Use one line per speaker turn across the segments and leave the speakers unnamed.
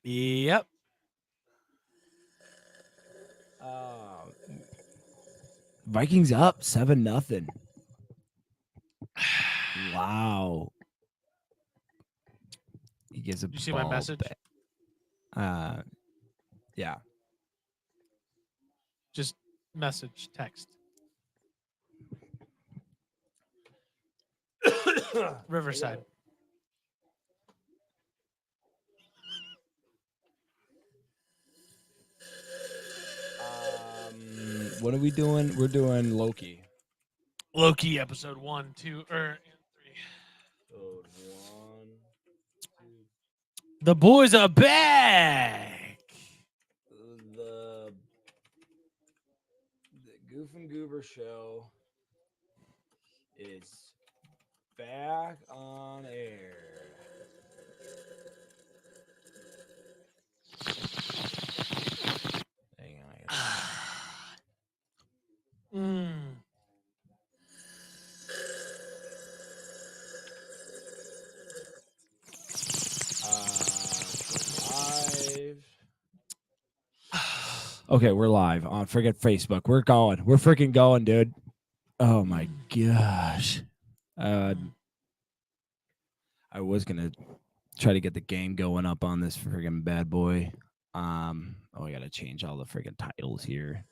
Yep.
Uh, Vikings up 7-0. Wow. He gives a
You see my
ball
message?
back. Uh, yeah.
Just message, text. Riverside.
What are we doing? We're doing Loki.
Loki episode 1, 2, and 3.
Episode one, two.
The boys are back.
The Goof and Goober show is back on air. Hang on, I gotta
Mm.
live. Okay, we're live on friggin' Facebook. We're going. We're freaking going, dude. Oh my gosh. I was gonna try to get the game going up on this friggin' bad boy. Oh, I gotta change all the friggin' titles here.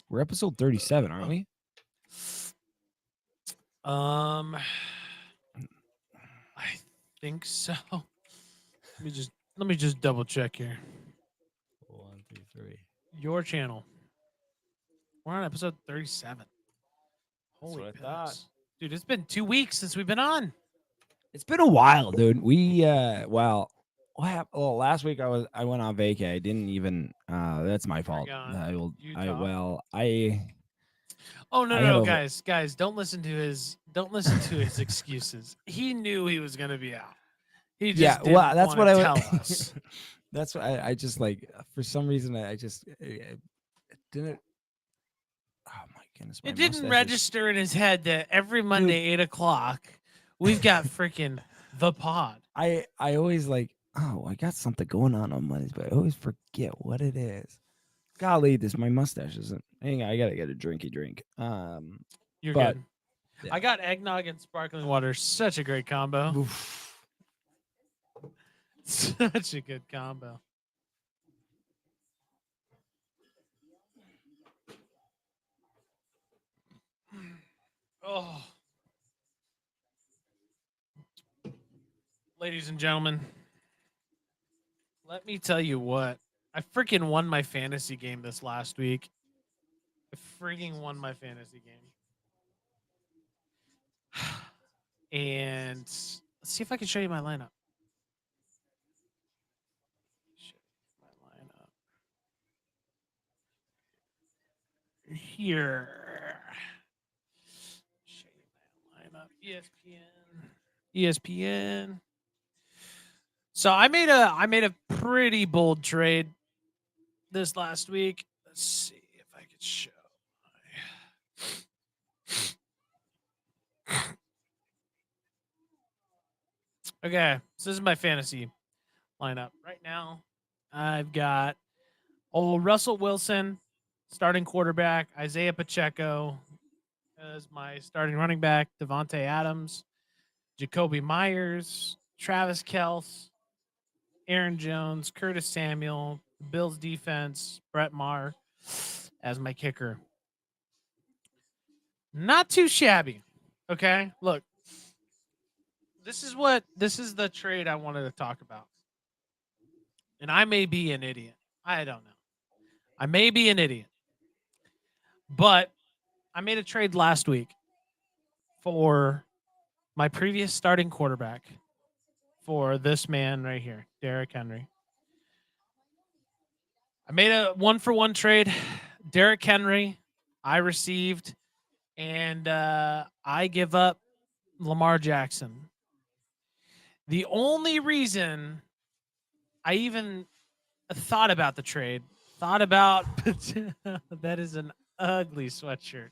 We're episode 37, aren't we?
I think so. Let me just double check here.
1, 2, 3.
Your channel. We're on episode 37. Holy
what I
piss.
thought.
Dude, it's been 2 weeks since we've been on.
It's been a while, dude. We well, what happened? Well, last week I went on vacay. I didn't even that's my fault.
Oregon,
I will
Utah.
I
Oh no,
I
no,
have
no,
a
guys, don't listen to his excuses. He knew he was gonna be out. He
yeah,
just
well,
didn't
that's
want
what
to
I
tell
would
us.
that's what I just like for some reason I just didn't. Oh my goodness, my
It didn't
mustache is.
register in his head that every
Dude,
Monday 8 o'clock we've got freaking the pod.
I always like, oh, I got something going on Mondays, but I always forget what it is. Golly, this my mustache isn't. Hang on, I gotta get a drinky drink.
You're
But
good.
yeah.
I got eggnog and sparkling water. Such a great combo.
Oof.
Such a good combo. Oh, ladies and gentlemen, let me tell you what. I freaking won my fantasy game this last week. I freaking won my fantasy game. And let's see if I can show you my lineup. Show you my lineup here. Show you my lineup. ESPN. ESPN. So I made a pretty bold trade this last week. Let's see if I could show. Okay, so this is my fantasy lineup right now. I've got old Russell Wilson, starting quarterback, Isaiah Pacheco as my starting running back, Devontae Adams, Jacoby Myers, Travis Kelce, Aaron Jones, Curtis Samuel, Bills defense, Brett Maher as my kicker. Not too shabby. Okay, look, this is the trade I wanted to talk about. And I may be an idiot. I don't know. I may be an idiot. But I made a trade last week for my previous starting quarterback for this man right here, Derrick Henry. I made a 1-for-1 trade. Derrick Henry, I received, and I give up Lamar Jackson. The only reason I even thought about the trade, thought about that is an ugly sweatshirt.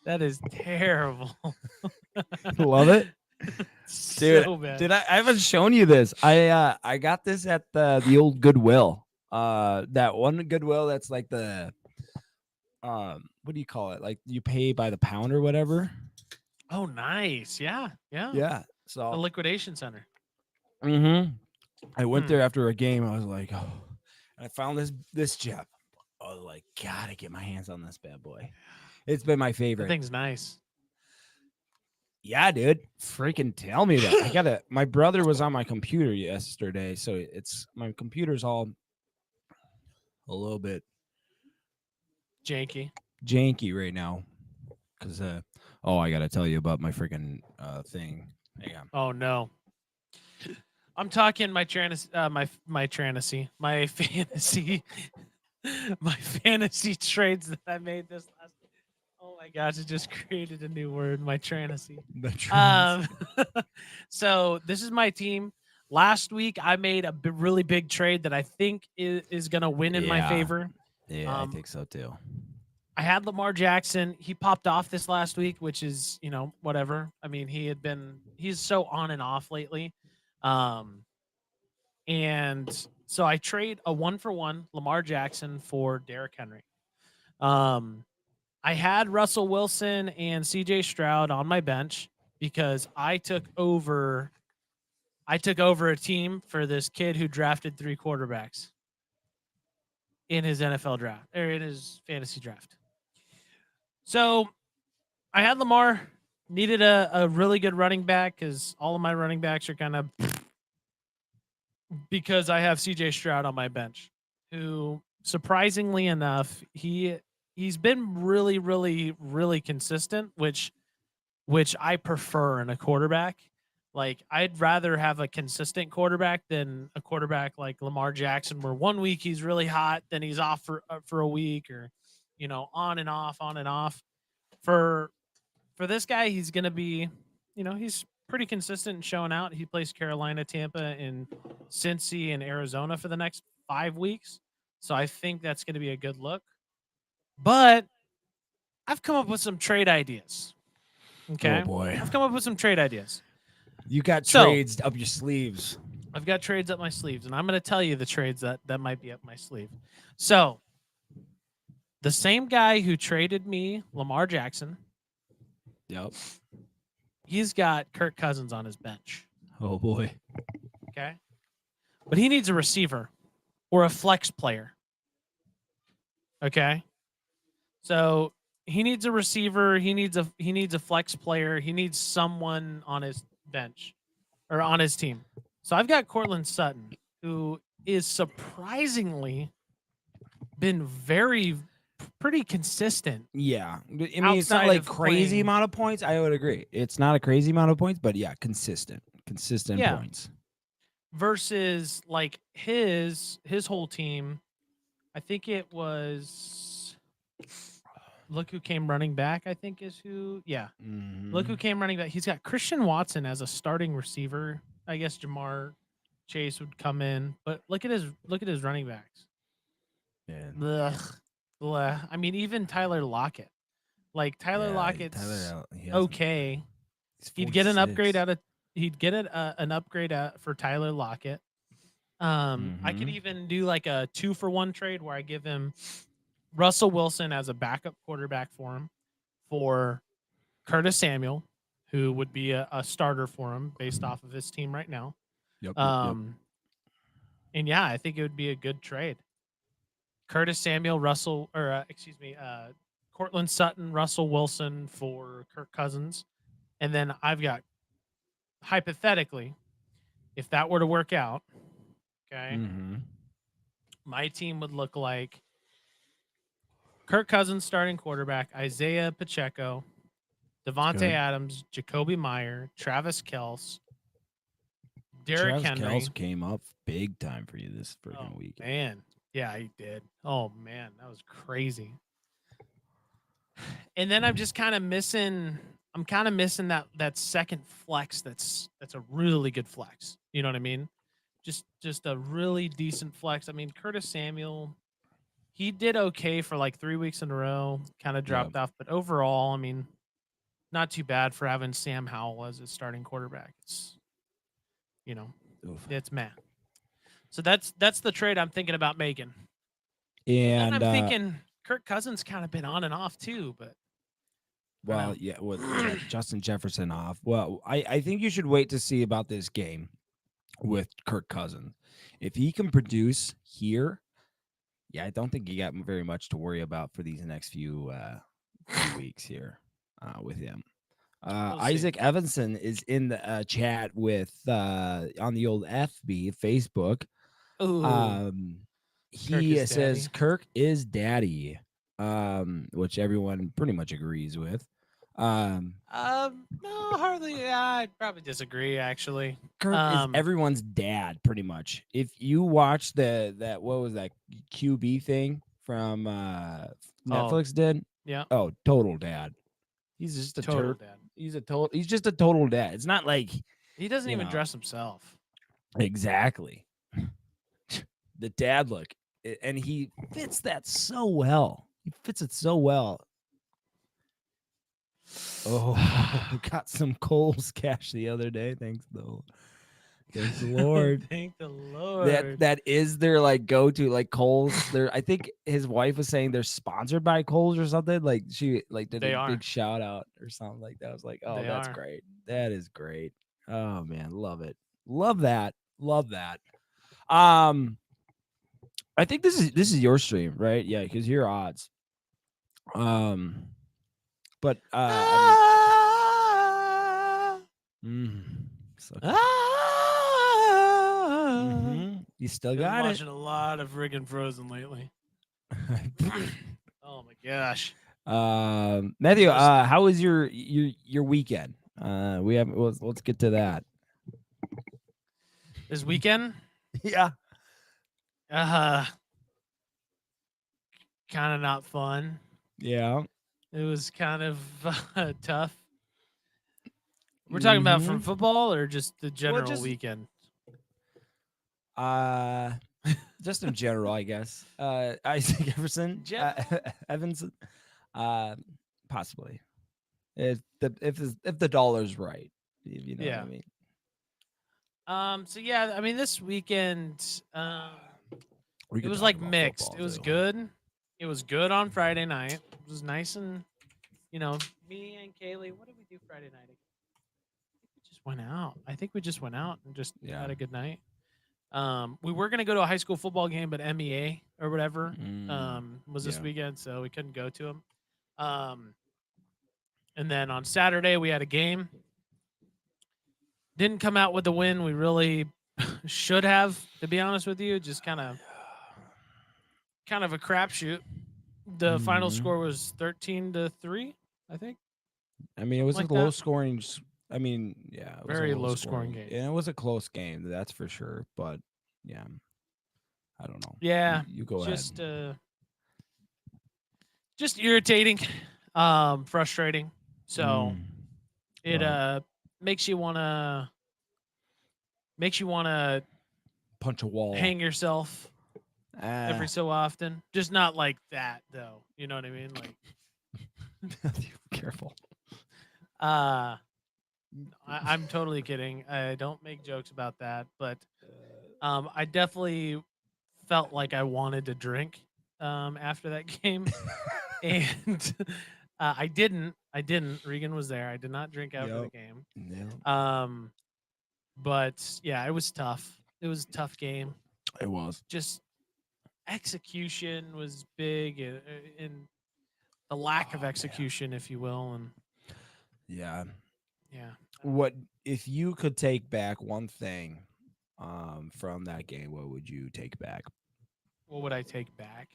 That is terrible.
Love it. Dude,
So bad.
did I haven't shown you this. I got this at the old Goodwill. That one Goodwill that's like the what do you call it? Like you pay by the pound or whatever.
Oh, nice. Yeah. Yeah.
Yeah.
The
So
liquidation center.
I went
Hmm.
there after a game. I was like, oh, and I found this gem. I was like, gotta get my hands on this bad boy. It's been my
That
favorite.
thing's nice.
Yeah, dude. Freaking tell me that. I gotta my brother was on my computer yesterday, so it's my computer's all a little bit
Janky.
janky right now. Cause oh, I gotta tell you about my freaking thing. Hang on.
Oh no. I'm talking my my fantasy, my fantasy trades that I made this last. Oh my gosh! It just created a new word. My fantasy.
The trends.
Um, so this is my team. Last week I made a really big trade that I think is going to win in my
Yeah.
favor.
Yeah, I
Um,
think so too.
I had Lamar Jackson. He popped off this last week, which is, whatever. I mean, he's so on and off lately. Um, and so I trade a 1-for-1 Lamar Jackson for Derrick Henry. Um, I had Russell Wilson and CJ Stroud on my bench because I took over a team for this kid who drafted 3 quarterbacks in his NFL draft or in his fantasy draft. So I had Lamar, needed a really good running back because all of my running backs are kind of because I have CJ Stroud on my bench, who surprisingly enough, he's been really, really, really consistent, which I prefer in a quarterback. Like I'd rather have a consistent quarterback than a quarterback like Lamar Jackson, where one week he's really hot, then he's off for a week, or on and off, on and off. For for this guy, he's gonna be, he's pretty consistent and showing out. He plays Carolina, Tampa, and Cincy and Arizona for the next 5 weeks, so I think that's gonna be a good look. But I've come up with some trade ideas.
Oh
Okay,
boy.
I've come up with some trade ideas.
You got
So
trades up your sleeves.
I've got trades up my sleeves, and I'm going to tell you the trades that might be up my sleeve. So the same guy who traded me Lamar Jackson,
Yep.
he's got Kirk Cousins on his bench.
Oh boy.
Okay, but he needs a receiver or a flex player. Okay, so he needs a receiver. He needs a flex player. He needs someone on his bench or on his team. So I've got Cortland Sutton, who is surprisingly been pretty consistent
Yeah. I mean, it's not
outside
like
of
crazy
playing.
amount of points. I would agree. It's not a crazy amount of points, but yeah, consistent. Consistent
Yeah,
points.
versus like his whole team. I think it was look who came running back. I think is who. Yeah, look who
Mm-hmm.
came running back. He's got Christian Watson as a starting receiver. I guess Jamar Chase would come in, but look at his running backs.
Yeah.
Ugh. Bleh. I mean, even Tyler Lockett. Like Tyler
Yeah.
Lockett's
He hasn't.
okay.
He's
He'd get an upgrade
46.
out of he'd get an upgrade for Tyler Lockett. I could
Mm-hmm.
even do like a 2-for-1 trade where I give him Russell Wilson as a backup quarterback for him for Curtis Samuel, who would be a starter for him based off of his team right now.
Yep. Yep. Yep.
Um, and yeah, I think it would be a good trade. Curtis Samuel, Cortland Sutton, Russell Wilson for Kirk Cousins. And then I've got, hypothetically, if that were to work out, okay,
Mm-hmm.
my team would look like Kirk Cousins starting quarterback, Isaiah Pacheco, Devontae
Good.
Adams, Jacoby Meyer, Travis Kelce, Derrick
Travis
Henry.
Kelce came up big time for you this
Oh
freaking week.
man, yeah, he did. Oh man, that was crazy. And then I'm just kind of missing. I'm kind of missing that second flex. That's a really good flex. You know what I mean? Just a really decent flex. I mean, Curtis Samuel, he did okay for like 3 weeks in a row. Kind of
Yep.
dropped off, but overall, I mean, not too bad for having Sam Howell as a starting quarterback. It's, you know,
Oof.
it's meh. So that's the trade I'm thinking about making. And then
And
I'm thinking Kirk Cousins kind of been on and off too, but I don't
well,
know.
yeah, with Justin Jefferson off. Well, I think you should wait to see about this game with Kirk Cousins. If he can produce here, yeah, I don't think you got very much to worry about for these next few weeks here with him.
We'll see.
Isaac Evanson is in the chat with on the old FB Facebook.
Ooh,
Um,
Kirk
he
is
says
daddy.
Kirk is daddy, which everyone pretty much agrees with.
No, hardly. Yeah, I'd probably disagree actually.
Kirk is everyone's dad, pretty much. If you watch that what was that QB thing from
Oh,
Netflix did?
yeah,
Oh, total dad. He's just a
total dad.
He's just a total dad. It's not like,
He doesn't
you
even
know,
dress himself.
exactly. The dad look. And he fits that so well. He fits it so well. Oh, got some Kohl's cash the other day. Thanks though. Thanks the Lord.
Thank the Lord.
That is their like go to, like Kohl's. I think his wife was saying they're sponsored by Kohl's or something. Like she like did
They
a
are.
big shout out or something like that. I was like, oh,
They
that's
are.
great. That is great. Oh man, love it. Love that. Love that. Um, I think this is your stream, right? Yeah, because your odds. Um, but I mean,
Ah,
so
ah.
you still
Been
got it.
watching a lot of friggin' Frozen lately. Oh my gosh.
Matthew,
Just
how was your weekend? We have let's get to that.
this weekend,
Yeah.
uh, kind of not fun.
Yeah.
It was kind of tough. We're talking about from
Mm-hmm.
football or just the
Well,
general
just
weekend.
uh, just in general, I guess. Isaac Everson,
General.
Evanson, uh, possibly if the dollar's right, if you know what I
Yeah.
mean.
So yeah, I mean this weekend,
We
it
could
was
talk
like
about
mixed.
football
It was
too.
good. It was good on Friday night. It was nice and me and Kaylee. What did we do Friday night? We just went out. I think we just went out and just
Yeah.
had a good night. We were gonna go to a high school football game, but MEA or whatever was this
Yeah.
weekend, so we couldn't go to them. And then on Saturday we had a game. Didn't come out with the win we really should have, to be honest with you. Just kind of a crapshoot. The final
Mm-hmm.
score was 13-3, I think,
I mean, it
something
was a
like
low
that.
scoring. I mean, yeah, it was a
Very
low
low scoring
scoring,
game.
and it was a close game. That's for sure. But yeah, I don't know.
Yeah,
You go ahead.
Just irritating, frustrating. So
Mm,
it
well,
makes you wanna
punch a wall.
hang yourself every so often. Just not like that though. You know what I mean? Like
Careful.
I'm totally kidding. I don't make jokes about that, but I definitely felt like I wanted to drink after that game, and I didn't. I didn't. Regan was there. I did not drink after the
Yep.
game.
Yeah.
But yeah, it was tough. It was a tough game.
It was.
Just execution was big, and the lack of
Oh, man.
execution, if you will, and
Yeah.
yeah.
What if you could take back one thing from that game? What would you take back?
What would I take back?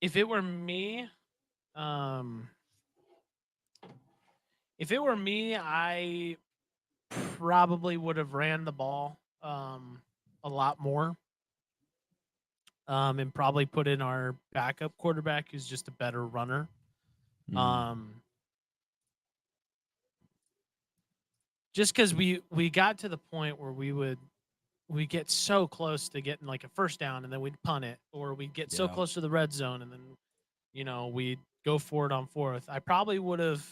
If it were me, um, I probably would have ran the ball a lot more, and probably put in our backup quarterback who's just a better runner. Um, just because we got to the point where we would we get so close to getting like a first down and then we'd punt it, or we'd get so
Yeah.
close to the red zone and then we'd go for it on fourth. I probably would have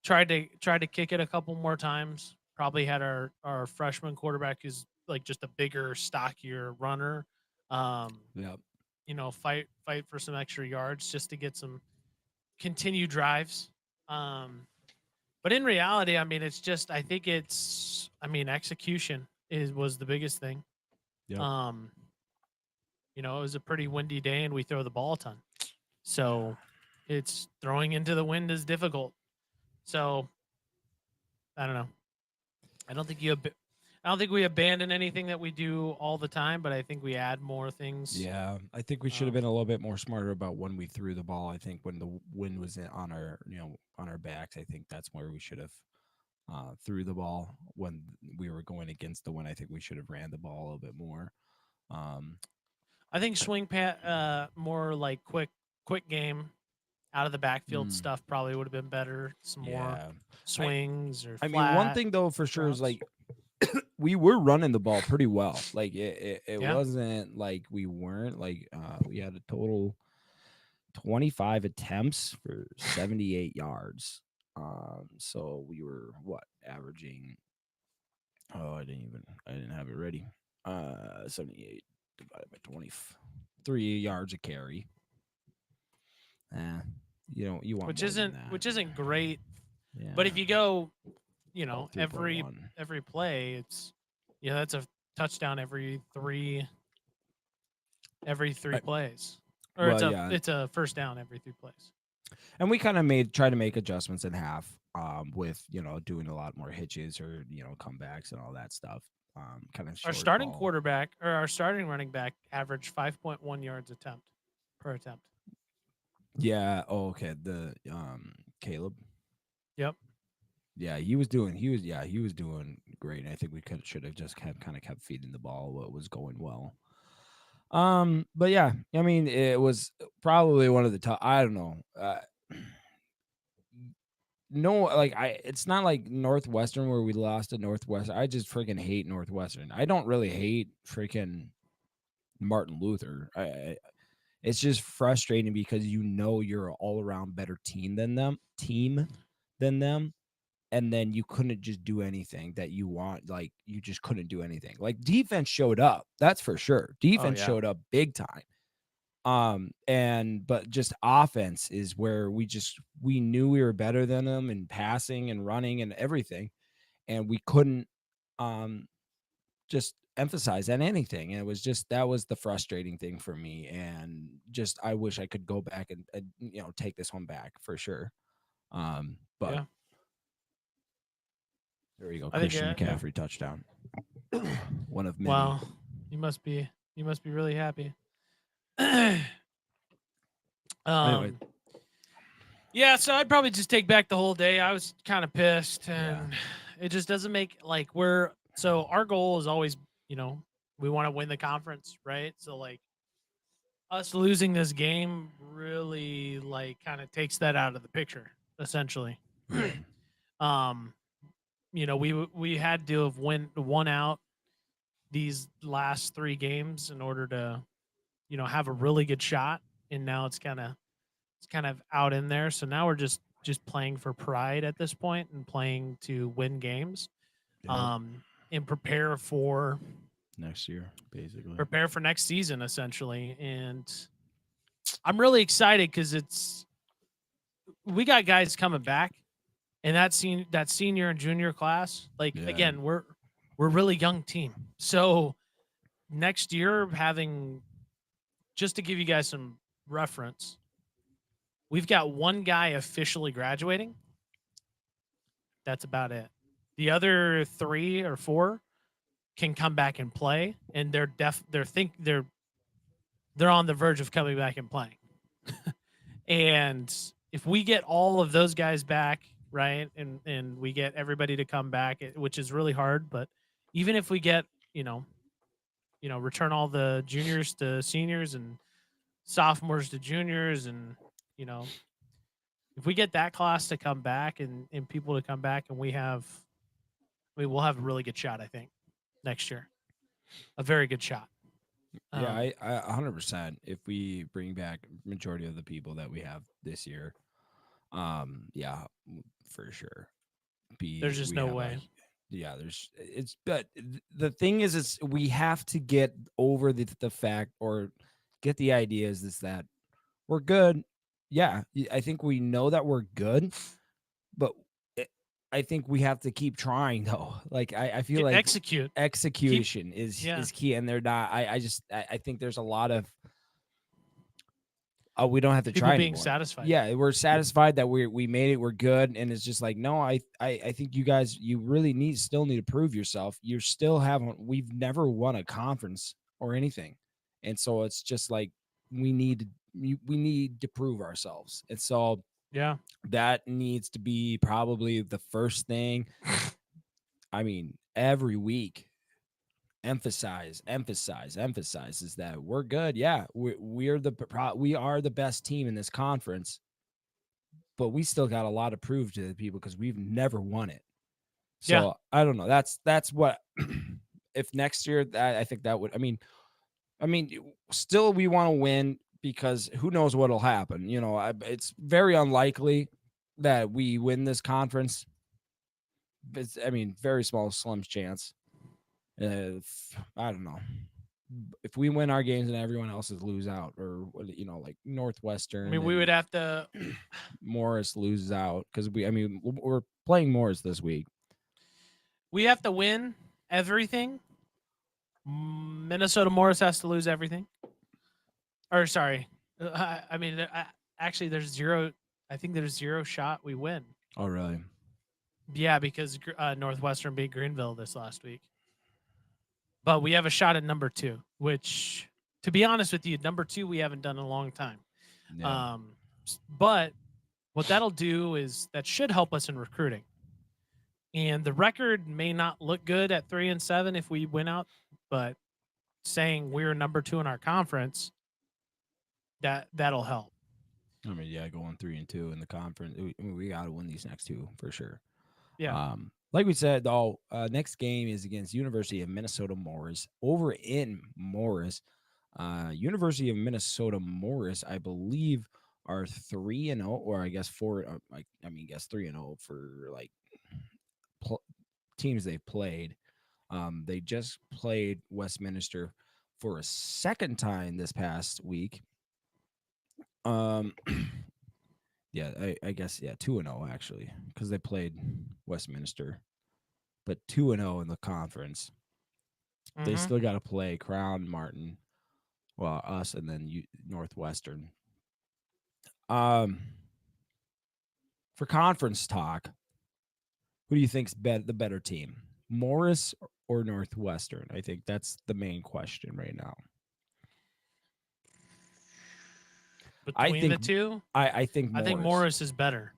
tried to kick it a couple more times. Probably had our freshman quarterback who's like just a bigger, stockier runner. Um,
Yeah.
fight for some extra yards just to get some continued drives. But in reality, I mean, it's just I think execution is was the biggest thing.
Yep.
Um, it was a pretty windy day and we throw the ball a ton. So it's throwing into the wind is difficult. So I don't know. I don't think I don't think we abandon anything that we do all the time, but I think we add more things.
Yeah, I think we should have
Um,
been a little bit more smarter about when we threw the ball. I think when the wind was on our, on our backs, I think that's where we should have threw the ball when we were going against the wind. I think we should have ran the ball a little bit more. Um,
I think swing pat more like quick game out of the backfield
mm,
stuff probably would have been better. Some more
yeah, I
swings or
I mean one
flat
thing though for sure is
routes.
like we were running the ball pretty well. Like it
Yeah.
wasn't like we weren't like we had a total 25 attempts for 78 yards. So we were what averaging? Oh, I didn't have it ready. 78 divided by 23 yards a carry. Eh, you want
Which
more than
isn't
that.
which isn't great. But
Yeah,
if you go,
about 3.1.
every play, it's that's a touchdown every three
Right.
plays. Or
Well, yeah,
it's a first down every 3 plays.
and we kind of try to make adjustments in half. With doing a lot more hitches or comebacks and all that stuff. Kind of
Our
short
starting
ball.
quarterback or our starting running back averaged 5.1 yards per attempt.
Yeah. Oh, okay. The Caleb.
Yep.
Yeah, he was doing great. I think we should have just kept feeding the ball what was going well. But yeah, I mean, it was probably one of the top. I don't know. No, like it's not like Northwestern where we lost to Northwestern. I just freaking hate Northwestern. I don't really hate freaking Martin Luther. It's just frustrating because you're an all around better team than them, and then you couldn't just do anything that you want. Like you just couldn't do anything. Like defense showed up, that's for sure.
Oh
Defense
yeah.
showed up big time. And but just offense is where we knew we were better than them in passing and running and everything, and we couldn't um just emphasize on anything. And it was just that was the frustrating thing for me. And just I wish I could go back and take this one back for sure. But
Yeah.
there you go,
I think
Christian
yeah.
McCaffrey touchdown. One of many.
Well, you must be really happy.
Anyway,
um yeah, so I'd probably just take back the whole day. I was kind of pissed
yeah,
and it just doesn't make like our goal is always, we want to win the conference, right? So like us losing this game really like kind of takes that out of the picture essentially.
yeah,
um we had to have won out these last 3 games in order to have a really good shot, and now it's kind of out in there. So now we're just playing for pride at this point and playing to win games,
yep.
um and
Next year, basically.
prepare for next season essentially. And I'm really excited because we got guys coming back, and that senior and junior class, like
Yeah,
again, we're a really young team. So next year, having just to give you guys some reference, we've got one guy officially graduating. That's about it. The other 3 or 4 can come back and play, and they're on the verge of coming back and playing. And if we get all of those guys back, right, and we get everybody to come back, which is really hard, but even if we get, return all the juniors to seniors and sophomores to juniors, and you know, if we get that class to come back and people to come back, and we'll have a really good shot, I think, next year. a very good shot.
Yeah,
Um,
I 100%. If we bring back majority of the people that we have this year, yeah, for sure.
there's
Be
just
we
no
have a
way.
yeah. There's it's but the thing is we have to get over the fact or get the idea is that we're good. Yeah, I think we know that we're good, but it, I think we have to keep trying though. Like I feel
To
like
execute, keep,
execution
yeah,
is key, and they're not. I think there's a lot of oh, we don't have to
people
try
being
anymore.
satisfied.
Yeah, we're satisfied that we made it, we're good, and it's just like no, I think you guys you really still need to prove yourself. You still haven't. We've never won a conference or anything, and so it's just like we need to prove ourselves, and so
Yeah,
that needs to be probably the first thing. I mean, every week emphasize is that we're good. Yeah, we are the best team in this conference, but we still got a lot to prove to the people because we've never won it.
yeah.
So I don't know. That's what if next year I think that would. I mean, still we want to win because who knows what'll happen. It's very unlikely that we win this conference. I mean, very small, slim chance. I don't know if we win our games and everyone else's lose out, or like
I
Northwestern
mean, we would
and
have to
Morris loses out because we're playing Morris this week.
win everything. Minnesota Morris has to lose everything. Or sorry, I mean, actually, there's zero. I think there's zero shot we win.
Oh, really?
Yeah, because Northwestern beat Greenville this last week. But we have a shot at number 2, which, to be honest with you, number 2 we haven't done in a long time.
Yeah.
Um, but what that'll do is that should help us in recruiting. And the record may not look good at 3-7 if we win out, but saying we're number 2 in our conference, that'll help.
I mean, yeah, going 3-2 in the conference. We got to win these next two for sure.
Yeah.
Like we said, though, next game is against University of Minnesota Morris over in Morris. University of Minnesota Morris, I believe, are 3-0, or I guess 4. Guess 3-0 for like teams they've played. They just played Westminster for a second time this past week. Um, yeah, I guess 2-0 actually because they played Westminster, but 2-0 in the conference. They
Mm-hmm.
still got to play Crown, Martin, well us, and then Northwestern. Um, for conference talk, who do you think's the better team, Morris or Northwestern? I think that's the main question right now. I
Between the
think
two,
I think
I think
Morris.
Morris is better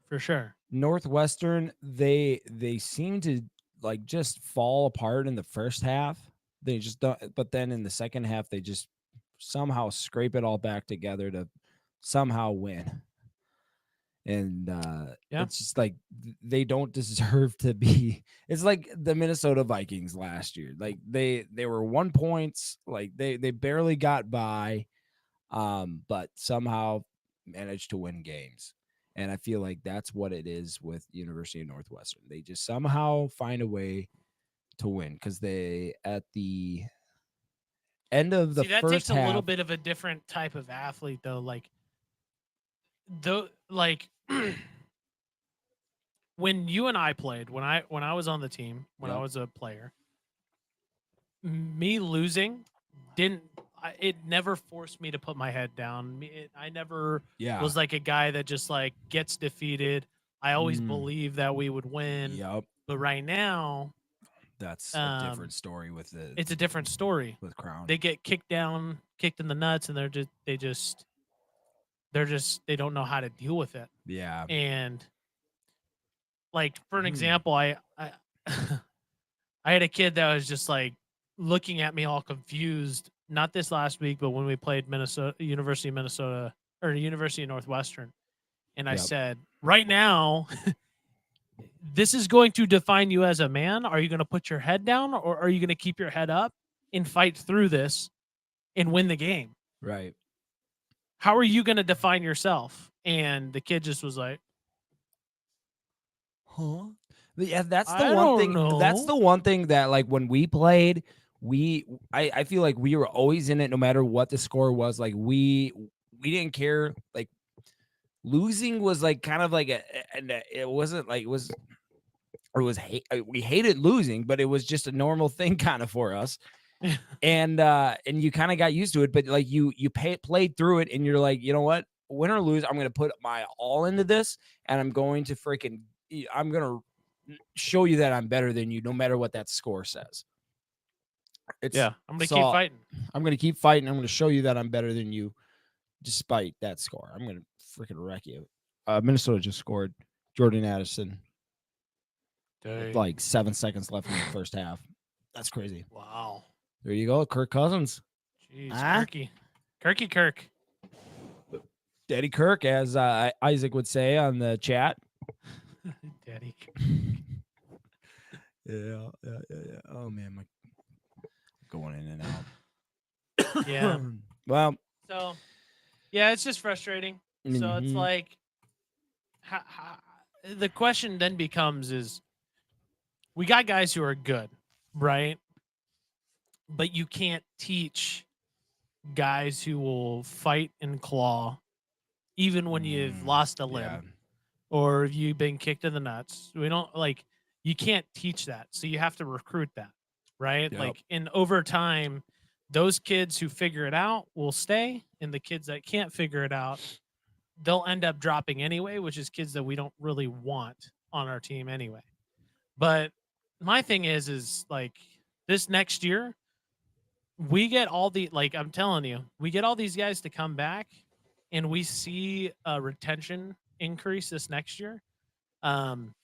for sure.
Northwestern, they seem to like just fall apart in the first half. They just don't, but then in the second half they just somehow scrape it all back together to somehow win. And
Yeah.
it's just like they don't deserve to be. It's like the Minnesota Vikings last year. Like they were 1 points, like they barely got by, but somehow managed to win games. And I feel like that's what it is with University of Northwestern. They just somehow find a way to win because they at the end of the
See, that takes
first
a little
half.
bit of a different type of athlete, though. Like when you and I played, when I was on the team, when I
Yep.
was a player, me losing didn't. It never forced me to put my head down. I never
Yeah.
was like a guy that just like gets defeated. I always
Mm,
believed that we would win,
yep.
but right now,
That's a
um,
different story with the
it's a different story.
with Crown.
They get kicked down, kicked in the nuts, and they don't know how to deal with it.
Yeah.
And like for an
Hmm.
example, I I had a kid that was just like looking at me all confused. Not this last week, but when we played University of Minnesota or University of Northwestern, and I
Yep.
said, "Right now, this is going to define you as a man. Are you going to put your head down, or are you going to keep your head up?" and fight through this and win the game.
Right.
How are you going to define yourself? And the kid just was like,
Huh? Yeah, that's the
I
one
don't
thing. That's
know.
the one thing that, like, when we played, I feel like we were always in it, no matter what the score was. Like, we didn't care. Like, losing was like kind of like and it wasn't like it was, or it was we hated losing, but it was just a normal thing kind of for us. And you kind of got used to it, but like you played through it, and you're like, you know what, win or lose, I'm gonna put my all into this, and I'm going to I'm gonna show you that I'm better than you, no matter what that score says. It's
Yeah, I'm going to keep
so
fighting.
I'm gonna keep fighting. I'm gonna show you that I'm better than you, despite that score. I'm gonna freaking wreck you. Minnesota just scored. Jordan Addison with
Dang.
like 7 seconds left in the first half. That's crazy.
Wow.
There you go, Kirk Cousins.
Jeez,
Huh?
Kirky Kirk.
Daddy Kirk, as Isaac would say on the chat.
Daddy Kirk.
Yeah. Oh man, my going in and out.
Yeah.
Well,
So, yeah, it's just frustrating. So it's
mhm.
like, the question then becomes is, we got guys who are good, right? But you can't teach guys who will fight and claw even when you've lost a limb
Yeah.
or you've been kicked in the nuts. We don't like, you can't teach that. So you have to recruit that, right?
Yep.
Like, in over time, those kids who figure it out will stay, and the kids that can't figure it out, they'll end up dropping anyway, which is kids that we don't really want on our team anyway. But my thing is like, this next year, we get all the, like, I'm telling you, we get all these guys to come back, and we see a retention increase this next year. Um,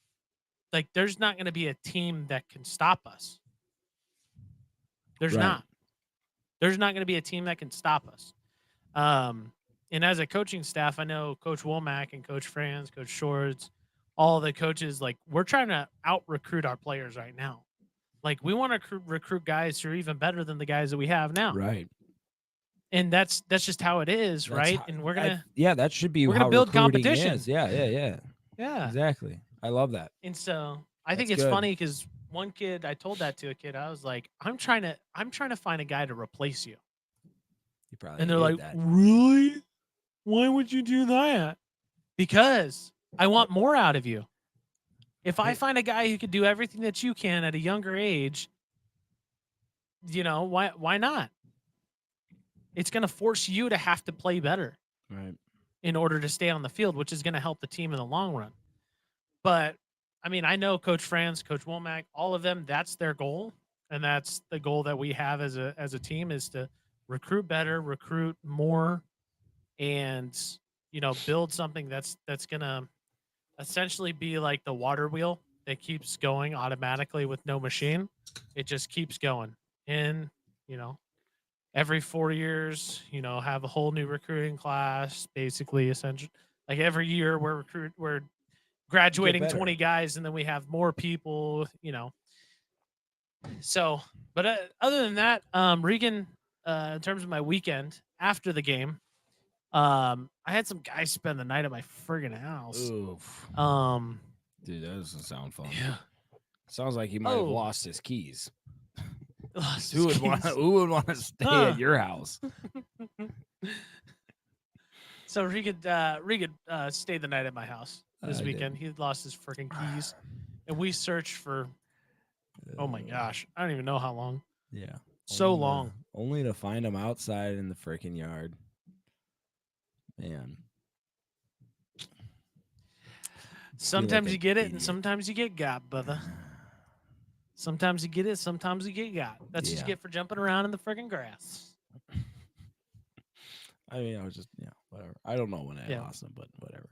like, there's not going to be a team that can stop us. There's
Right.
not. There's not going to be a team that can stop us. And as a coaching staff, I know Coach Womack and Coach Franz, Coach Shorts, all the coaches, like, we're trying to out recruit our players right now. Like, we want to recruit guys who are even better than the guys that we have now.
Right.
And that's just how it is,
That's
right?
how,
And we're gonna
yeah, that should be
we're
how
gonna build
recruiting
competition.
is. Yeah.
Yeah.
Exactly. I love that.
And so I think
That's
it's
good.
funny because one kid, I told that to a kid, I was like, I'm trying to find a guy to replace you.
You probably
And they're
hate
like,
that.
really? Why would you do that? Because I want more out of you. If I find a guy who could do everything that you can at a younger age, why not? It's going to force you to have to play better
Right.
in order to stay on the field, which is going to help the team in the long run. But I mean, I know Coach Franz, Coach Womack, all of them, that's their goal. And that's the goal that we have as a team, is to recruit better, recruit more, and build something that's gonna essentially be like the water wheel that keeps going automatically with no machine. It just keeps going. And every 4 years, have a whole new recruiting class, basically, essentially. Like, every year we're graduating
better.
20 guys, and then we have more people. So, but other than that, Regan, in terms of my weekend after the game, I had some guys spend the night at my friggin' house.
Oof. Dude, that doesn't sound fun.
Yeah.
Sounds like he might have lost his keys.
Lost
Who
his
would
keys.
who would want to stay at your house?
So Regan stayed the night at my house this weekend. He lost his freaking keys, and we searched for, oh my gosh, I don't even know how long.
Yeah.
So long.
Only to find him outside in the freaking yard. Man.
Sometimes you get it, and sometimes you get got, brother. Sometimes you get it, sometimes you get got. That's what you get for jumping around in the freaking grass.
I mean, I was just, whatever. I don't know when I lost him, but whatever.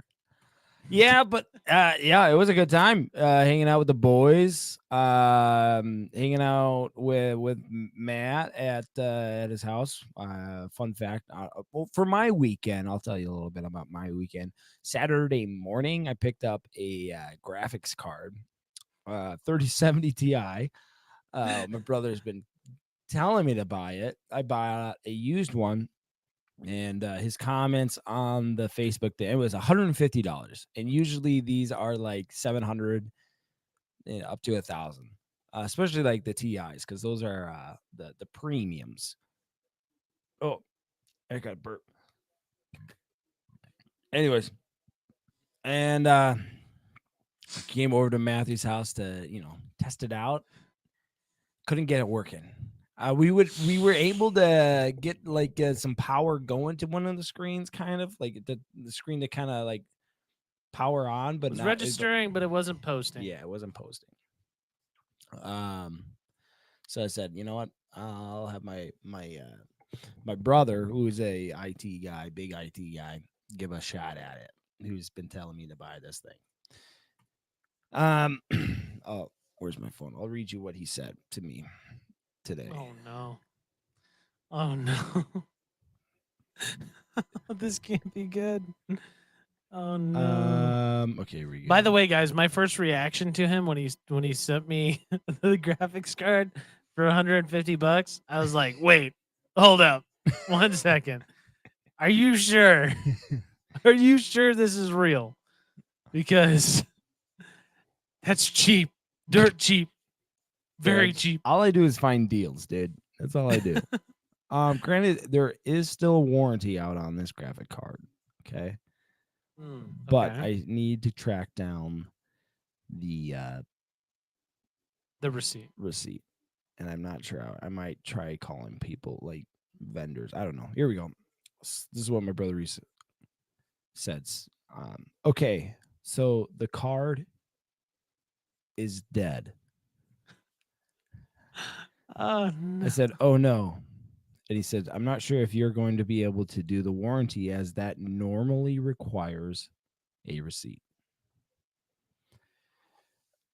Yeah, but it was a good time hanging out with the boys, hanging out with Matt at his house. Fun fact, well, for my weekend, I'll tell you a little bit about my weekend. Saturday morning, I picked up a graphics card, 3070 Ti. My brother's been telling me to buy it. I bought a used one, and his comments on the Facebook thing, it was $150, and usually these are like 700 up to 1,000, especially like the TIs, because those are the premiums. Oh, I got a burp. Anyways, and I came over to Matthew's house to test it out. Couldn't get it working. We were able to get like some power going to one of the screens, kind of like the screen to kind of like power on, but
It was
not
registering, but it wasn't posting.
yeah, it wasn't posting. So I said, you know what? I'll have my brother, who's a IT guy, big IT guy, give a shot at it. Who's been telling me to buy this thing. Oh, where's my phone? I'll read you what he said to me today.
Oh no. Oh no. This can't be good. Oh no.
Okay, here we go.
By the way, guys, my first reaction to him when he sent me the graphics card for $150, I was like, "Wait, hold up, 1 second. Are you sure? Are you sure this is real? Because that's cheap, dirt cheap, very cheap."
All I do is find deals, dude. That's all I do. Granted, there is still a warranty out on this graphic card. Okay. But
Okay.
I need to track down the
receipt.
And I'm not sure. I might try calling people like vendors. I don't know. Here we go. This is what my brother says. Okay, so the card is dead.
Oh no.
I said, oh no. And he said, I'm not sure if you're going to be able to do the warranty, as that normally requires a receipt.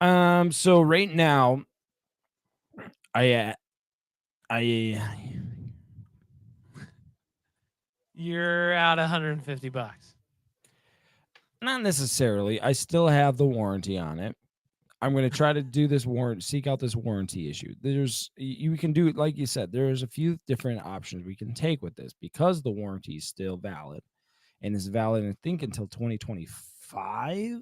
So right now, I
You're out $150.
not necessarily. I still have the warranty on it. I'm going to try to do this seek out this warranty issue. You can do it, like you said, there's a few different options we can take with this, because the warranty is still valid, and is valid, I think, until 2025.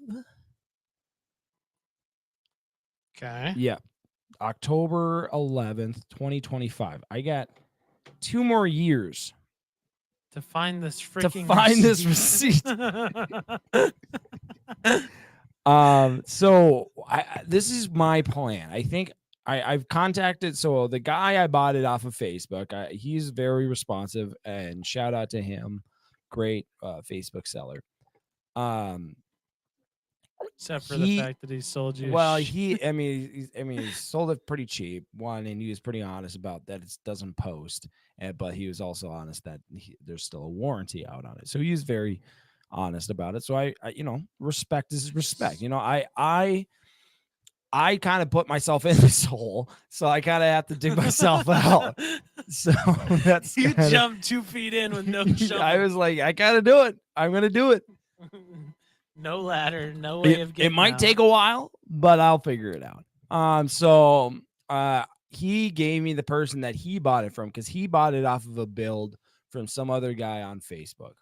Okay.
Yeah. October 11th, 2025. I got 2 more years
to find this
receipt. So this is my plan. I think I've contacted, so the guy I bought it off of Facebook, he's very responsive, and shout out to him. Great Facebook seller.
Except for the fact that he sold you.
Well, he sold it pretty cheap, one, and he was pretty honest about that it doesn't post, but he was also honest that there's still a warranty out on it. So he was very honest about it. So I respect is respect. I kind of put myself in this hole, so I kind of have to dig myself out. So that's
you jumped 2 feet in with no shovel.
I was like, I gotta do it. I'm gonna do it.
No ladder, no way of getting
it. Might
out.
take a while, but I'll figure it out. So he gave me the person that he bought it from, because he bought it off of a build from some other guy on Facebook.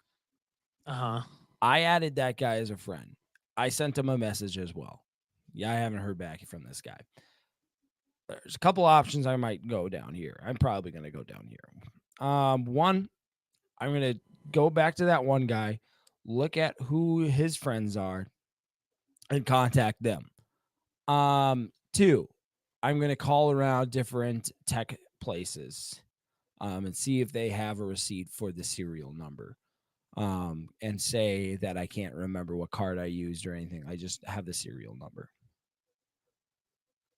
I added that guy as a friend. I sent him a message as well. Yeah, I haven't heard back from this guy. There's a couple options I might go down here. I'm probably going to go down here. One, I'm going to go back to that one guy, look at who his friends are, and contact them. 2, I'm going to call around different tech places and see if they have a receipt for the serial number. And say that I can't remember what card I used or anything. I just have the serial number.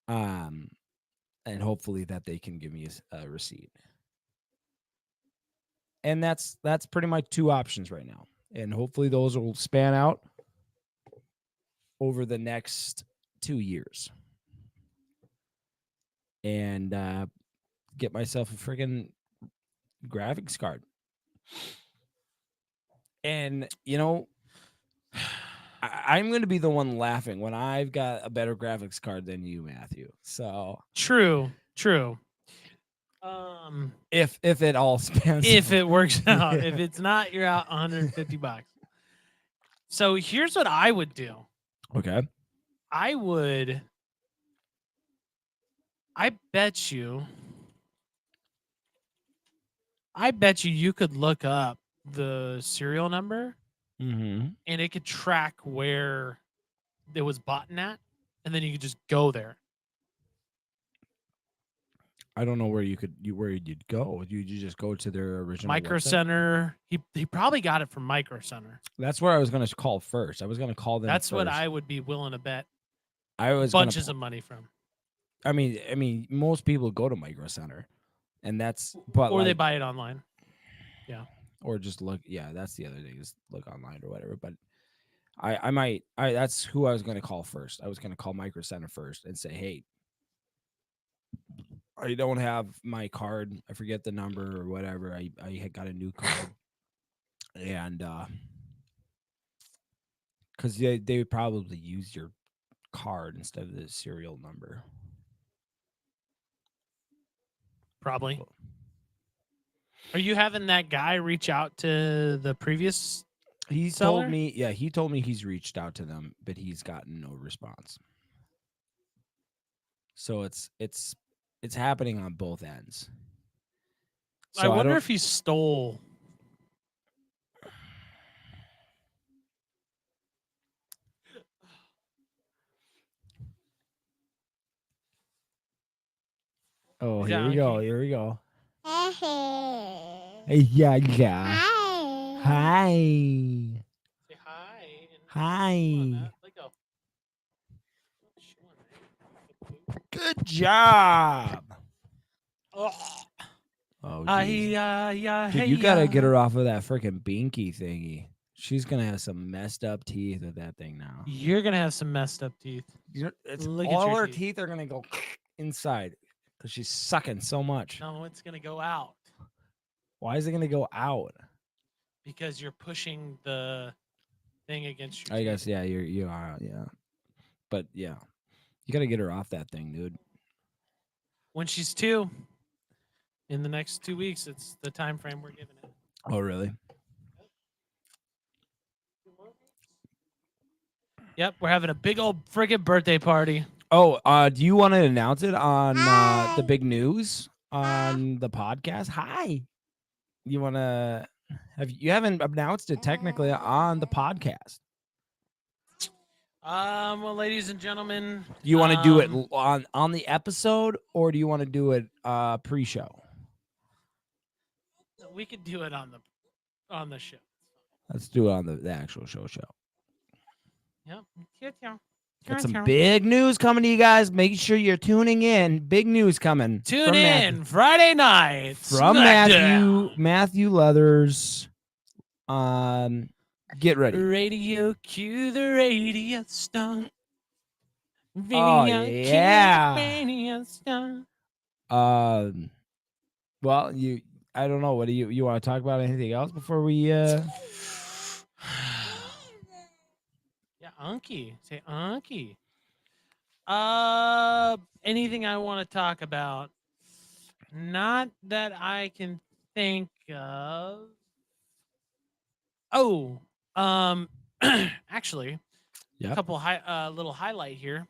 And hopefully that they can give me a receipt. And that's pretty much 2 options right now. And hopefully those will span out over the next 2 years. And get myself a freaking graphics card. And, I'm going to be the one laughing when I've got a better graphics card than you, Matthew. So
true.
If it all spans.
If it works out. If it's not, you're out $150. So here's what I would do.
Okay.
I bet you you could look up the serial number
Mm-hmm.
and it could track where it was bought at, and then you could just go there.
I don't know where you'd go. You just go to their original
Micro
website?
Center. He probably got it from Micro Center.
That's where I was going to call first. I was going to call them.
That's what
first.
I would be willing to bet
I was
bunches of money from.
I mean, most people go to Micro Center, and that's but
or they
like,
buy it online. Yeah.
Or just look. Yeah, that's the other thing. Is look online or whatever. But I might. That's who I was going to call first. I was going to call Micro Center first and say, hey, I don't have my card. I forget the number or whatever. I had got a new card, and because they would probably use your card instead of the serial number.
Probably. Are you having that guy reach out to the previous
He
seller?
told me, yeah, he told me he's reached out to them, but he's gotten no response. So it's happening on both ends. So
I wonder if he stole.
Oh,
Yeah,
here we go.
okay.
Here we go. Yeah. Hi.
Say hi.
Hi.
Let go.
Good job.
Oh,
geez. Dude, you gotta get her off of that freaking binky thingy. She's gonna have some messed up teeth with that thing now.
You're gonna have some messed up teeth. Look at
all
your
her
teeth.
teeth are gonna go inside because she's sucking so much.
No, it's gonna go out.
Why is it gonna go out?
Because you're pushing the thing against your
I
teeth.
guess yeah, you are, yeah. But yeah, you gotta get her off that thing, dude.
When she's 2, in the next 2 weeks, it's the time frame we're giving it.
Oh, really?
Yep, we're having a big old friggin' birthday party.
Oh, do you want to announce it on the big news on the podcast? Hi. You want to you haven't announced it technically on the podcast.
Well, ladies and gentlemen,
Do you want to do it on the episode, or do you want to do it pre-show?
we could do it on the show.
Let's do it on the actual show.
Yep.
Got some big news coming to you guys. Make sure you're tuning in. Big news coming.
Tune in Friday night
from
SmackDown.
Matthew Leathers. Get ready.
Radio cue the radio star.
Oh, yeah.
Radio star.
Well, I don't know. What do you want to talk about? Anything else before we?
Yeah, Unky. Say Unky. Anything I want to talk about? Not that I can think of. Oh, actually, a couple little highlight here.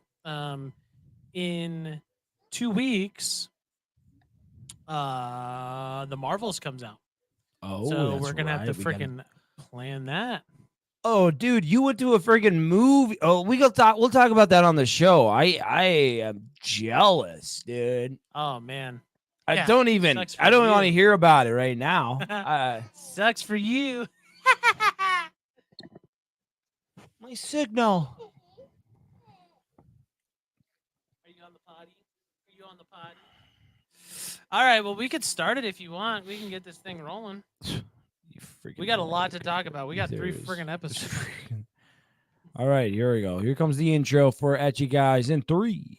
In 2 weeks, the Marvels comes out.
Oh,
so we're gonna have to freaking plan that.
Oh, dude, you went to a freaking movie. Oh, we'll talk about that on the show. I am jealous, dude.
Oh man.
I don't want to hear about it right now.
Sucks for you.
My signal.
Are you on the potty? All right, well, we could start it if you want. We can get this thing rolling. We got a lot to talk about. We got 3 friggin' episodes.
All right, here we go. Here comes the intro for at you guys in 3.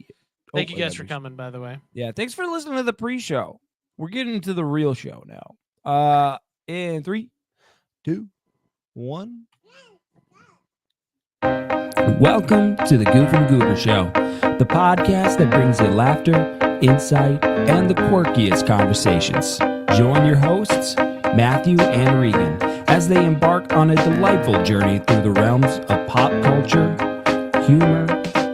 Thank you guys for coming, by the way.
Yeah, thanks for listening to the pre-show. We're getting into the real show now. In 3, 2, 1. Welcome to the Goof and Goober Show, the podcast that brings you laughter, insight, and the quirkiest conversations. Join your hosts, Matthew and Regan, as they embark on a delightful journey through the realms of pop culture, humor,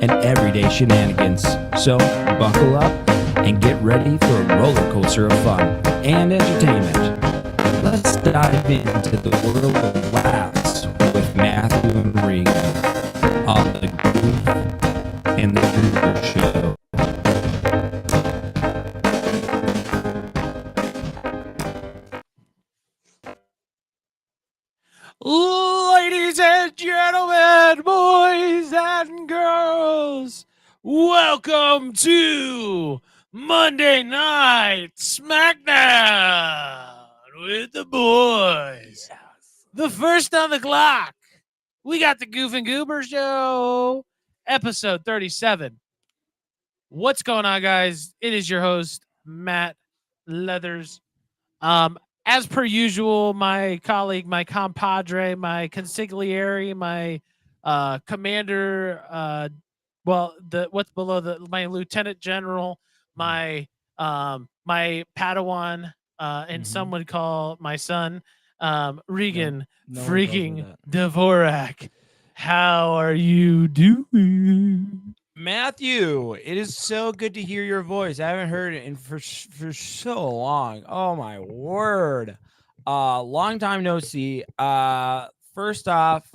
and everyday shenanigans. So, buckle up and get ready for a roller coaster of fun and entertainment. Let's dive into the world of laughs with Matthew and Regan on the Goof and the Goober Show.
Ladies and gentlemen, boys and girls, welcome to Monday Night SmackDown with the boys. The first on the clock, we got the Goof and Goober Show, episode 37. What's going on, guys? It is your host, Matt Leathers. As per usual, my colleague, my compadre, my consigliere, my commander, what's below my lieutenant general, my my Padawan, and some would call my son, Regan
No one calls me
freaking
that.
Dvorak. How are you doing?
Matthew, it is so good to hear your voice. I haven't heard it in for so long. Oh my word. Long time no see. First off,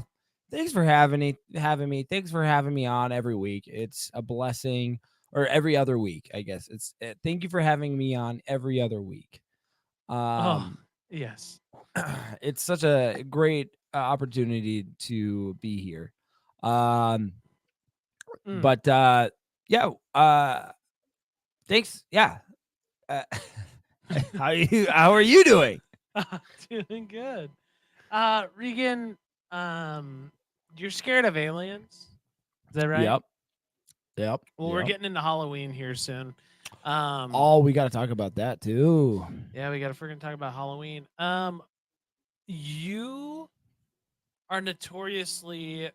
thanks for having me. Thanks for having me on every week. It's a blessing, or every other week, I guess. Thank you for having me on every other week.
Yes.
It's such a great opportunity to be here. But yeah, thanks. Yeah. How are you doing?
Doing good. Regan, you're scared of aliens? Is that right?
Yep.
Well, we're getting into Halloween here soon.
Oh, we got to talk about that too.
Yeah, we got to freaking talk about Halloween. You are notoriously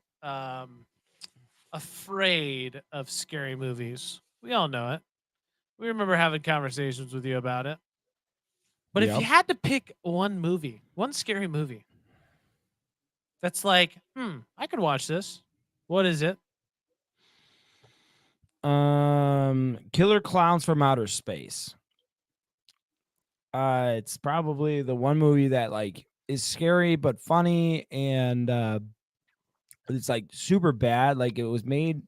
afraid of scary movies. We all know it. We remember having conversations with you about it. But if you had to pick one movie, one scary movie, that's like, I could watch this. What is it?
Killer Clowns from Outer Space. It's probably the one movie that like is scary but funny, and it's like super bad. Like it was made.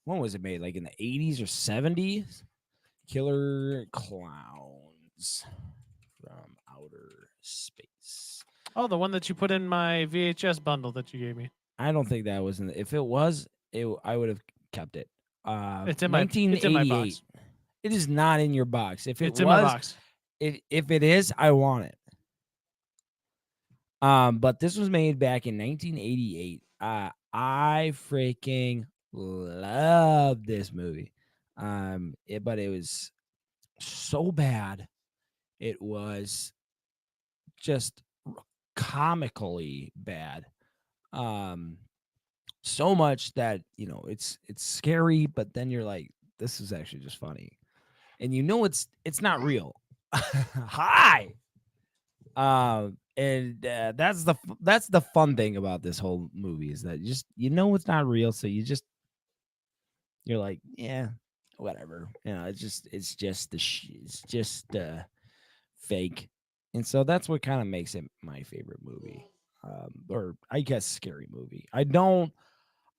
When was it made? Like in the 80s or 70s? Killer Clowns from Outer Space.
Oh, the one that you put in my VHS bundle that you gave me.
I don't think that was in. If it was, I would have kept it.
It's in my
1988.
box.
It is not in your box. If it
It's
was,
in my box.
If it is, I want it. But this was made back in 1988. I freaking love this movie. But it was so bad. It was just comically bad. So much that it's scary, but then you're like, this is actually just funny, and it's not real. Hi. And that's the fun thing about this whole movie, is that it's not real, so you're like, yeah, whatever. It's just fake, and so that's what kind of makes it my favorite movie, or I guess scary movie.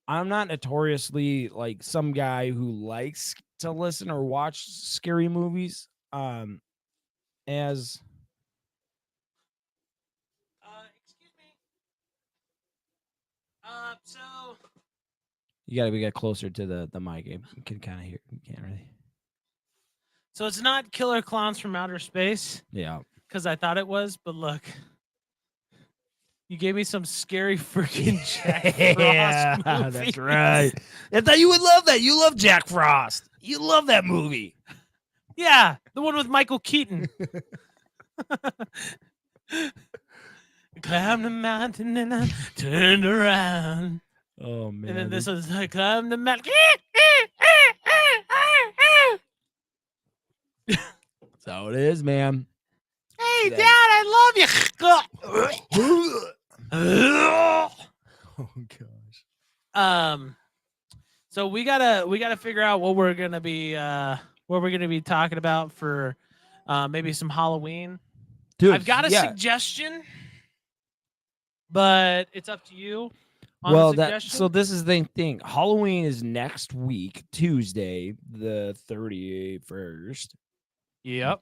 I'm not notoriously like some guy who likes to listen or watch scary movies. As
Excuse me. So
you gotta get closer to the mic. You can kind of hear. You can't really.
So it's not Killer Clowns from Outer Space.
Yeah.
Because I thought it was, but look, you gave me some scary freaking Jack Frost movie.
That's right. I thought you would love that. You love Jack Frost. You love that movie.
Yeah, the one with Michael Keaton. Climbed the mountain and I turned around.
Oh man.
And then this was like, climbed the mountain.
So it is, man.
Hey,
That-
Dad, I love
oh gosh.
you. So we gotta figure out what we're gonna be talking about for maybe some Halloween.
Dude,
I've got a
yeah.
suggestion, but it's up to you on
Well,
the
that
suggestion.
so this is the thing. Halloween is next week, Tuesday, the 31st.
Yep.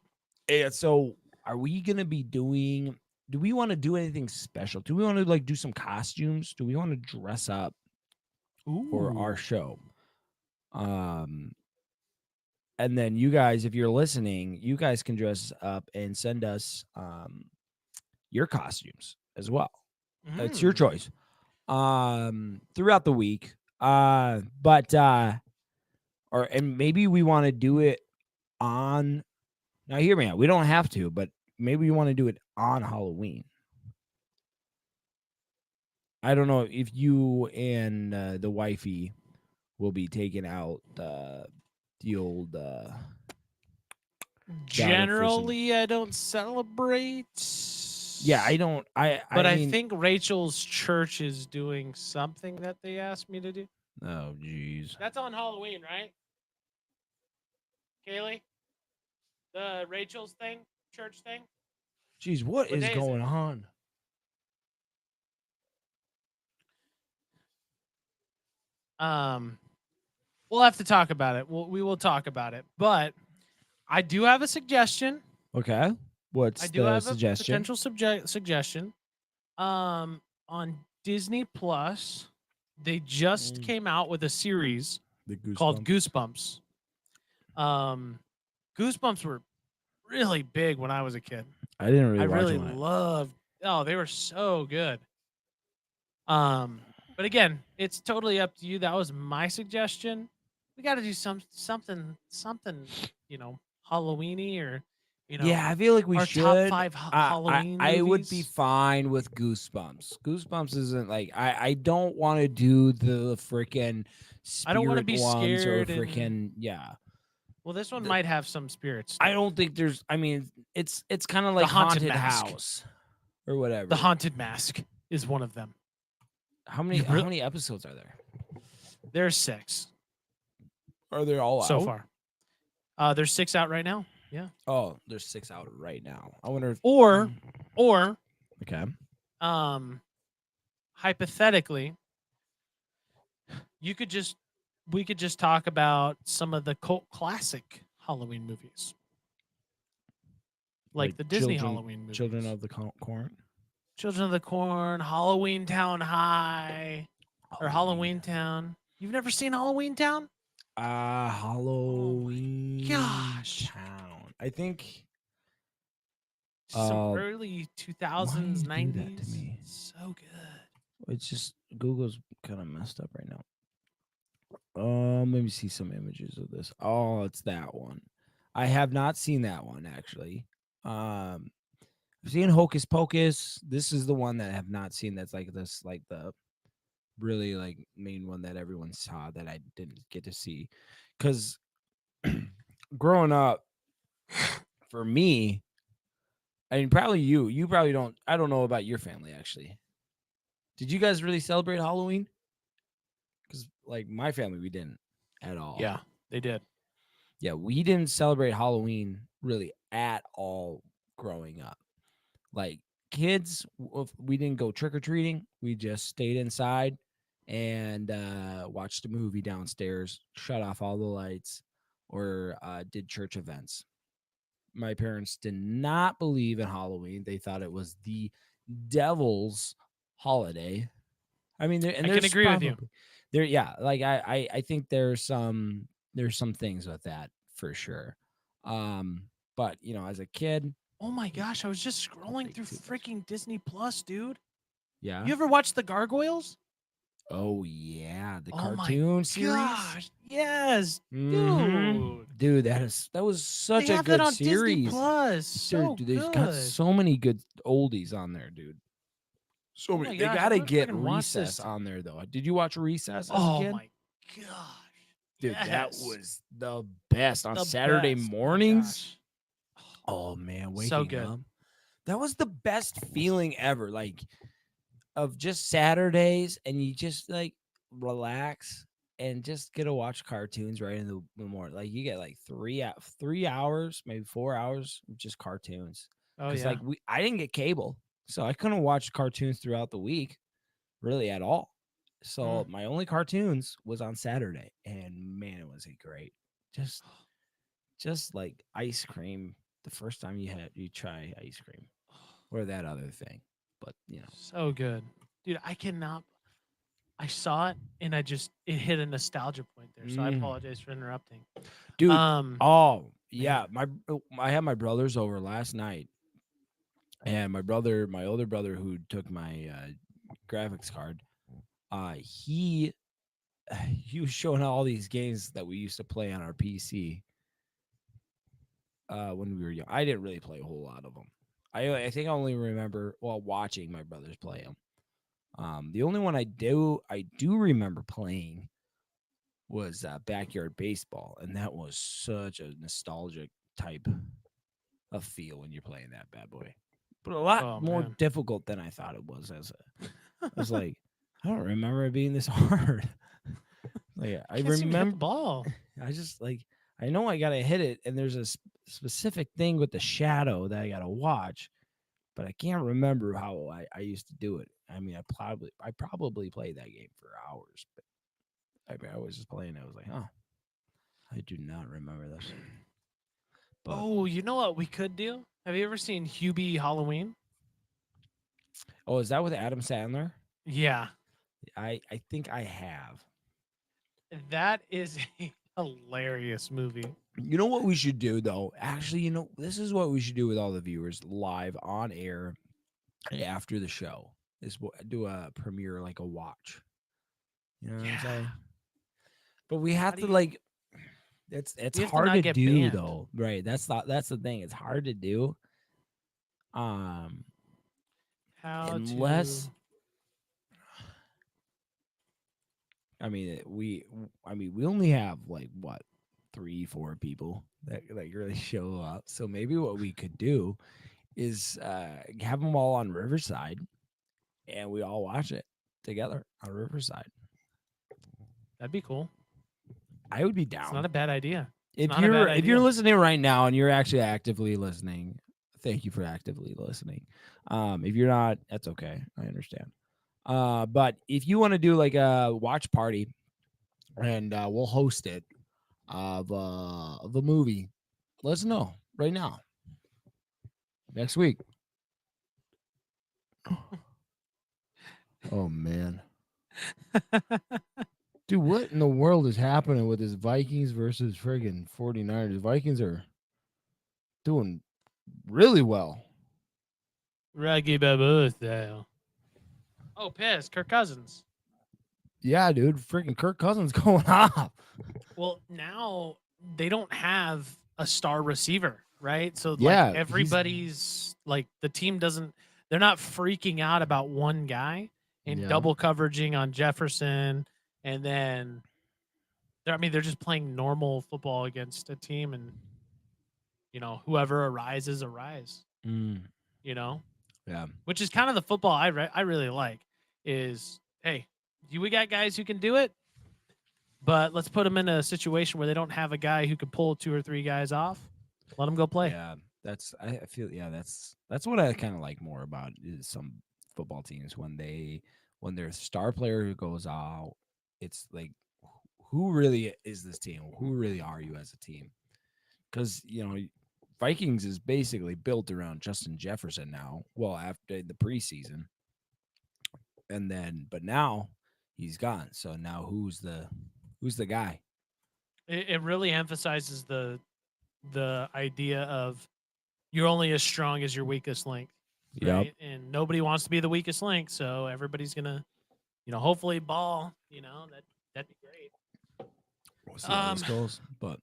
And so are we gonna be doing do we want to do anything special? Do we want to like do some costumes? Do we want to dress up for our
Ooh.
show? And then you guys, if you're listening, you guys can dress up and send us your costumes as well. It's your
Mm.
choice. Throughout the week. And maybe we want to do it on now hear me out. We don't have to, but maybe we want to do it on Halloween. I don't know if you and the wifey will be taking out the old
Generally, I don't celebrate.
yeah, I don't
But I
mean
think Rachel's church is doing something that they asked me to do.
oh jeez.
That's on Halloween, right? Kaylee? The Rachel's thing? Church thing?
Jeez, what
What
is
day is
going
it?
on?
We'll have to talk about it. We will talk about it. But I do have a suggestion.
Okay. What's
I do
the
have a
suggestion?
potential suggestion. On Disney Plus, they just came out with a series
The
called
Goosebumps.
Goosebumps. Goosebumps were really big when I was a kid.
I didn't really
I
watch
really
them.
loved. Oh, they were so good. But again, it's totally up to you. That was my suggestion. We got to do something, Halloweeny or
Yeah, I feel like we
our top
should.
5 Halloween
I would be
movies.
fine with Goosebumps. Goosebumps isn't like I don't want to do the freaking
I don't wanna
spirit
be
ones or
scared and-
freaking yeah.
Well, this one
The-
might have some spirits.
I don't think there's. I mean, it's kind of like
Haunted
haunted
Mask.
house or whatever.
The Haunted Mask is one of them.
How many episodes are there?
There's 6
Are they all
so
out?
far. There's 6 out right now. Yeah.
Oh, there's 6 out right now. I wonder if
Or
okay.
Hypothetically, we could just talk about some of the cult classic Halloween movies. Like the Disney Halloween movies.
Children of the Corn.
Children of the Corn, Halloween Town High, or Halloween Town. You've never seen Halloween Town?
Halloween
gosh.
Town. I think
Some early 2000s,
why do you do that
90s.
to me?
So good.
it's just Google's kind of messed up right now. Let me see some images of this. Oh, it's that one. I have not seen that one actually. I've seen Hocus Pocus. This is the one that I have not seen. That's like this, like the really like main one that everyone saw that I didn't get to see. Because growing up, for me, I mean, probably you probably don't. I don't know about your family actually. Did you guys really celebrate Halloween? Because like my family, we didn't at all.
Yeah, they did.
Yeah, we didn't celebrate Halloween really at all growing up. Like kids, we didn't go trick or treating. We just stayed inside and watched a movie downstairs, shut off all the lights, or did church events. My parents did not believe in Halloween. They thought it was the devil's holiday. I mean,
I can agree with you.
There, yeah, like I think there's some things with that for sure. But you know, as a kid,
Oh my gosh, I was just scrolling
think
through
too much.
freaking Disney Plus, dude.
yeah.
You ever watched The Gargoyles?
Oh yeah, the
Oh my
cartoon series.
Gosh, yes,
Mhm. Dude, that was such
they
a
have
good
that on Disney
series.
Plus. So
Dude,
good.
they've got so many good oldies on there, dude. So
Oh
many.
my
They
gosh,
gotta
I'm gonna
get
freaking watch
Recess
this.
on there though. Did you watch Recess as a
Oh
kid?
my gosh,
Dude, that
yes.
was the best on
The
Saturday
best. Oh my
mornings.
gosh.
Oh man,
So
waking
good.
up. That was the best feeling ever. Like of just Saturdays and you just like relax and just get to watch cartoons right in the morning. Like you get like 3 hours, maybe 4 hours of just cartoons.
Oh
Cause
yeah.
like I didn't get cable. So I couldn't watch cartoons throughout the week really at all. So
Mm.
my only cartoons was on Saturday. And man, it was a great. Just just like ice cream. The first time you try ice cream or that other thing. But
So good. Dude, I cannot I saw it and it hit a nostalgia point there. So I
mm,
apologize for interrupting.
dude.
Um
Oh
man.
yeah, I had my brothers over last night, and my older brother who took my graphics card, he he was showing all these games that we used to play on our PC when we were young. I didn't really play a whole lot of them. I think I only remember watching my brothers play them. The only one I do remember playing was backyard baseball, and that was such a nostalgic type of feel when you're playing that bad boy. But a lot
Oh
more
man.
difficult than I thought it was. I was like, I don't remember it being this hard. Like I
Can't seem to hit the
remember,
ball.
I just I know I gotta hit it, and there's a specific thing with the shadow that I gotta watch, but I can't remember how I used to do it. I mean, I probably played that game for hours, but I mean, I was just playing. I was like, oh, I do not remember this. But
Oh, you know what we could do? Have you ever seen Hubie Halloween?
oh, is that with Adam Sandler?
Yeah.
I think I have.
That is a hilarious movie.
You know what we should do though? Actually, this is what we should do with all the viewers live on air after the show. Is do a premiere like a watch. You know what I'm
Yeah.
saying? But we
How
have
do
to
you
it's
we have to
hard
not
to
get
do
banned?
though. Right. That's the thing. It's hard to do. Um
How to
unless I mean we only have like what 3-4 people that like really show up. So maybe what we could do is have them all on Riverside and we all watch it together on Riverside.
That'd be cool.
I would be
It's not
down.
a bad idea. It's
If
not a
you're
bad
if you're
idea.
listening right now and you're actually actively listening, thank you for actively listening. If you're not, that's okay. I understand. But if you want to do like a watch party and we'll host it of a movie, let us know right now. Next week. Oh man. Dude, what in the world is happening with this Vikings versus friggin' 49ers? Vikings are doing really well.
Raggy Babu style. Oh, piss. Kirk Cousins.
Yeah, dude, freaking Kirk Cousins going off.
Well, now they don't have a star receiver, right? So like
Yeah,
everybody's like the team doesn't they're not freaking out about one guy and
yeah.
double coveraging on Jefferson and then they're just playing normal football against a team and whoever arises
Mm,
you know,
yeah.
which is kind of the football I really like is hey, we got guys who can do it, but let's put them in a situation where they don't have a guy who can pull two or three guys off. Let them go play.
Yeah. I feel that's what I kind of like more about is some football teams when their star player who goes out, it's like who really is this team? Who really are you as a team? Because Vikings is basically built around Justin Jefferson now. Well, after the preseason, but now he's gone. So now who's the guy?
It really emphasizes the idea of you're only as strong as your weakest link,
Yep.
right? And nobody wants to be the weakest link, so everybody's gonna, hopefully ball. That'd be great.
We'll see how this
Um,
goes. But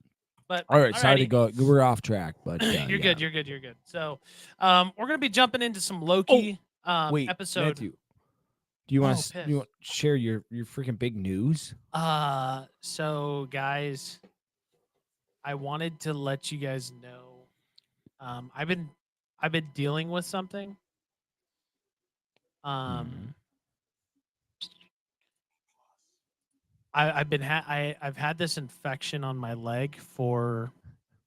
but
all right, sorry to
alrighty,
go. We're off track, but
you're
yeah.
good. You're good. You're good. So, we're gonna be jumping into some
Oh,
Loki
wait,
episode.
Matthew, do you want
Oh,
to
piss.
you want to share your freaking big news?
So guys, I wanted to let you guys know I've been dealing with something. Um,
Mhm.
I've had this infection on my leg for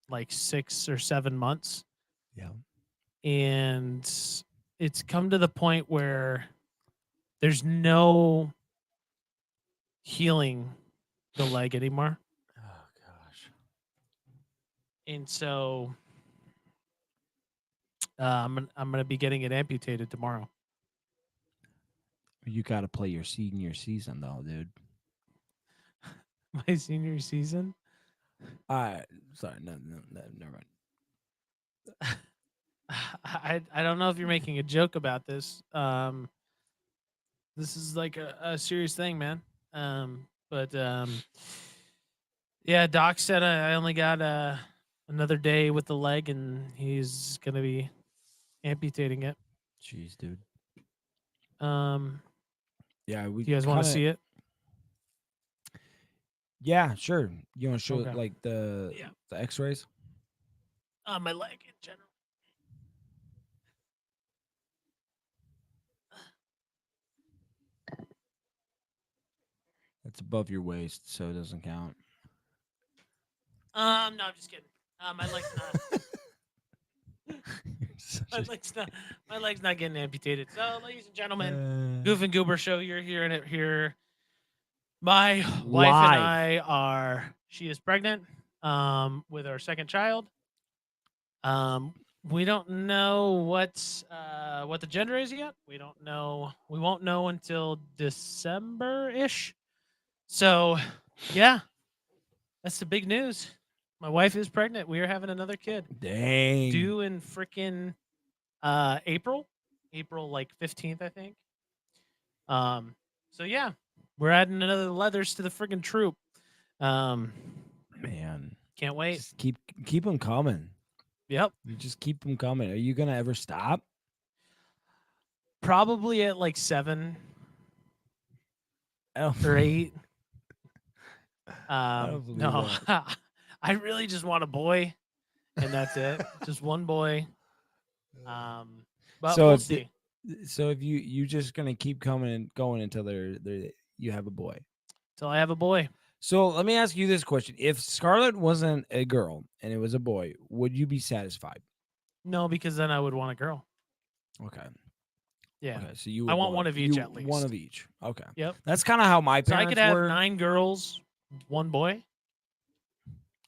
like 6 or 7 months,
Yeah.
and it's come to the point where there's no healing the leg anymore,
Oh gosh.
and so I'm gonna be getting it amputated tomorrow.
You got to play your senior season though, dude.
My senior season.
I sorry, no, never mind.
I don't know if you're making a joke about this. This is like a serious thing, man. But yeah, Doc said I only got another day with the leg, and he's gonna be amputating it.
Jeez, dude.
Um,
Yeah, we
do you guys want to
kind of.
see it?
Yeah, sure. You want to show
Okay.
like
Yeah.
the X-rays?
My leg in general.
It's above your waist, so it doesn't count.
No, I'm just kidding. My leg's not.
Such
my
a-
leg's not. My leg's not getting amputated. So, ladies and gentlemen,
Uh,
Goof and Goober Show. You're hearing it here. My wife and
live.
I are. She is pregnant. With our second child. Um, we don't know what the gender is yet. We don't know. We won't know until December ish. So, yeah, that's the big news. My wife is pregnant. We are having another kid
Dang.
due in freaking April, April like 15th, I think. Um, so yeah, we're adding another leathers to the freaking troop. Um,
Man,
can't wait.
just keep them coming.
Yep,
You just keep them coming. Are you gonna ever stop?
probably at like 7
Oh,
or 8.
I don't believe
No,
that.
I really just want a boy, and that's it. Just one boy. Um, but
So
we'll
if the,
see.
so if you just gonna keep coming and going until you have a boy.
Till I have a boy.
So let me ask you this question: if Scarlett wasn't a girl and it was a boy, would you be satisfied?
No, because then I would want a girl.
Okay.
Yeah,
Okay. So you
I
would
want
want
one of each
you
at
one of
least.
each. Okay.
Yep.
That's kind of how my
So I could
parents
have
were.
9 girls, one boy.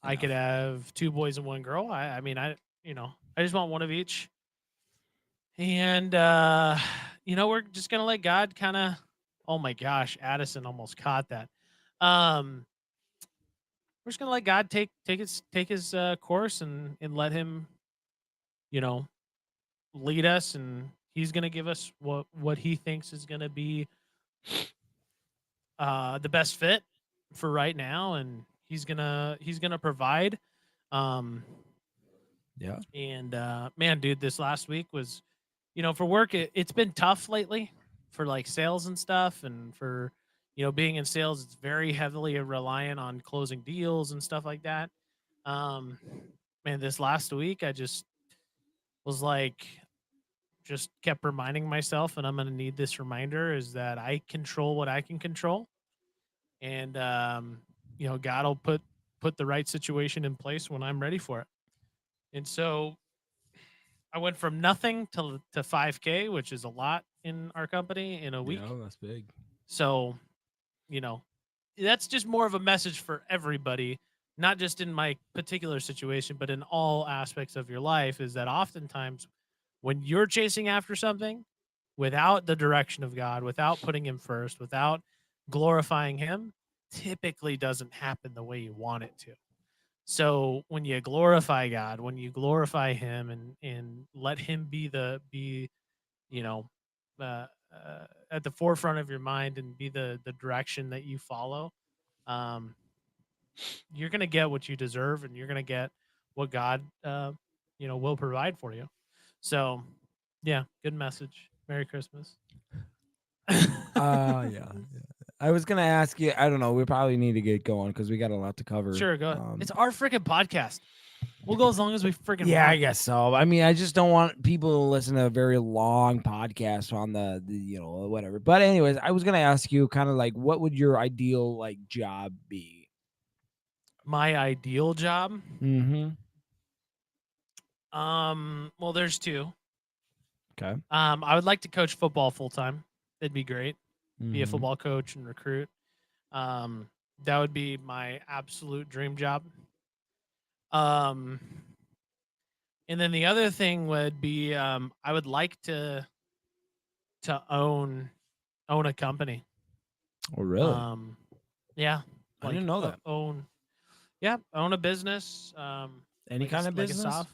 I could
Enough.
have 2 boys and 1 girl. I mean, I just want one of each. And we're just gonna let God kind of. Oh my gosh, Addison almost caught that. Um, we're just gonna let God take his course and let him, you know, lead us, and He's gonna give us what He thinks is gonna be the best fit for right now, and He's gonna provide. Um,
Yeah.
and man, dude, this last week was, for work, it's been tough lately for like sales and stuff, and for being in sales, it's very heavily reliant on closing deals and stuff like that. Um, man, this last week I just was like, just kept reminding myself, and I'm gonna need this reminder, is that I control what I can control, and God will put the right situation in place when I'm ready for it. And so I went from nothing to 5K, which is a lot in our company in a week.
Yeah, that's big.
So, you know, that's just more of a message for everybody, not just in my particular situation, but in all aspects of your life, is that oftentimes when you're chasing after something without the direction of God, without putting him first, without glorifying him, typically doesn't happen the way you want it to. So when you glorify God, when you glorify him, and let him be you know at the forefront of your mind, and be the direction that you follow, um you're going to get what you deserve, and you're going to get what God will provide for you. So yeah, good message. Merry Christmas.
Yeah. I was gonna ask you. I don't know. We probably need to get going because we got a lot to cover.
Sure, go ahead. It's our freaking podcast. We'll go as long as we freaking
Yeah, I
want.
guess so. I mean, I just don't want people to listen to a very long podcast on the whatever. But anyways, I was gonna ask you kind of like, what would your ideal like job be?
My ideal job.
Mm-hmm.
Well, there's two.
Okay.
I would like to coach football full time. That'd be great. Be a
Mm-hmm.
football coach and recruit. Um, that would be my absolute dream job. Um, and then the other thing would be I would like to own a company.
Oh, really?
Um, yeah,
I didn't know that.
own a business.
Any kind of
Like a
business?
soft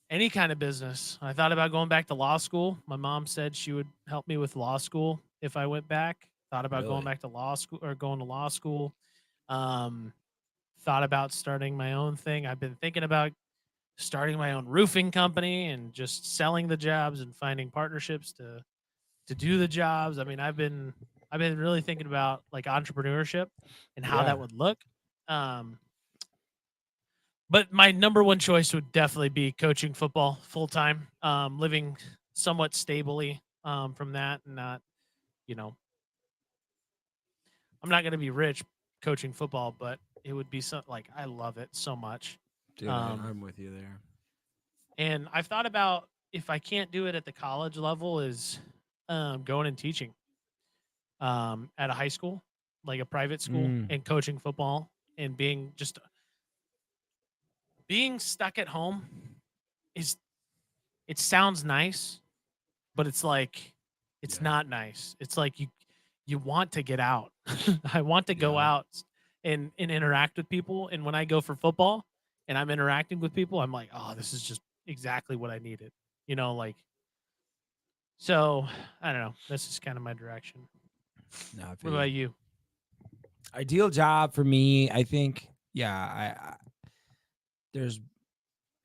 any kind of business. I thought about going back to law school. My mom said she would help me with law school if I went back. Thought about going
Really?
back to law school or going to law school. Um, thought about starting my own thing. I've been thinking about starting my own roofing company and just selling the jobs and finding partnerships to do the jobs. I mean, I've been really thinking about like entrepreneurship and how
Yeah.
that would look. Um, but my number one choice would definitely be coaching football full time, living somewhat stably from that, and not, you know, I'm not going to be rich coaching football, but it would be so like I love it so much.
Dude,
Um,
I'm with you there.
and I've thought about if I can't do it at the college level, is going and teaching at a high school, like a private school,
Mm.
and coaching football and being stuck at home is it sounds nice, but it's like it's
Yeah.
not nice. It's like you want to get out. I want to go
Yeah.
out and interact with people. And when I go for football and I'm interacting with people, I'm like, oh, this is just exactly what I needed. Like so. I don't know. That's just kind of my direction.
No, I
What
feel you.
about you?
Ideal job for me, I think. Yeah, I there's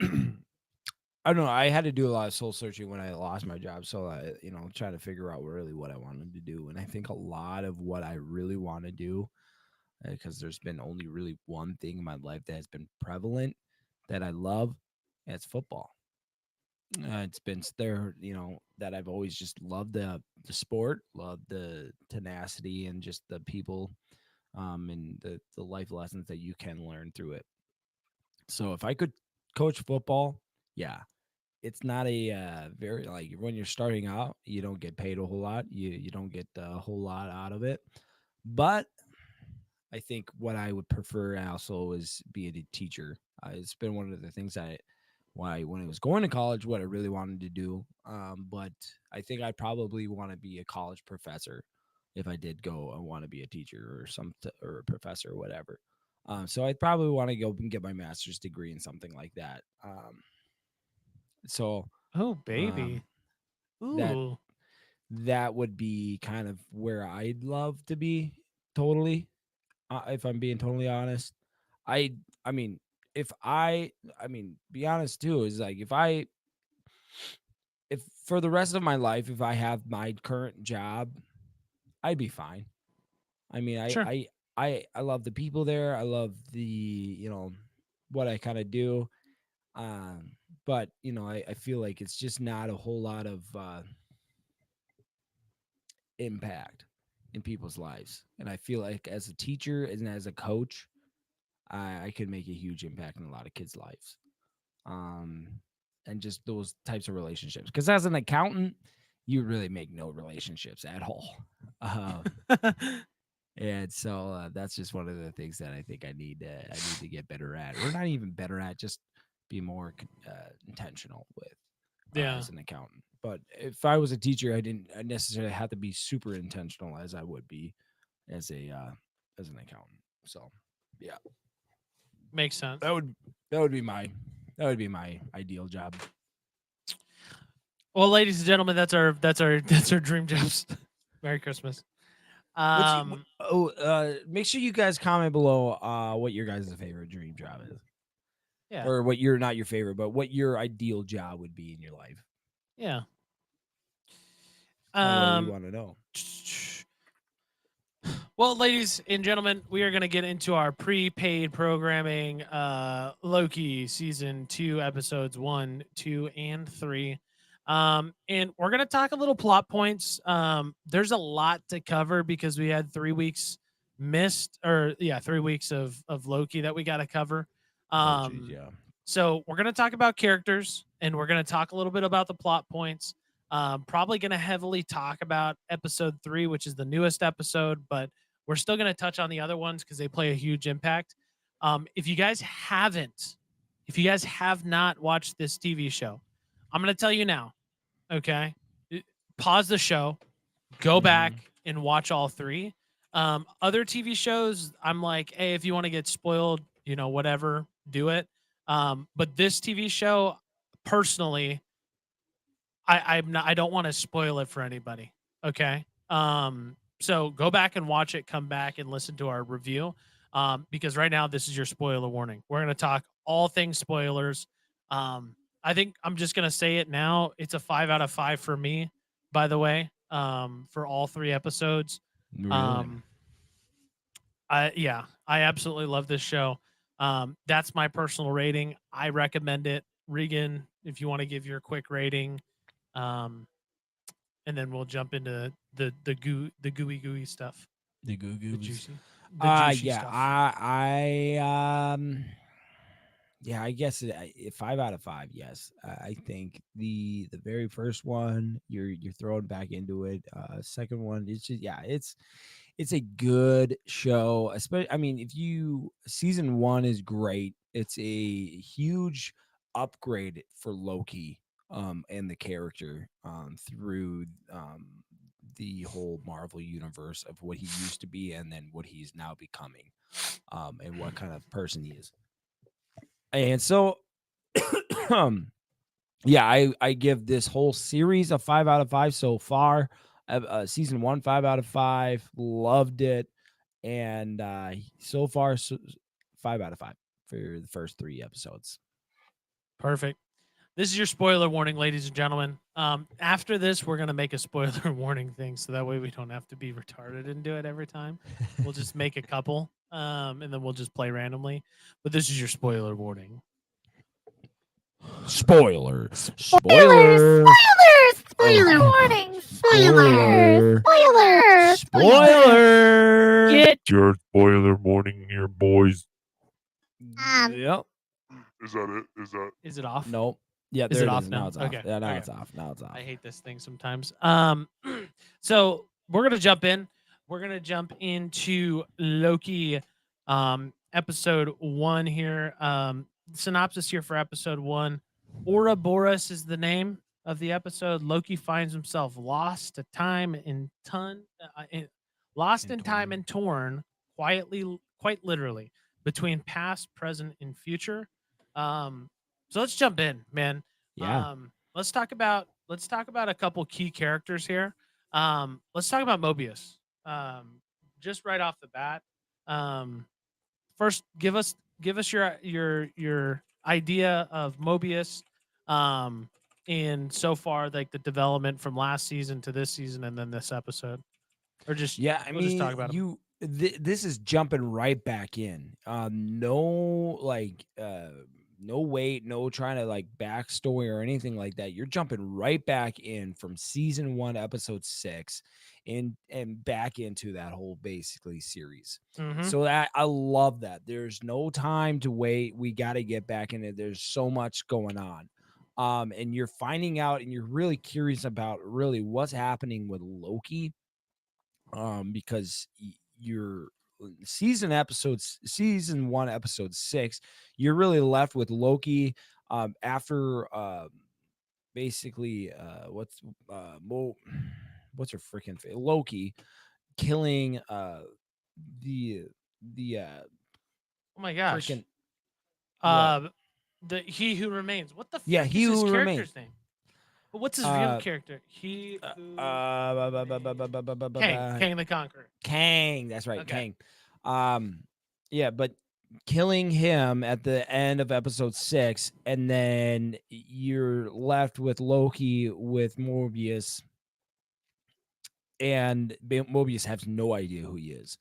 I don't know. I had to do a lot of soul searching when I lost my job, so I, trying to figure out really what I wanted to do. And I think a lot of what I really want to do, because there's been only really one thing in my life that has been prevalent that I love, and it's football. It's been there, that I've always just loved the sport, loved the tenacity, and just the people, and the life lessons that you can learn through it. So if I could coach football, yeah, it's not a very like when you're starting out, you don't get paid a whole lot. You don't get a whole lot out of it. But I think what I would prefer also is being a teacher. It's been one of the things why when I was going to college, what I really wanted to do. But I think I probably want to be a college professor if I did go and want to be a teacher or or a professor or whatever. So I'd probably want to go and get my master's degree in something like that. So
Oh,
um,
baby.
that
Ooh.
that would be kind of where I'd love to be. Totally, if I'm being totally honest, I I mean, if I mean, be honest too, is like if for the rest of my life, if I have my current job, I'd be fine. I mean,
Sure.
I love the people there. I love the what I kind of do. Um, but I feel like it's just not a whole lot of impact in people's lives. And I feel like as a teacher and as a coach, I could make a huge impact in a lot of kids' lives. Um, and just those types of relationships. Because as an accountant, you really make no relationships at all. And so that's just one of the things that I think I need to get better at, or not even better at, just be more intentional with
Yeah.
as an accountant. But if I was a teacher, I necessarily have to be super intentional as I would be as an accountant. So yeah,
Makes sense.
that would that would be my that would be my ideal job.
Well, ladies and gentlemen, that's our dream jobs. Merry Christmas.
Make sure you guys comment below what your guys' favorite dream job is,
Yeah.
or what your not your favorite, but what your ideal job would be in your life.
Yeah.
I really
Um
want to know.
Well, ladies and gentlemen, we are going to get into our prepaid programming, Loki season 2, episodes 1, 2, and 3. And we're going to talk a little plot points. There's a lot to cover because we had 3 weeks missed, or yeah, 3 weeks of Loki that we got to cover.
Oh, geez,
Um,
yeah.
so we're going to talk about characters, and we're going to talk a little bit about the plot points. Probably going to heavily talk about episode 3, which is the newest episode, but we're still going to touch on the other ones because they play a huge impact. If you guys haven't, if you guys have not watched this TV show, I'm going to tell you now. Okay, pause the show, go back and watch all 3. Other TV shows, I'm like, hey, if you want to get spoiled, whatever, do it. But this TV show, personally, I don't want to spoil it for anybody. Okay. So go back and watch it, come back and listen to our review. Because right now this is your spoiler warning. We're gonna talk all things spoilers. I think I'm just gonna say it now. It's a 5 out of 5 for me, by the way. For all 3 episodes.
Really?
I absolutely love this show. That's my personal rating. I recommend it. Regan, if you want to give your quick rating, um, and then we'll jump into the gooey stuff,
The Goo
the
Goos.
juicy, the juicy
Yeah,
stuff.
yeah, I guess 5 out of 5. Yes, I think the very first one you're thrown back into it. Second one, it's just it's a good show. Especially, I mean, if you season 1 is great. It's a huge upgrade for Loki, and the character, through the whole Marvel universe of what he used to be and then what he's now becoming, and what kind of person he is. And so, yeah, I give this whole series a 5 out of 5 so far. Season 1, 5 out of 5. Loved it, and so far, 5 out of 5 for the first 3 episodes.
Perfect. This is your spoiler warning, ladies and gentlemen. After this, we're gonna make a spoiler warning thing, so that way we don't have to be retarded and do it every time. We'll just make a couple, and then we'll just play randomly. But this is your spoiler warning.
Spoiler.
Spoiler warning.
Spoiler.
Get
Your spoiler warning here, boys.
Yep.
Is that it?
is it off?
Nope. Yeah,
Is
there
it
it
off
is.
now?
Now it's off.
Okay,
Yeah, now
okay.
it's off. Now it's off.
I hate this thing sometimes. So we're gonna jump in. We're gonna jump into Loki, episode 1 here. Synopsis here for episode 1. Ouroboros is the name of the episode. Loki finds himself lost to time and lost in time and torn, quite literally, between past, present, and future. So let's jump in, man.
Yeah.
Let's talk about a couple key characters here. Let's talk about Mobius. Just right off the bat. First, give us your idea of Mobius, and so far, like the development from last season to this season, and then this episode, or just
Yeah, I
we'll just
mean,
talk about him.
this is jumping right back in. No, no wait, no trying to like backstory or anything like that. You're jumping right back in from season 1, episode 6, and back into that whole basically series.
Mhm.
So that I love that. There's no time to wait. We got to get back in it. There's so much going on. And you're finding out, and you're really curious about really what's happening with Loki, because your season 1, episode 6, you're really left with Loki, after basically what's her freaking Loki killing the
Oh my gosh.
freaking
The He Who Remains. What the
Yeah,
frick
He
is his
Who
character's
Remains.
name? But what's his real character? He who Kang the Conqueror.
Kang, that's right,
Okay.
Kang. Yeah, but killing him at the end of episode 6, and then you're left with Loki with Morbius and Mobius has no idea who he is.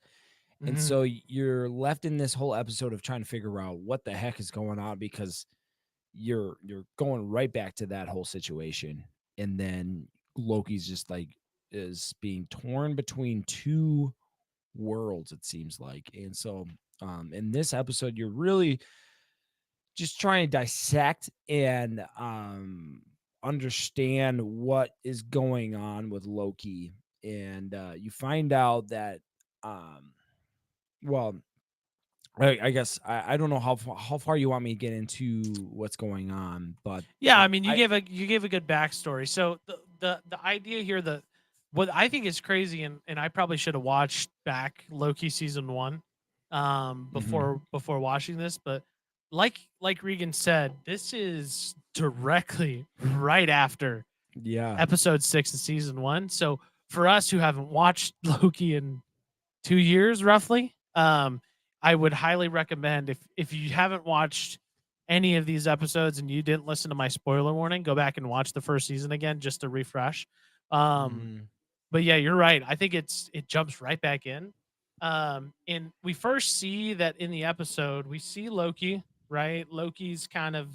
And
Mhm.
so you're left in this whole episode of trying to figure out what the heck is going on, because you're going right back to that whole situation. And then Loki's just like is being torn between two worlds, it seems like. And so in this episode, you're really just trying to dissect and understand what is going on with Loki. And you find out that well, I guess I don't know how far you want me to get into what's going on, but
Yeah, I mean, you gave a good backstory. So the idea here, what I think is crazy, and I probably should have watched back Loki season 1, before watching this, but like Regan said, this is directly right after
yeah,
episode 6 of season 1. So for us who haven't watched Loki in 2 years roughly, I would highly recommend, if you haven't watched any of these episodes and you didn't listen to my spoiler warning, go back and watch the first season again just to refresh. But yeah, you're right. I think it jumps right back in. And we first see that in the episode, we see Loki, right? Loki's kind of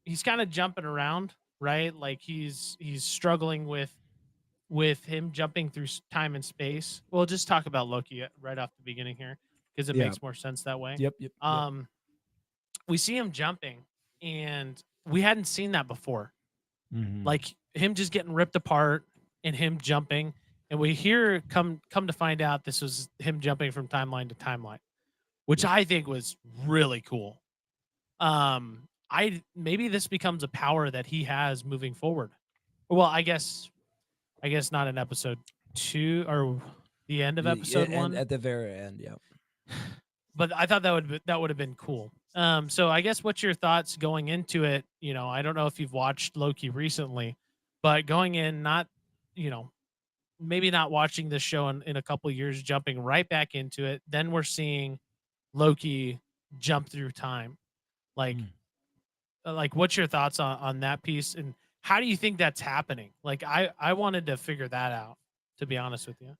he's kind of jumping around, right? Like he's struggling with him jumping through time and space. We'll just talk about Loki right off the beginning here because it
Yeah.
makes more sense that way.
Yep.
We see him jumping, and we hadn't seen that before. Like him just getting ripped apart and him jumping, and we hear come to find out this was him jumping from timeline to timeline, which I think was really cool. I maybe this becomes a power that he has moving forward. Well, I guess not in episode 2 or the end of episode 1.
At the very end, yeah.
But I thought that would have been cool. So I guess what's your thoughts going into it? You know, I don't know if you've watched Loki recently, but going in, not, you know, maybe not watching this show in a couple of years, jumping right back into it. Then we're seeing Loki jump through time. Like, what's your thoughts on that piece, and how do you think that's happening? Like, I wanted to figure that out, to be honest with you.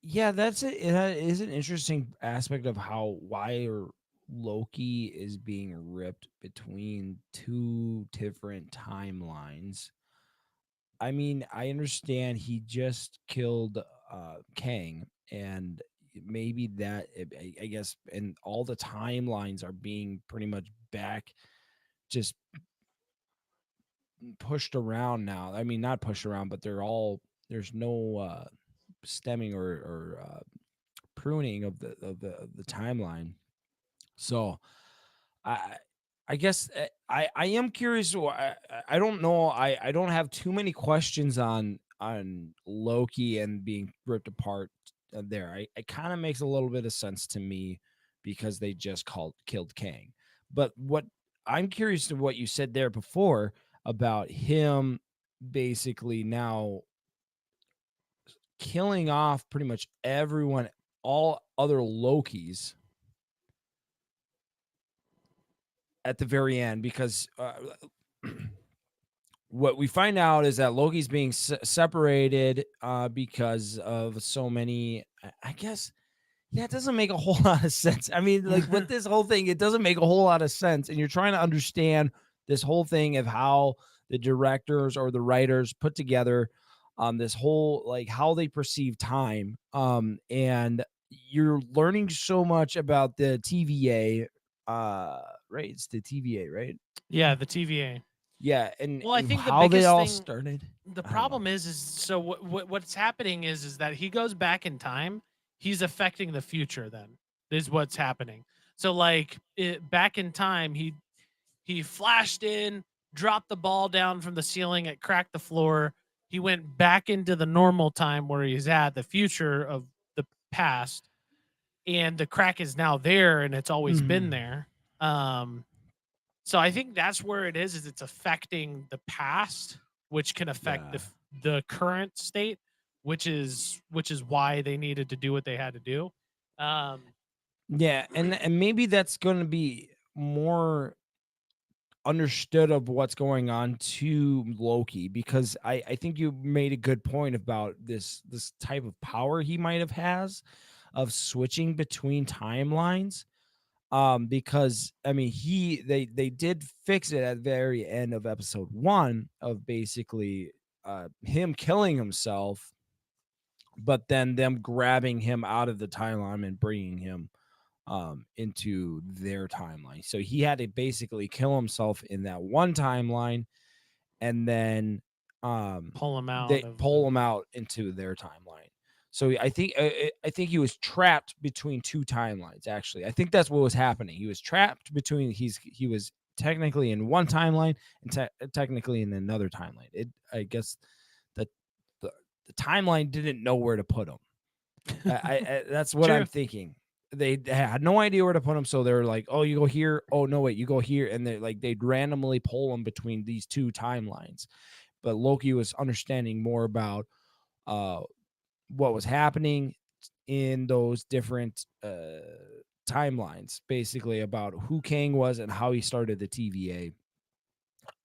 Yeah, that's it. That is an interesting aspect of why Loki is being ripped between two different timelines. I mean, I understand he just killed Kang, and maybe that I guess, and all the timelines are being pretty much back, just pushed around now. I mean, not pushed around, but there's no stemming or pruning of the timeline. So I I guess I am curious. I don't know. I don't have too many questions on Loki and being ripped apart there. It kind of makes a little bit of sense to me because they just killed Kang. But what I'm curious to what you said there before about him basically now killing off pretty much everyone, all other Lokis at the very end, because what we find out is that Loki's being separated because of so many, I guess. Yeah, it doesn't make a whole lot of sense. I mean, like with this whole thing, it doesn't make a whole lot of sense. And you're trying to understand this whole thing of how the directors or the writers put together this whole, like, how they perceive time. And you're learning so much about the TVA. Right? It's the TVA, right?
Yeah, the TVA.
Yeah, and,
Well, I
and
think the
how they
biggest
all
thing,
started.
the
I don't know.
problem is so what's happening is that he goes back in time. He's affecting the future. Then is what's happening. So like back in time, he flashed in, dropped the ball down from the ceiling, it cracked the floor. He went back into the normal time where he's at, the future of the past, and the crack is now there, and it's always been there. So I think that's where it is it's affecting the past, which can affect
Yeah.
the current state, which is why they needed to do what they had to do.
Yeah, and maybe that's going to be more understood of what's going on to Loki, because I think you made a good point about this type of power he might have has of switching between timelines. Because I mean they did fix it at the very end of episode 1 of basically him killing himself, but then them grabbing him out of the timeline and bringing him into their timeline. So he had to basically kill himself in that one timeline, and then
Pull him out
they
of
pull
the-
him out into their timeline. So I think he was trapped between two timelines. Actually, I think that's what was happening. He was trapped between he was technically in one timeline and technically in another timeline. I guess that the timeline didn't know where to put him. I that's what I'm
True.
thinking. They had no idea where to put him, so they were like, "Oh, you go here. Oh no, wait, you go here," and they'd randomly pull him between these two timelines. But Loki was understanding more about uh, what was happening in those different timelines, basically about who Kang was and how he started the TVA.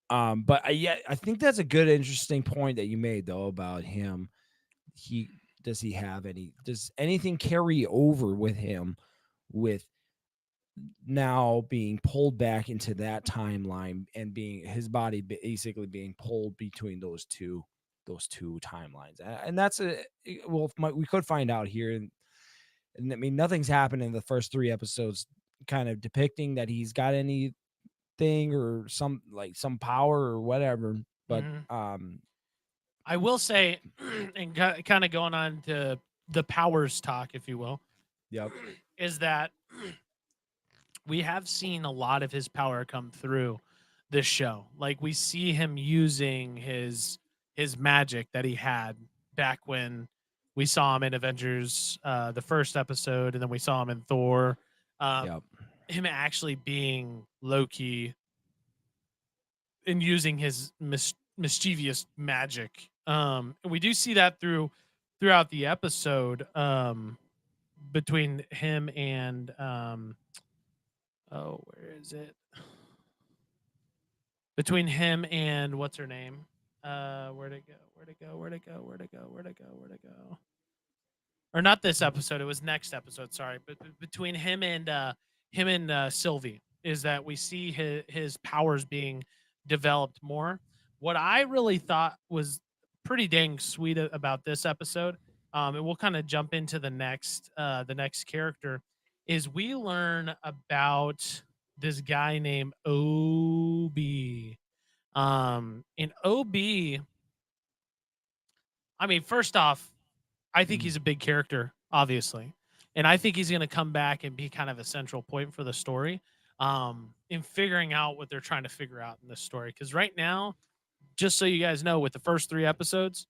But I think that's a good, interesting point that you made though about him. Does anything carry over with him with now being pulled back into that timeline and being his body basically being pulled between those two timelines? And that's we could find out here. And I mean, nothing's happened in the first 3 episodes kind of depicting that he's got anything or some power or whatever. But
Mhm. I will say, and kind of going on to the powers talk, if you will,
yep.
is that we have seen a lot of his power come through this show. Like we see him using his magic that he had back when we saw him in Avengers, the first episode, and then we saw him in Thor.
Yep.
Him actually being Loki and using his mischievous magic. And we do see that throughout the episode, between him and where is it? Between him and what's her name? Where'd it go? Where'd it go? Where'd it go? Where'd it go? Where'd it go? Where'd it go? Or not this episode. It was next episode. Sorry, but between him and Sylvie is that we see his powers being developed more. What I really thought was pretty dang sweet about this episode, and we'll kind of jump into the next character, is we learn about this guy named OB. In OB, I mean, first off, I think he's a big character, obviously, and I think he's going to come back and be kind of a central point for the story, in figuring out what they're trying to figure out in this story. Because right now, just so you guys know, with the first 3 episodes,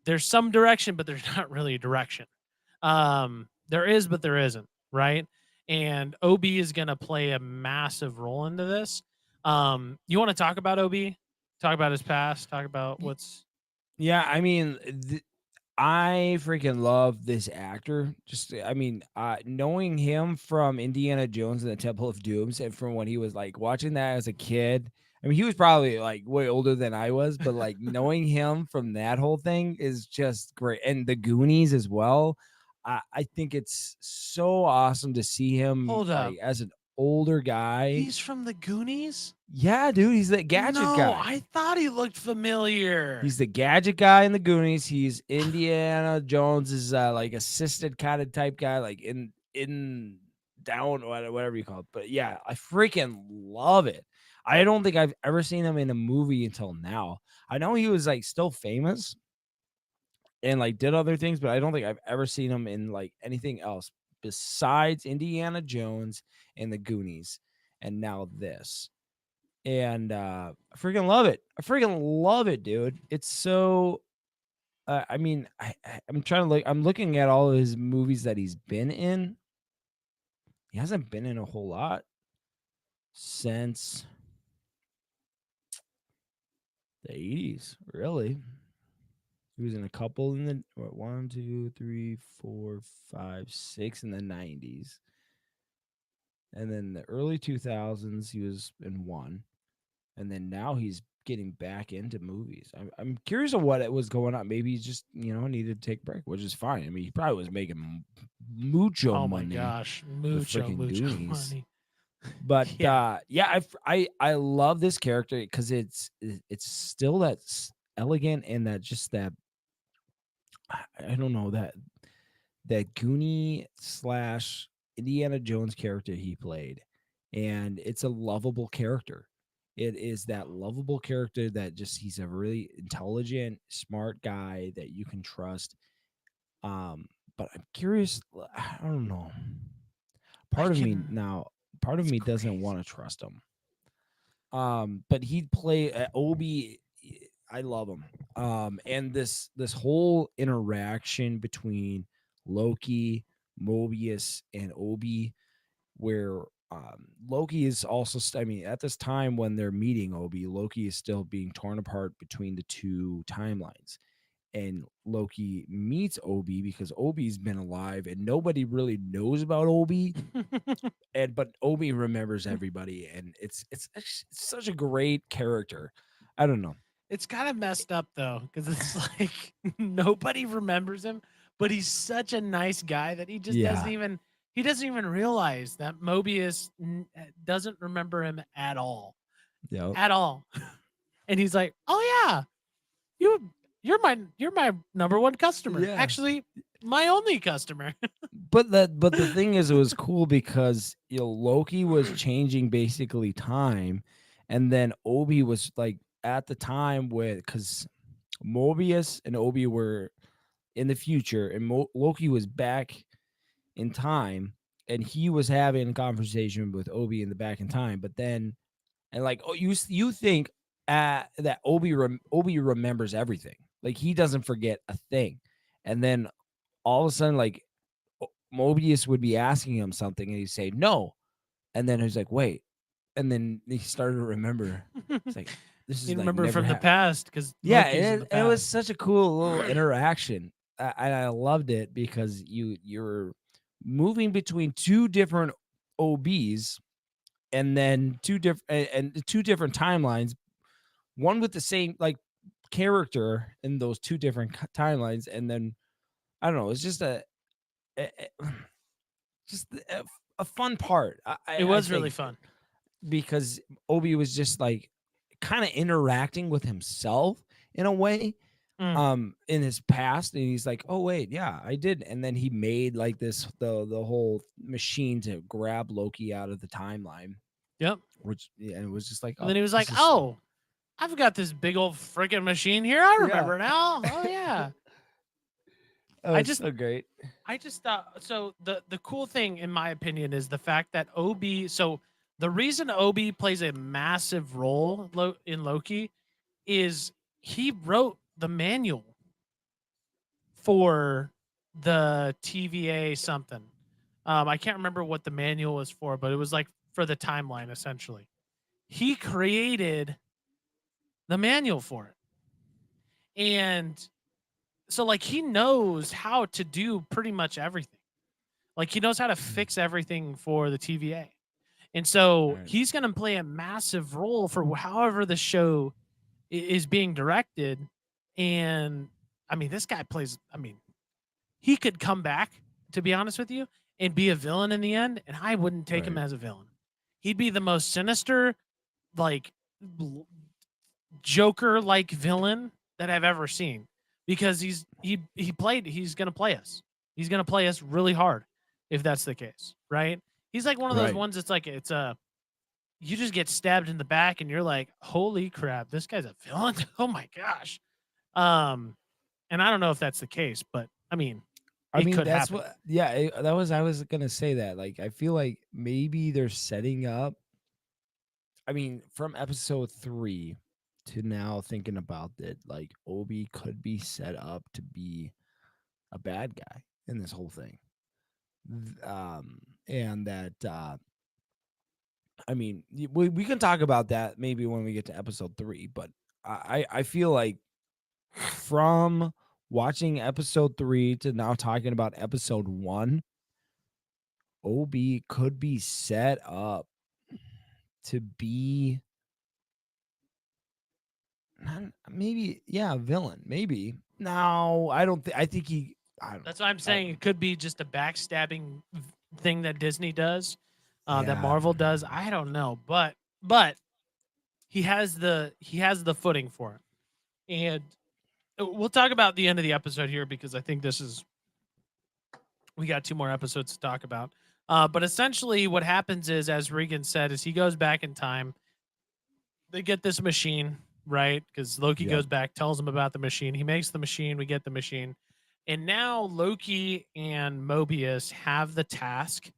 there's some direction, but there's not really a direction. There is, but there isn't, right? And OB is going to play a massive role into this. You want to talk about OB? Talk about his past. Talk about what's.
Yeah, I mean, I freaking love this actor. Just, I mean, knowing him from Indiana Jones and the Temple of Dooms, and from when he was like watching that as a kid. I mean, he was probably like way older than I was, but like knowing him from that whole thing is just great. And the Goonies as well. I think it's so awesome to see him
Hold up.
like as an older guy.
He's from the Goonies?
Yeah, dude, he's that gadget
No,
guy.
I thought he looked familiar.
He's the gadget guy in the Goonies. He's Indiana Jones's like assisted kind of type guy, like in down whatever you call it. But yeah, I freaking love it. I don't think I've ever seen him in a movie until now. I know he was like still famous and like did other things, but I don't think I've ever seen him in like anything else besides Indiana Jones and the Goonies, and now this. And I freaking love it. I freaking love it, dude. It's so. I mean, I'm trying to look. I'm looking at all of his movies that he's been in. He hasn't been in a whole lot since the 80s, really. He was in a couple in the 1, 2, 3, 4, 5, 6 in the 90s, and then the early 2000s he was in one. and then now he's getting back into movies. I'm curious of what it was going on. Maybe he just needed to take a break, which is fine. I mean, he probably was making mucho
Oh my
money
gosh,
with
mucho
freaking Goonies.
money.
But
Yeah.
yeah, I love this character because it's still that elegant and that just that I don't know that Goonie slash Indiana Jones character he played, and it's a lovable character. It is that lovable character that just he's a really intelligent, smart guy that you can trust. But I'm curious. I don't know. Part of me
It's
doesn't
crazy.
want to trust him. But he'd play Obi. I love him. And this whole interaction between Loki, Mobius, and Obi, where Loki is also. I mean, at this time when they're meeting Obi, Loki is still being torn apart between the two timelines. And Loki meets Obi because Obi's been alive and nobody really knows about Obi. But Obi remembers everybody, and it's such a great character. I don't know.
It's kind of messed up though, because it's like nobody remembers him, but he's such a nice guy that he just
Yeah.
doesn't even realize that Mobius doesn't remember him at all,
Yeah.
at all. And he's like, "Oh yeah, you're my number one customer.
Yeah.
Actually, my only customer."
But the thing is, it was cool because Loki was changing basically time, and then Obi was like at the time because Mobius and Obi were in the future, and Loki was back in time, and he was having a conversation with Obi in the back in time. But then, and like, oh, you think that Obi remembers everything, like he doesn't forget a thing, and then all of a sudden, like Mobius would be asking him something, and he'd say no, and then he's like, wait, and then he started to remember. It's like this is
You
like
remember
never
from the
happened.
past because
Yeah,
Loki's in the
it was
past.
such a cool little interaction. I loved it because you're moving between two different OBs and then two different timelines, one with the same like character in those two different timelines, and then I don't know, it's just just a fun part.
It
I
was really
think
fun.
because Obi was just like kind of interacting with himself in a way in his past, and he's like, oh wait, yeah, I did. And then he made like the whole machine to grab Loki out of the timeline,
Yep.
which and it was just like,
And then
oh,
he was like,
this is
"Oh, I've got this big old freaking machine here. I
yeah,
remember now. Oh yeah."
oh,
I
it's
just
so great.
I just thought so the cool thing in my opinion is the fact that Obi so the reason Obi plays a massive role in Loki is he wrote the manual for the TVA something. I can't remember what the manual was for, but it was like for the timeline essentially. He created the manual for it. And so like he knows how to do pretty much everything. Like he knows how to fix everything for the TVA. And so
Right.
he's going to play a massive role for however the show is being directed. And I mean, this guy plays, I mean, he could come back, to be honest with you, and be a villain in the end. And I wouldn't take him
Right.
as a villain. He'd be the most sinister, like Joker like villain that I've ever seen because he's going to play us. He's going to play us really hard if that's the case, right? He's like one of those
Right.
ones that's like it's a you just get stabbed in the back and you're like, "Holy crap, this guy's a villain." Oh my gosh. And I don't know if that's the case, but I mean,
I
it
mean,
could
that's
happen.
what. Yeah, I was gonna say that. Like, I feel like maybe they're setting up. I mean, from episode 3 to now, thinking about it, like Obi could be set up to be a bad guy in this whole thing. And that I mean, we can talk about that maybe when we get to episode 3, but I feel like from watching episode 3 to now talking about episode 1, OB could be set up to be maybe, yeah, villain, maybe. No, I don't think. I think he. I don't.
That's why I'm saying it could be just a backstabbing thing that Disney does, that
Yeah.
Marvel does. I don't know, but he has the footing for it, and we'll talk about the end of the episode here because I think we got 2 more episodes to talk about. But essentially, what happens is, as Regan said, is he goes back in time. They get this machine, right? Because Loki
Yep.
goes back, tells him about the machine. He makes the machine. We get the machine. And now Loki and Mobius have the task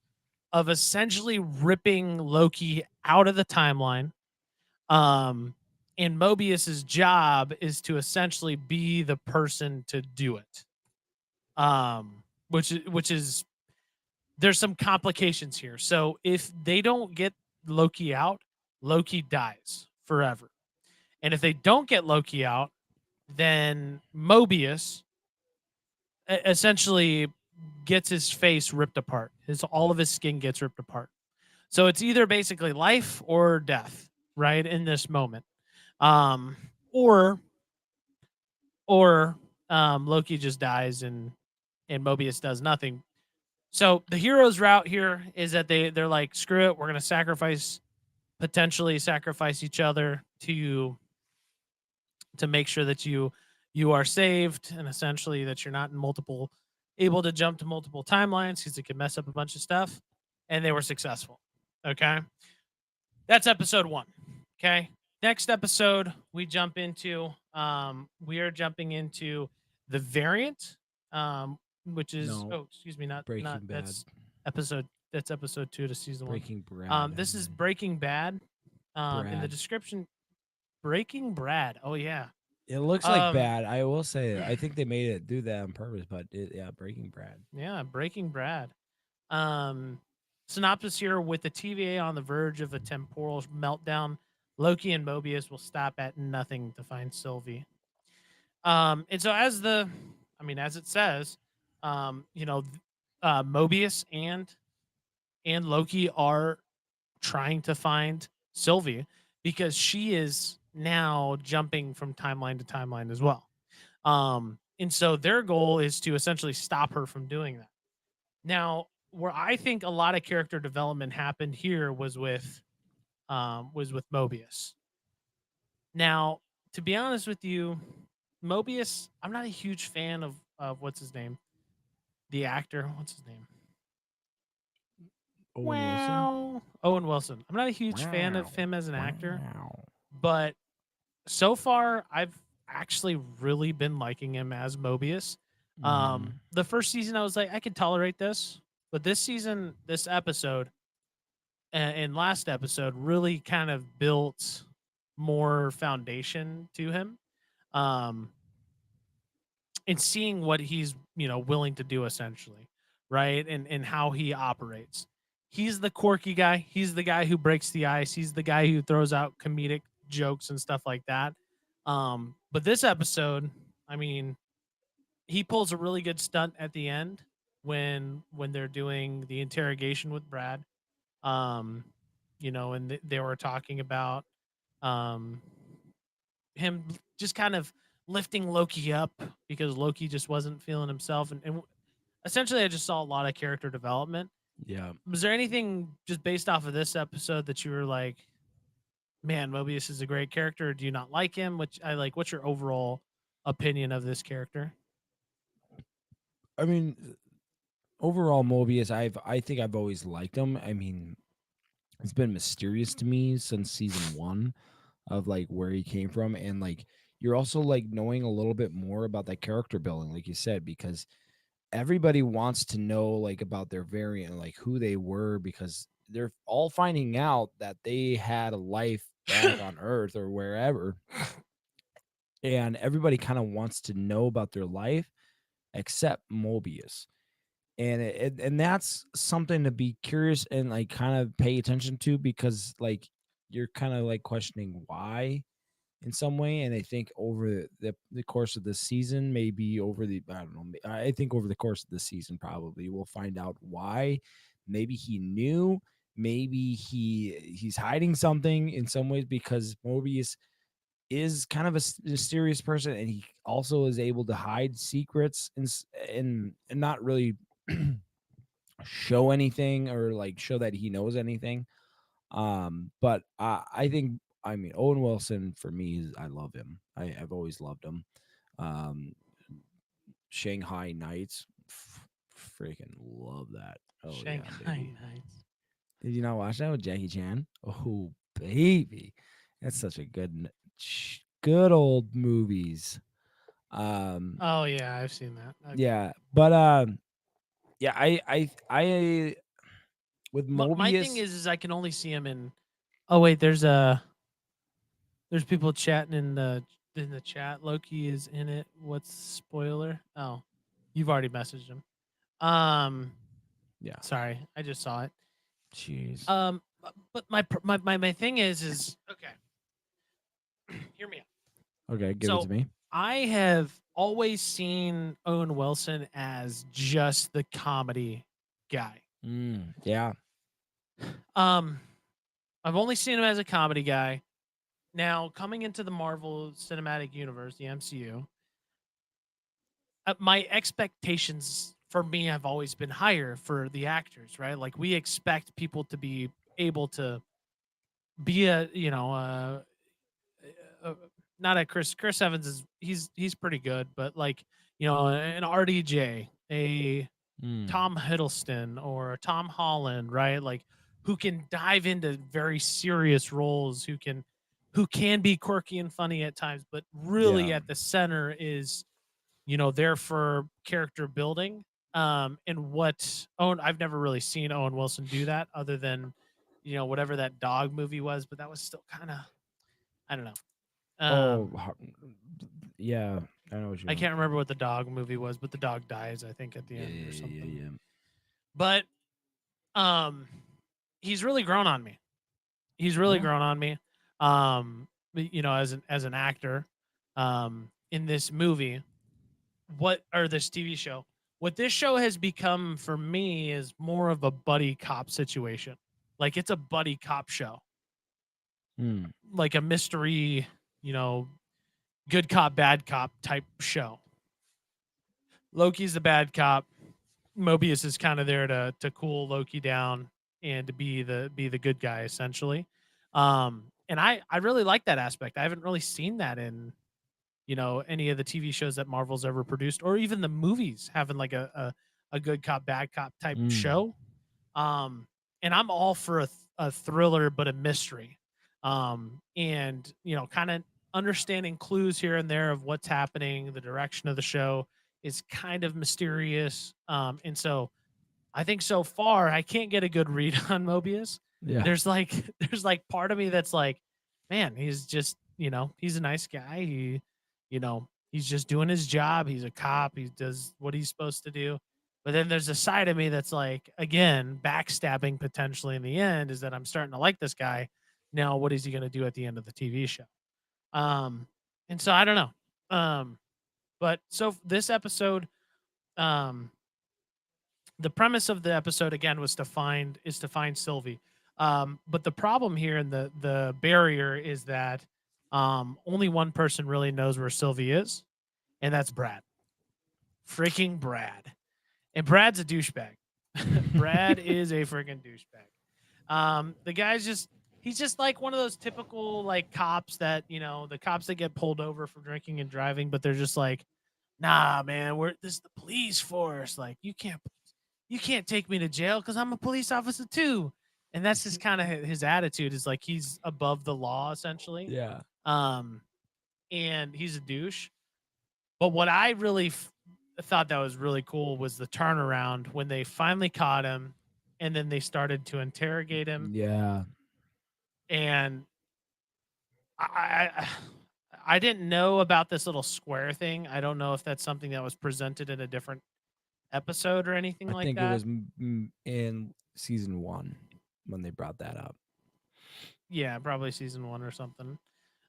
of essentially ripping Loki out of the timeline. Um, and Mobius's job is to essentially be the person to do it. Which is there's some complications here. So if they don't get Loki out, Loki dies forever. And if they don't get Loki out, then Mobius essentially gets his face ripped apart. All of his skin gets ripped apart. So it's either basically life or death, right? In this moment. Um, or Loki just dies and Mobius does nothing. So the hero's route here is that they're like, screw it, we're gonna potentially sacrifice each other to make sure that you are saved and essentially that you're not able to jump to multiple timelines because it could mess up a bunch of stuff. And they were successful. Okay. That's episode 1. Okay. Next episode we are jumping into the variant, which is
No,
excuse me, not
Breaking Bad.
that's episode 2 to season 1.
Breaking Brad.
This is Breaking Bad. In the
Brad.
description, Breaking Brad. Oh yeah.
It looks like
Um,
bad. I will say. I think they made it do that on purpose, but yeah, Breaking Brad.
Yeah, Breaking Brad. Um, Synopsis here: with the TVA on the verge of a temporal meltdown, Loki and Mobius will stop at nothing to find Sylvie. And so as it says, Mobius and Loki are trying to find Sylvie because she is now jumping from timeline to timeline as well. And so their goal is to essentially stop her from doing that. Now, where I think a lot of character development happened here was with Mobius. Now, to be honest with you, Mobius, I'm not a huge fan of what's his name, the actor. What's his name?
Owen Wilson.
Owen Wilson. I'm not a huge fan of
Wow.
him as an actor,
Wow.
but so far I've actually really been liking him as Mobius.
Mhm.
The first season I was like, I could tolerate this, but this season, this episode, and last episode really kind of built more foundation to him. Um, and seeing what he's willing to do essentially, right? And how he operates. He's the quirky guy. He's the guy who breaks the ice. He's the guy who throws out comedic jokes and stuff like that. But this episode, I mean, he pulls a really good stunt at the end when they're doing the interrogation with Brad. And they were talking about um him just kind of lifting Loki up because Loki just wasn't feeling himself. And essentially, I just saw a lot of character development.
Yeah.
Was there anything just based off of this episode that you were like, man, Mobius is a great character? Or do you not like him? Which I like. What's your overall opinion of this character?
I mean, overall, Mobius, I think I've always liked him. I mean, it's been mysterious to me since season 1 of like where he came from, and like you're also like knowing a little bit more about that character building, like you said, because everybody wants to know like about their variant, like who they were, because they're all finding out that they had a life back on Earth or wherever, and everybody kind of wants to know about their life except Mobius. And that's something to be curious and like kind of pay attention to, because like you're kind of like questioning why in some way. And I think over the course of the season, maybe over the, I don't know, I think over the course of the season, probably we'll find out why. Maybe he knew, maybe he's hiding something in some ways, because Mobius is kind of a mysterious person, and he also is able to hide secrets and not really show anything or like show that he knows anything. But I think, I mean, Owen Wilson for me is, I love him. I've always loved him. Um, Shanghai Nights, freaking love that. Oh yeah,
Shanghai
baby.
Nights.
Did you not watch that with Jackie Chan? Oh baby, that's such a good old movies.
Oh yeah, I've seen that. Okay.
Yeah, but yeah, I with
My thing
Mobius.
is I can only see him in. Oh wait, there's people chatting in the chat. Loki is in it. What's the spoiler? Oh, you've already messaged him.
Yeah,
Sorry, I just saw it.
jeez.
But my thing is okay. Hear me out.
Okay, give it
So
to me.
I have always seen Owen Wilson as just the comedy guy.
Yeah.
Um, I've only seen him as a comedy guy. Now, coming into the Marvel Cinematic Universe, the MCU, my expectations for me have always been higher for the actors, right? Like we expect people to be able to be a, not a Chris Evans is he's pretty good, but like, an RDJ, a
Mm,
Tom Hiddleston or a Tom Holland, right? Like who can dive into very serious roles, who can be quirky and funny at times, but really
yeah.
at the center is, there for character building. And what Owen, I've never really seen Owen Wilson do that other than, whatever that dog movie was, but that was still kind of, I don't know.
Oh, yeah. I know what you
I
mean.
can't remember what the dog movie was, but the dog dies, I think, at the
Yeah,
end or
yeah, yeah,
something.
yeah.
But um he's really grown on me. He's really
Yeah.
grown on me. As an actor, in this movie, this TV show. What this show has become for me is more of a buddy cop situation. Like it's a buddy cop show.
Mm,
Like a mystery, you know, good cop, bad cop type show. Loki's the bad cop. Mobius is kind of there to cool Loki down and to be the good guy essentially. And I really like that aspect. I haven't really seen that in any of the TV shows that Marvel's ever produced, or even the movies having like a good cop bad cop type
mm.
show. And I'm all for a thriller, but a mystery. And kind of understanding clues here and there of what's happening. The direction of the show is kind of mysterious. And so I think so far I can't get a good read on Mobius.
Yeah.
There's like part of me that's like, man, he's just, he's a nice guy. He's just doing his job. He's a cop. He does what he's supposed to do. But then there's a side of me that's like, again, backstabbing potentially in the end is that I'm starting to like this guy. Now, what is he going to do at the end of the TV show? Um, and so I don't know. But so this episode, um, the premise of the episode again was to find Sylvie. But the problem here and the barrier is that only one person really knows where Sylvie is, and that's Brad. Freaking Brad. And Brad's a douchebag. Brad is a freaking douchebag. The guy's just he's just like one of those typical like cops that, the cops that get pulled over for drinking and driving, but they're just like, nah, man, this is the police force. Like you can't take me to jail because I'm a police officer too. And that's just kind of his attitude is like he's above the law essentially.
Yeah.
Um, and he's a douche. But what I really thought that was really cool was the turnaround when they finally caught him, and then they started to interrogate him.
Yeah.
And I I didn't know about this little square thing. I don't know if that's something that was presented in a different episode or anything
I
like
think it
that.
was in season 1 when they brought that up.
Yeah, probably season 1 or something.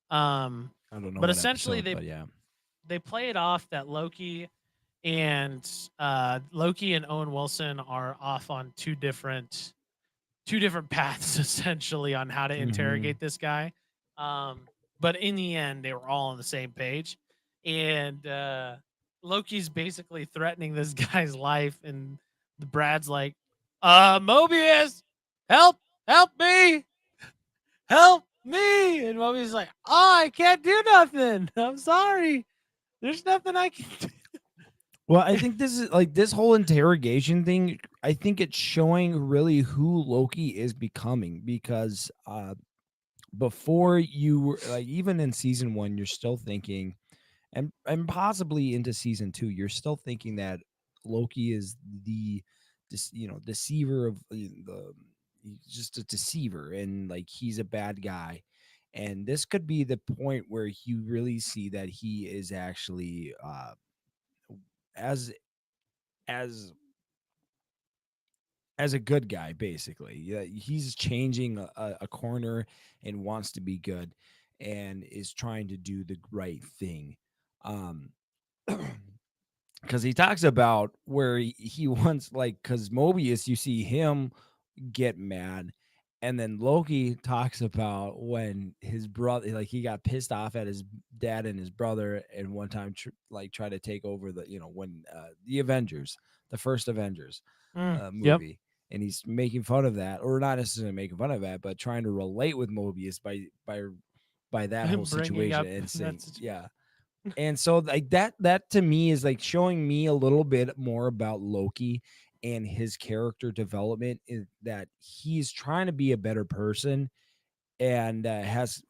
Um,
I don't know
but
what
essentially
episode, but yeah.
they play it off that and Loki and Owen Wilson are off on two different paths essentially on how to
Mhm.
interrogate this guy. but in the end, they were all on the same page, and Loki's basically threatening this guy's life, and the Brad's like, Mobius, help, help me, help me," and Mobius is like, "Oh, I can't do nothing. I'm sorry. There's nothing I can do."
Well, I think this is like this whole interrogation thing. I think it's showing really who Loki is becoming because before you were like even in season 1 you're still thinking and possibly into season 2 you're still thinking that Loki is the deceiver of he's just a deceiver and like he's a bad guy. And this could be the point where you really see that he is actually as as as a good guy, basically. Yeah, he's changing a corner and wants to be good and is trying to do the right thing. Um, because he talks about where he wants, like, because Mobius, you see him get mad. And then Loki talks about when his brother, like, he got pissed off at his dad and his brother, and one time, try to take over when the Avengers, the first Avengers
Yep.
movie, and he's making fun of that, or not necessarily making fun of that, but trying to relate with Mobius by that whole
Bringing
situation
up
and saying,
that situation.
yeah. And so like that to me is like showing me a little bit more about Loki and his character development is that he's trying to be a better person and has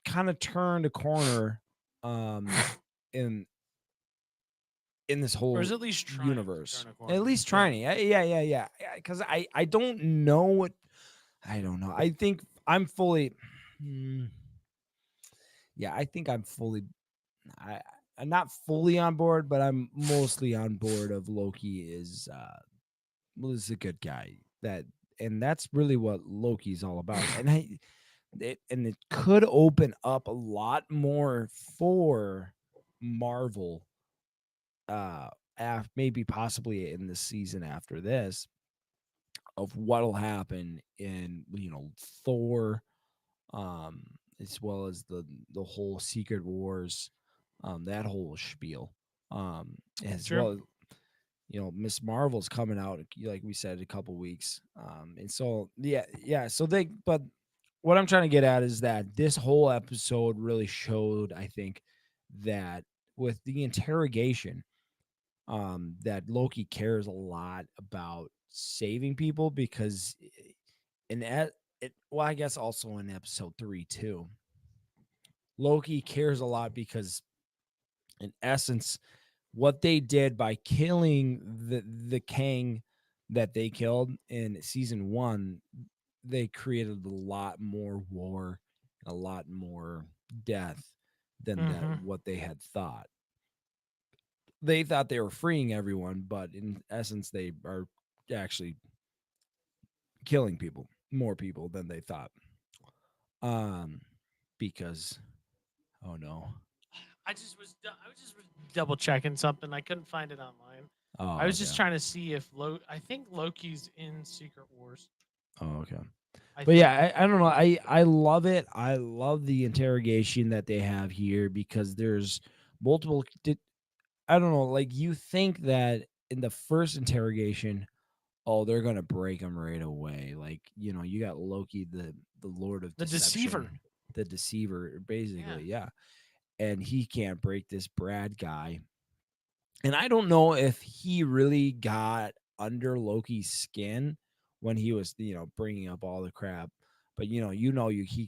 kind of turned a corner in in this
Or
whole
is at least trying to
universe.
turn a
At
corner.
least trying. Yeah. Because I don't know what I don't know. I think I'm fully. Hmm, yeah, I think I'm fully. I I'm not fully on board, but I'm mostly on board. Of Loki is a good guy. And that's really what Loki's all about. And it could open up a lot more for Marvel maybe possibly in the season after this of what'll happen in Thor, um as well as the whole Secret Wars, that whole spiel, as
True.
well as Miss Marvel's coming out like we said a couple weeks, and so yeah so they but what I'm trying to get at is that this whole episode really showed, I think, that with the interrogation, that Loki cares a lot about saving people because well, I guess also in episode 3 too, Loki cares a lot because in essence what they did by killing the Kang that they killed in season 1, they created a lot more war, a lot more death than that
Mm-hmm.
what they had thought. They thought they were freeing everyone, but in essence, they are actually killing more people than they thought. Um, because oh no,
I was just double checking something. I couldn't find it online. I
oh
was just
okay,
trying to see if I think Loki's in Secret Wars.
oh okay.
I
But
think.
yeah, I don't know. I love it. I love the interrogation that they have here because there's multiple. I don't know. Like you think that in the first interrogation, oh, they're gonna break him right away. Like you got Loki, the Lord of
The Deceiver.
Deception, the deceiver,
Yeah.
basically, yeah, and he can't break this Brad guy. And I don't know if he really got under Loki's skin when he was bringing up all the crap, but he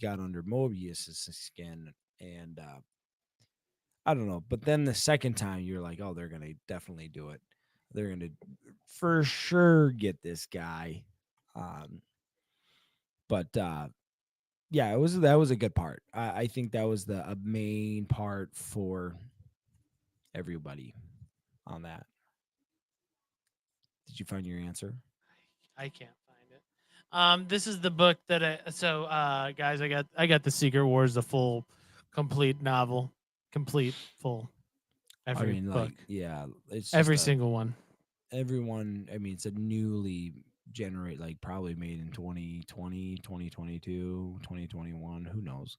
got under Mobius's skin, and I don't know. But then the second time, you're like, oh, they're gonna definitely do it. They're gonna for sure get this guy. Um, but yeah, that was a good part. I think that was the a main part for everybody on that. Did you find your answer?
I can't find it. This is the book that guys, I got the Secret Wars, the full, complete novel, complete, full,
I
every
mean,
book,
like, yeah, it's just
every
a
single one.
everyone. I mean, it's a newly generate, like probably made in 2020, 2022, 2021. Who knows?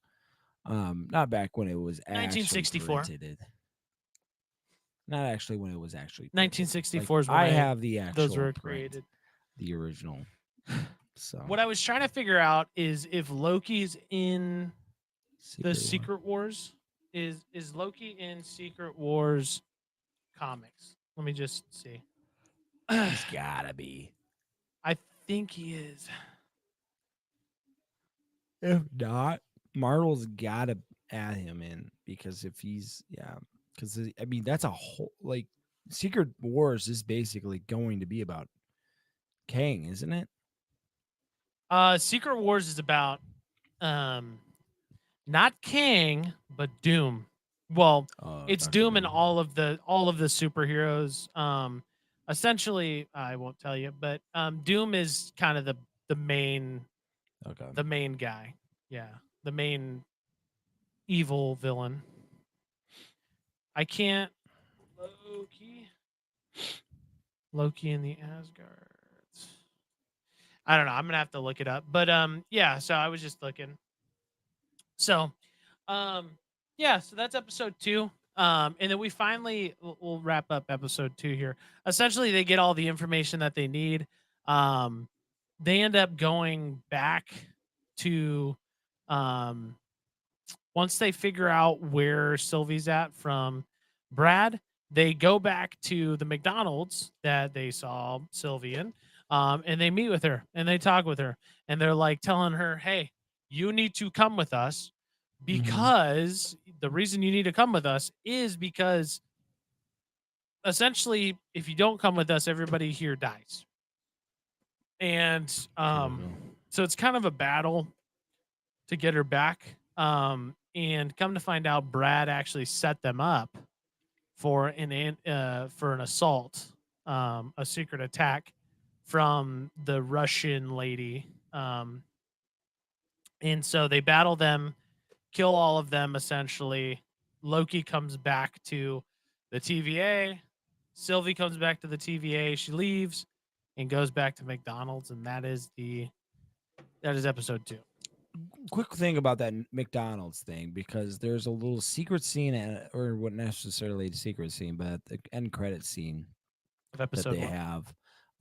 Not back when it was actually
1964.
printed. Not actually when it was actually printed.
1964 is when
I have the
those
actual
were
print,
created.
the original. So
What I was trying to figure out is if Loki's in the
War.
Secret Wars. Is Loki in Secret Wars comics? Let me just see.
He's gotta be.
I think he is.
If not, Marvel's gotta add him in because if because I mean that's a whole like Secret Wars is basically going to be about Kang, isn't it?
Secret Wars is about not Kang, but Doom. Well, it's
Dr.
Doom and all of the superheroes. Essentially, I won't tell you, but Doom is kind of the main
Okay.
the main guy. Yeah, the main evil villain. I can't Loki in the Asgards. I don't know. I'm gonna have to look it up. But yeah. So I was just looking. So, yeah. So that's episode 2. And then we finally we'll wrap up episode 2 here. Essentially, they get all the information that they need. They end up going back to once they figure out where Sylvie's at from Brad, they go back to the McDonald's that they saw Sylvie in, and they meet with her and they talk with her, and they're like telling her, "Hey, you need to come with us because the reason you need to come with us is because essentially, if you don't come with us, everybody here dies." And so it's kind of a battle to get her back. And come to find out, Brad actually set them up for an assault, a secret attack from the Russian lady. And so they battle them, kill all of them essentially. Loki comes back to the TVA. Sylvie comes back to the TVA. She leaves and goes back to McDonald's, and that is episode 2.
Quick thing about that McDonald's thing because there's a little secret scene or what necessarily a secret scene, but the end credit scene
Of
that
episode
they
1.
have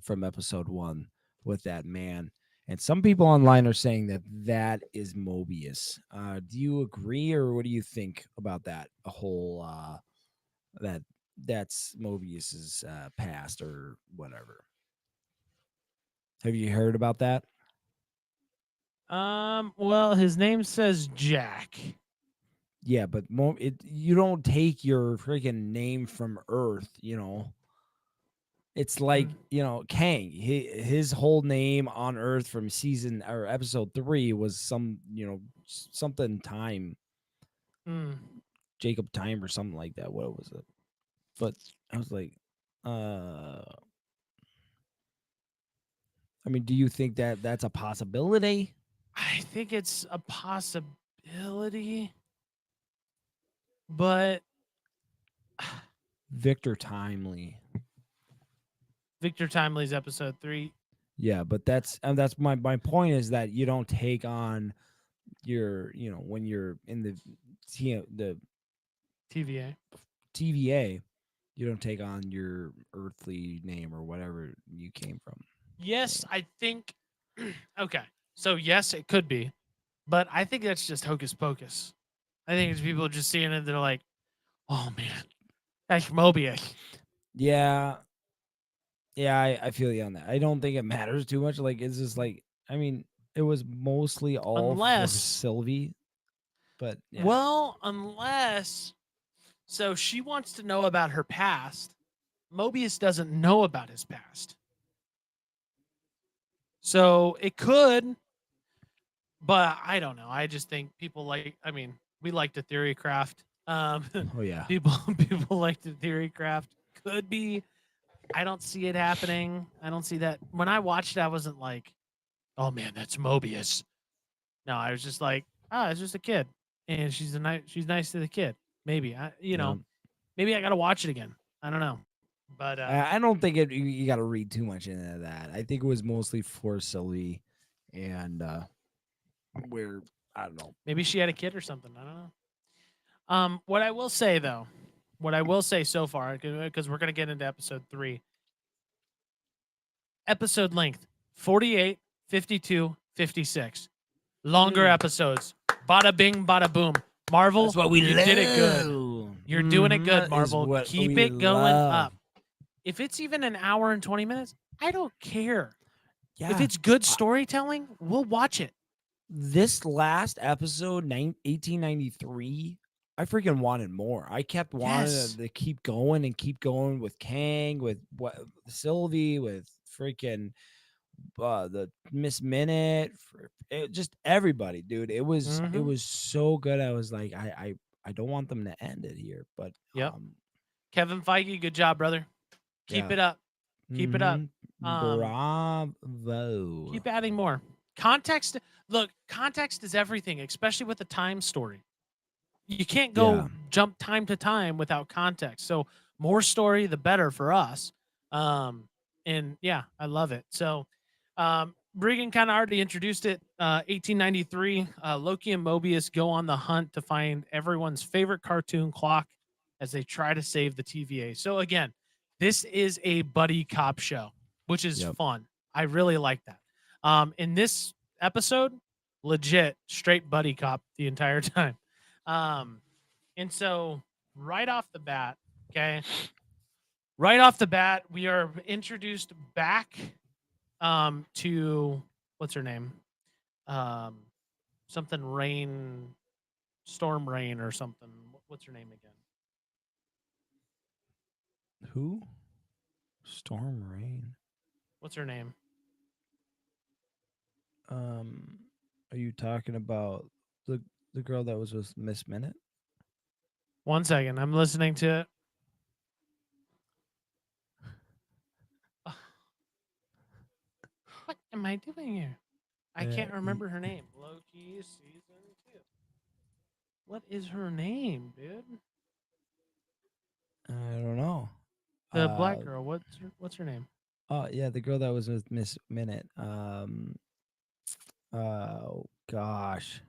from episode 1 with that man. And some people online are saying that that is Mobius. Do you agree, or what do you think about that? A whole that's Mobius's past or whatever. Have you heard about that?
Well, his name says Jack.
Yeah, but you don't take your freaking name from Earth, you know. It's like, Kang. His whole name on Earth from season or episode 3 was something time,
Mm.
Jacob Time or something like that. What was it? But I was like, I mean, do you think that that's a possibility?
I think it's a possibility, but
Victor Timely.
Victor Timely's episode 3.
Yeah, but that's my point is that you don't take on your, when you're in the
TVA.
TVA, you don't take on your earthly name or whatever you came from.
Yes, I think. Okay, so yes, it could be, but I think that's just hocus pocus. I think it's people just seeing it. They're like, "Oh man, that's Mobius."
Yeah, I feel you on that. I don't think it matters too much. Like, it's just like, I mean, it was mostly all for
Unless,
Sylvie, but yeah.
well, unless, so she wants to know about her past. Mobius doesn't know about his past. So it could, but I don't know. I just think people we like to theory craft.
Oh yeah,
people like to theory craft. Could be. I don't see it happening. I don't see that. When I watched it, I wasn't like, oh man, that's Mobius. No, I was just like, it's just a kid. And she's nice to the kid. Maybe. Maybe I gotta watch it again. I don't know. But
I don't think you got to read too much into that. I think it was mostly for Sylvie, and where I don't know.
Maybe she had a kid or something. I don't know. What I will say though, what I will say so far, because we're gonna get into episode 3. Episode length 48, 52, 56. Longer episodes. Bada bing, bada boom. Marvel,
That's what we
you
love.
did it good. You're doing it
Mhm,
good,
that is
Marvel.
what
Keep
we
it going
love.
up. If it's even an hour and 20 minutes, I don't care.
Yeah.
If it's good storytelling, we'll watch it.
This last episode, 1893, I freaking wanted more. I kept wanting
Yes.
to keep going and keep going with Kang, with what Sylvie, with freaking the Miss Minute, just everybody, dude. It was so good. I was like, I don't want them to end it here, but
Yep. Kevin Feige, good job, brother. Keep it up. Keep it up.
Bravo.
Keep adding more context. Look, context is everything, especially with the time story. You can't go jump time to time without context. So more story, the better for us. And yeah, I love it. So Regan kind of already introduced it. 1893, Loki and Mobius go on the hunt to find everyone's favorite cartoon clock as they try to save the TVA. So again, this is a buddy cop show, which is fun. I really like that. In this episode, legit straight buddy cop the entire time. And so right off the bat, we are introduced back to what's her name? Something Rain, Storm Rain or something. What's her name again?
Who? Storm Rain.
What's her name?
Are you talking about the girl that was with Miss Minute?
1 second, I'm listening to it. What am I doing here? I can't remember her name. Loki season 2. What is her name, dude?
I don't know.
The black girl. What's her name?
Oh yeah, the girl that was with Miss Minute. Oh gosh.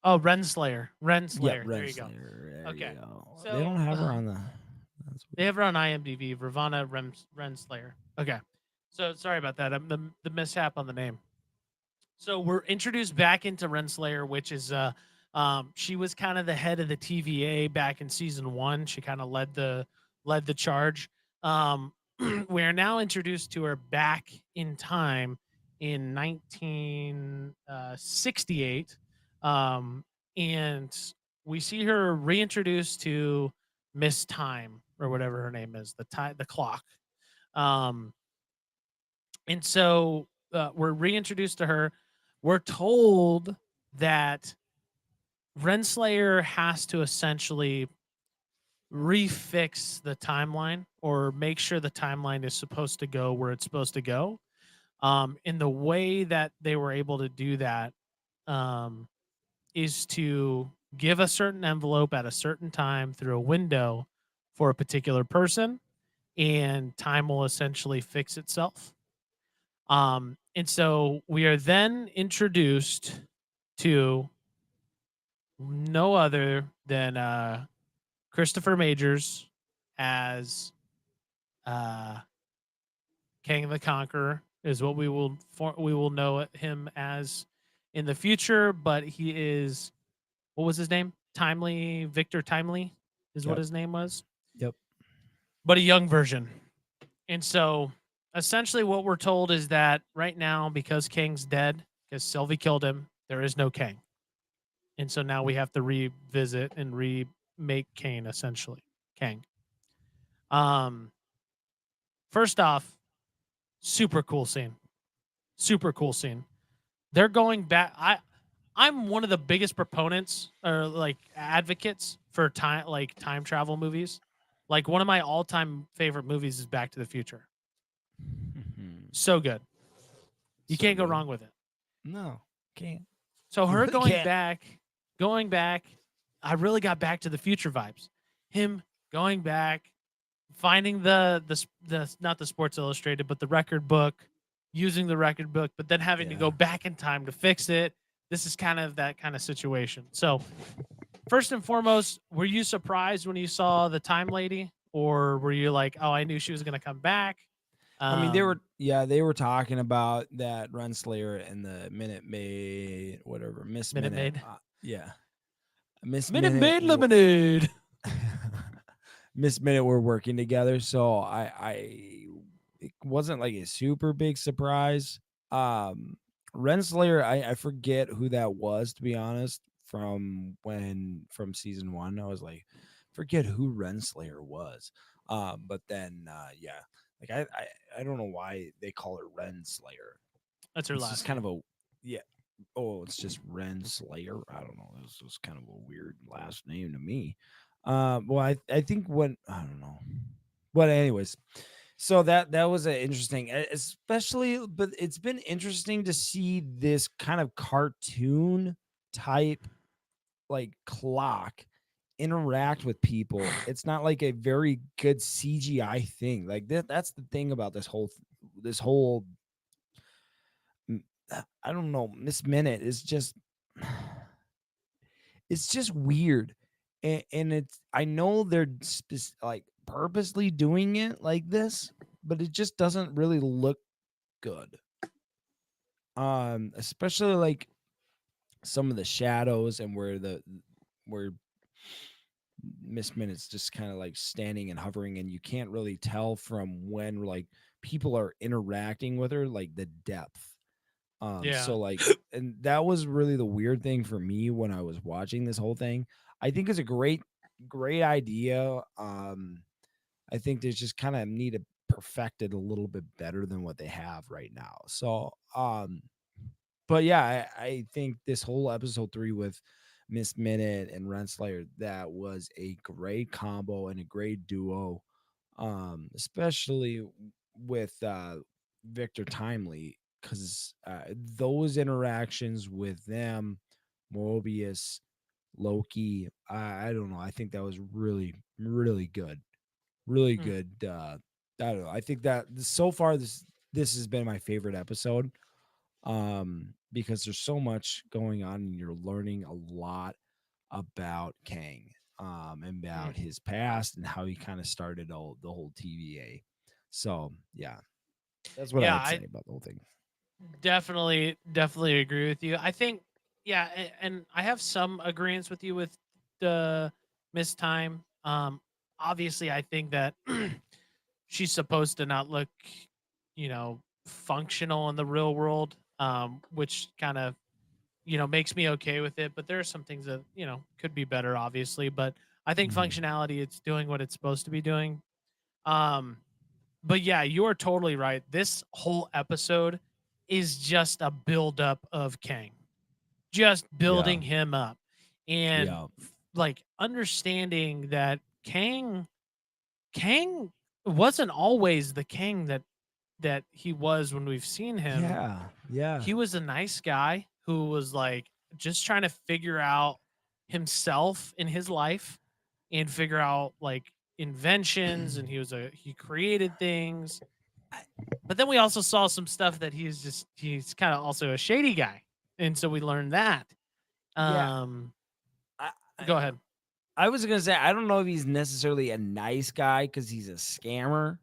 Oh, Renslayer.
Yep,
There you go. Okay. So,
they don't have her on the.
They have her on IMDb. Ravana Renslayer. Okay. So sorry about that. The mishap on the name. So we're introduced back into Renslayer, which is she was kind of the head of the TVA back in season 1. She kind of led the charge. We are now introduced to her back in time in 1968, and we see her reintroduced to Miss Time or whatever her name is, the clock. And so we're reintroduced to her. We're told that Renslayer has to essentially refix the timeline or make sure the timeline is supposed to go where it's supposed to go. And the way that they were able to do that is to give a certain envelope at a certain time through a window for a particular person, and time will essentially fix itself. And so we are then introduced to no other than Christopher Majors as King the Conqueror is what we will know him as in the future. But he is, what was his name? Victor Timely is what his name was.
Yep.
But a young version. And so essentially what we're told is that right now, because Kang's dead, because Sylvie killed him, there is no Kang. And so now we have to revisit and remake Kang, essentially. Kang. First off, super cool scene. Super cool scene. They're going back. I'm one of the biggest proponents or like advocates for time travel movies. Like one of my all-time favorite movies is Back to the Future. So good. You
So
can't go
good.
wrong with it.
No, can't.
So her going
Can't.
back, I really got Back to the Future vibes. Him going back, finding the not the Sports Illustrated, but the record book, using the record book, but then having to go back in time to fix it, this is kind of that kind of situation. So, first and foremost, were you surprised when you saw the time lady, or were you like, "Oh, I knew she was going to come back"?
I mean,
Um,
they were talking about that Renslayer and the Minute Maid, whatever, Miss
Minute
Minute.
Maid,
Yeah, Miss
Minute
Minute,
Maid lemonade.
Miss Minute were working together, so it wasn't like a super big surprise. Renslayer, I forget who that was, to be honest. From season one, I was like, forget who Renslayer was. But then yeah, like I don't know why they call her Renslayer.
That's her
It's just
last
kind
name.
of a yeah. Oh, it's just Renslayer. I don't know. This was kind of a weird last name to me. Well, I think when I don't know. But anyways, so that was an interesting, especially. But it's been interesting to see this kind of cartoon type like clock interact with people. It's not like a very good CGI thing. Like that's the thing about this whole I don't know, Miss Minute is just it's just weird. And it's I know they're like purposely doing it like this, but it just doesn't really look good. Especially like some of the shadows and where Miss Minute's just kind of like standing and hovering, and you can't really tell from when like people are interacting with her, like the depth.
Yeah,
So like, and that was really the weird thing for me when I was watching this whole thing. I think it's a great idea. I think they just kind of need to perfect it a little bit better than what they have right now. So, but yeah, I think this whole episode 3 with Miss Minute and Renslayer, that was a great combo and a great duo. Especially with Victor Timely, because those interactions with them, Mobius, Loki, I don't know. I think that was really, really good. Really
Mm.
good. I don't know. I think that so far this has been my favorite episode. Because there's so much going on and you're learning a lot about Kang, and
Mm.
about his past and how he kind of started the whole TVA. So yeah, that's what I
Yeah.
had to
I
say about the whole thing.
definitely agree with you. I think, yeah, and I have some agreements with you with the Miss Time. Obviously, I think that she's supposed to not look, functional in the real world, which kind of makes me okay with it. But there are some things that could be better, obviously. But I think
Mhm.
functionality, it's doing what it's supposed to be doing. Um, but yeah, you are totally right. This whole episode is just a buildup of Kang, just
Yeah,
building him up, and
yeah,
like understanding that Kang wasn't always the Kang that he was when we've seen him.
yeah, yeah.
He was a nice guy who was like just trying to figure out himself in his life and figure out like inventions, and he created things. But then we also saw some stuff that he's kind of also a shady guy. And so we learned that.
Yeah.
Um
I, I
go ahead.
I was gonna say I don't know if he's necessarily a nice guy because he's a scammer.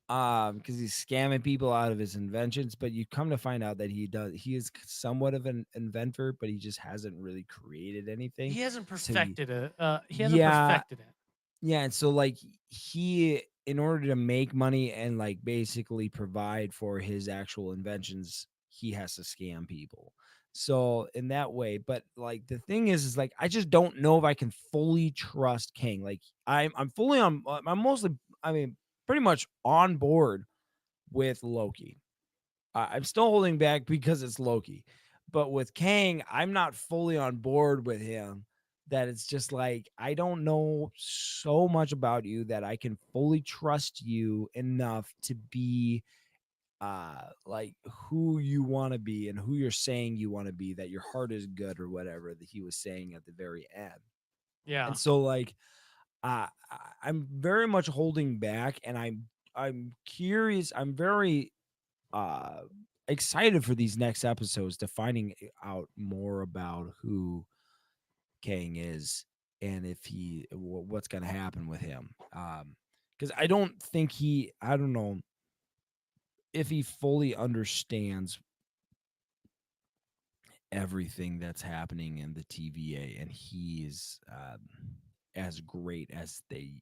Because he's scamming people out of his inventions, but you come to find out that he is somewhat of an inventor, but he just hasn't really created anything.
He hasn't
So he
perfected it. He hasn't
yeah,
perfected it.
yeah, and so like he in order to make money and like basically provide for his actual inventions, he has to scam people. So in that way, but like the thing is like I just don't know if I can fully trust King. Like I'm fully on I'm mostly I mean pretty much on board with Loki. I'm still holding back because it's Loki. But with Kang, I'm not fully on board with him. That it's just like, I don't know so much about you that I can fully trust you enough to be like who you want to be and who you're saying you want to be, that your heart is good or whatever that he was saying at the very end.
Yeah.
And so like I'm very much holding back, and I'm curious, I'm very uh excited for these next episodes to finding out more about who Kang is and if what's going to happen with him. Because I don't think I don't know if he fully understands everything that's happening in the TVA, and he's as great as they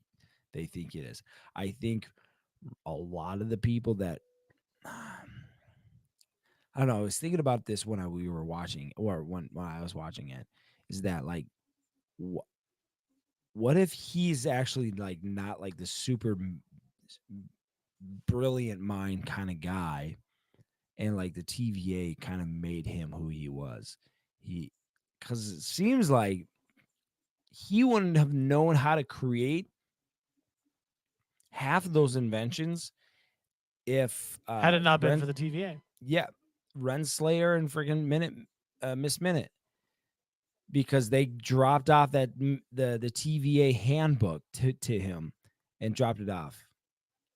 think it is. I think a lot of the people that I don't know. I was thinking about this when we were watching, or when I was watching it, is that like, what if he's actually like not like the super brilliant mind kind of guy, and like the TVA kind of made him who he was. Because it seems like he wouldn't have known how to create half of those inventions if
Had it not been
Ren,
for the TVA.
yeah, Renslayer and friggin' Miss Minute, because they dropped off the TVA handbook to him and dropped it off,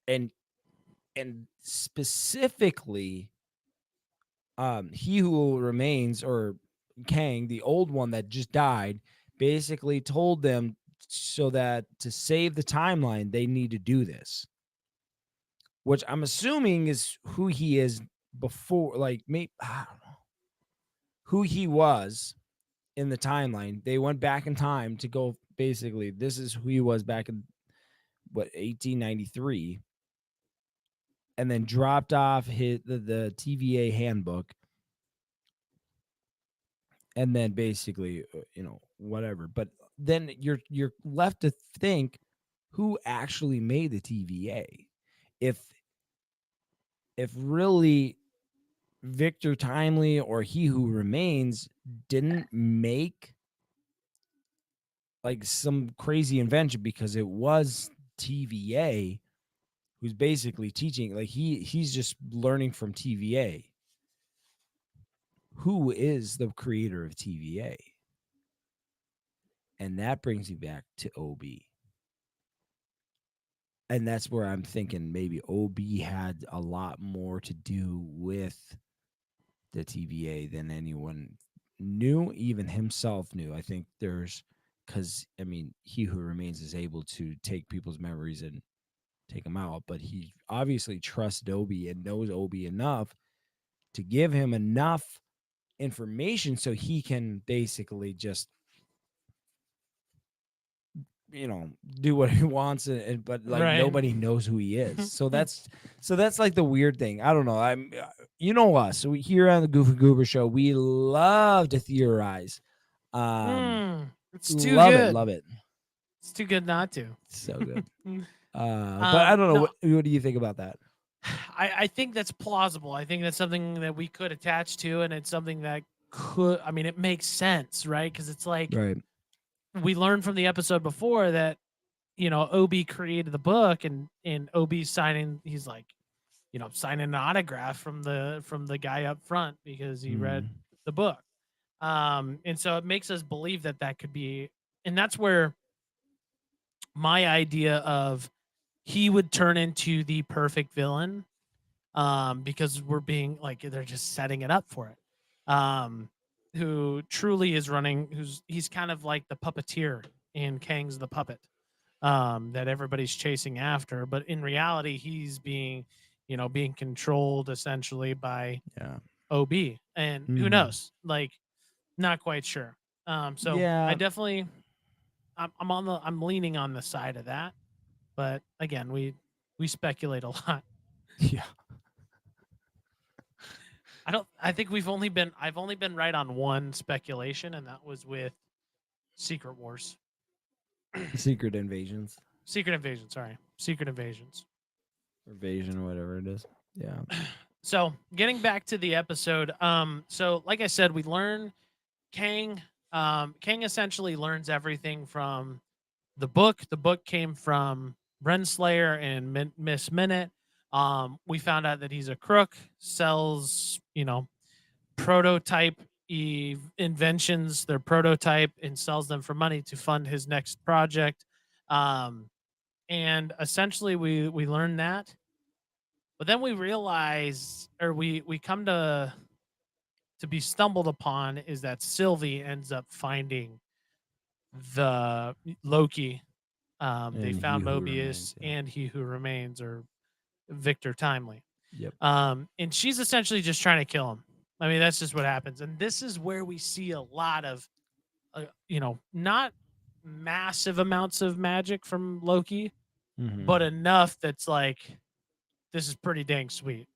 and specifically, he who remains, or Kang, the old one that just died, basically told them so that to save the timeline they need to do this, which I'm assuming is who he is before, like, maybe I don't know who he was in the timeline. They went back in time to go, basically this is who he was back in 1893, and then dropped off the TVA handbook, and then basically whatever. But then you're left to think who actually made the TVA, if really Victor Timely or He Who Remains didn't make like some crazy invention, because it was TVA who's basically teaching, like he's just learning from TVA. Who is the creator of TVA? And that brings me back to OB. And that's where I'm thinking maybe OB had a lot more to do with the TVA than anyone knew, even himself knew. I think because I mean, He Who Remains is able to take people's memories and take them out, but he obviously trusts Obi and knows Obi enough to give him enough information so he can basically just do what he wants, but like
Right.
nobody knows who he is. So that's like the weird thing. I don't know. I'm us. So we here on the Goofy Goober Show, we love to theorize.
It's too
Love
good.
it, love it.
It's too good not to.
So good. But I don't know.
No.
What do you think about that?
I think that's plausible. I think that's something that we could attach to, and it's something that could. I mean, it makes sense, right? Because it's like
Right.
we learned from the episode before that Obi created the book, and Obi's signing. He's like, signing an autograph from the guy up front because he read the book. And so it makes us believe that could be, and that's where my idea of he would turn into the perfect villain, because we're being like, they're just setting it up for it. Who truly is he's kind of like the puppeteer in Kang's the Puppet, that everybody's chasing after, but in reality he's being controlled essentially by OB, and who knows, like, not quite sure. So
Yeah.
I definitely, I'm leaning on the side of that, but again, we speculate a lot.
Yeah.
I think I've only been right on one speculation, and that was with Secret Wars.
Secret Invasions.
Secret Invasions,
Invasion or whatever it is. Yeah.
So getting back to the episode, so like I said, we learn Kang essentially learns everything from the book. The book came from Renslayer and Miss Minute. We found out that he's a crook, sells, prototype inventions, their prototype, and sells them for money to fund his next project. And essentially we learned that. But then we realize, or we come to be stumbled upon, is that Sylvie ends up finding the Loki. They
And He
found
Who
Mobius
Remains, yeah.
and He Who Remains, or Victor Timely.
Yep.
And she's essentially just trying to kill him. I mean, that's just what happens. And this is where we see a lot of, not massive amounts of magic from Loki,
Mhm.
but enough that's like, this is pretty dang sweet.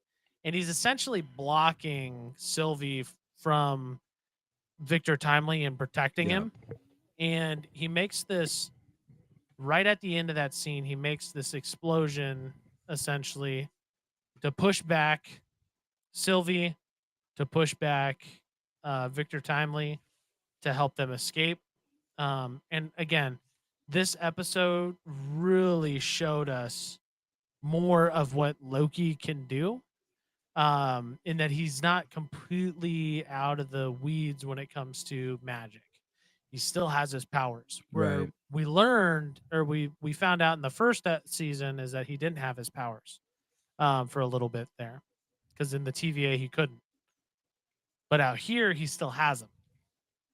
And he's essentially blocking Sylvie from Victor Timely and protecting
Yeah.
him. And he makes this right at the end of that scene, he makes this explosion essentially to push back Sylvie, to push back Victor Timely, to help them escape. And again, this episode really showed us more of what Loki can do, in that he's not completely out of the weeds when it comes to magic. He still has his powers. Where
Right.
we learned, or we found out in the first season, is that he didn't have his powers for a little bit there, because in the TVA he couldn't. But out here he still has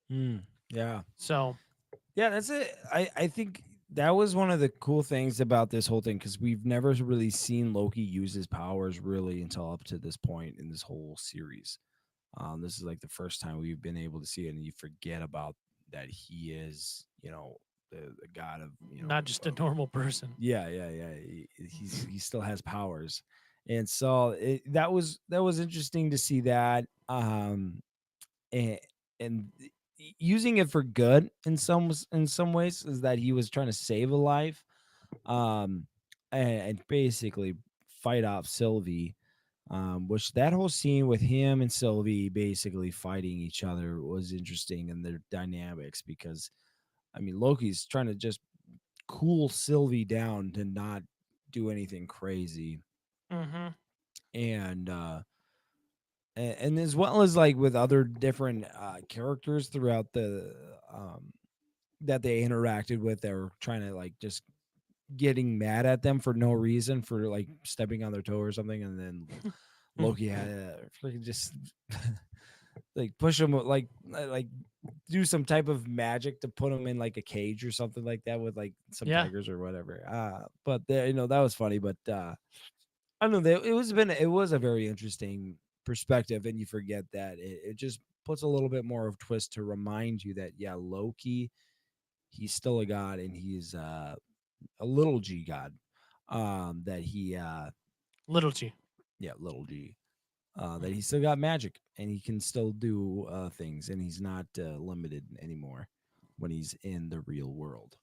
them.
Yeah.
So
Yeah, that's it. I think that was one of the cool things about this whole thing, because we've never really seen Loki use his powers really until up to this point in this whole series. This is like the first time we've been able to see it, and you forget about that he is, the god of,
not just a normal person.
yeah. He still has powers, and so that was interesting to see that. And and using it for good in some ways, is that he was trying to save a life, um, and basically fight off Sylvie. Which that whole scene with him and Sylvie basically fighting each other was interesting, and their dynamics, because I mean Loki's trying to just cool Sylvie down to not do anything crazy,
Mm-hmm.
and and as well as like with other different characters throughout the that they interacted with, they were trying to like just getting mad at them for no reason, for like stepping on their toe or something, and then Loki had to freaking just like push him, like do some type of magic to put him in like a cage or something like that with like some
Yeah.
tigers or whatever. But that was funny. But I don't know. It was a very interesting perspective, and you forget that it just puts a little bit more of twist to remind you that Loki, he's still a god, and he's a little g god. That he
Little G.
little g. That he still got magic, and he can still do things, and he's not limited anymore when he's in the real world.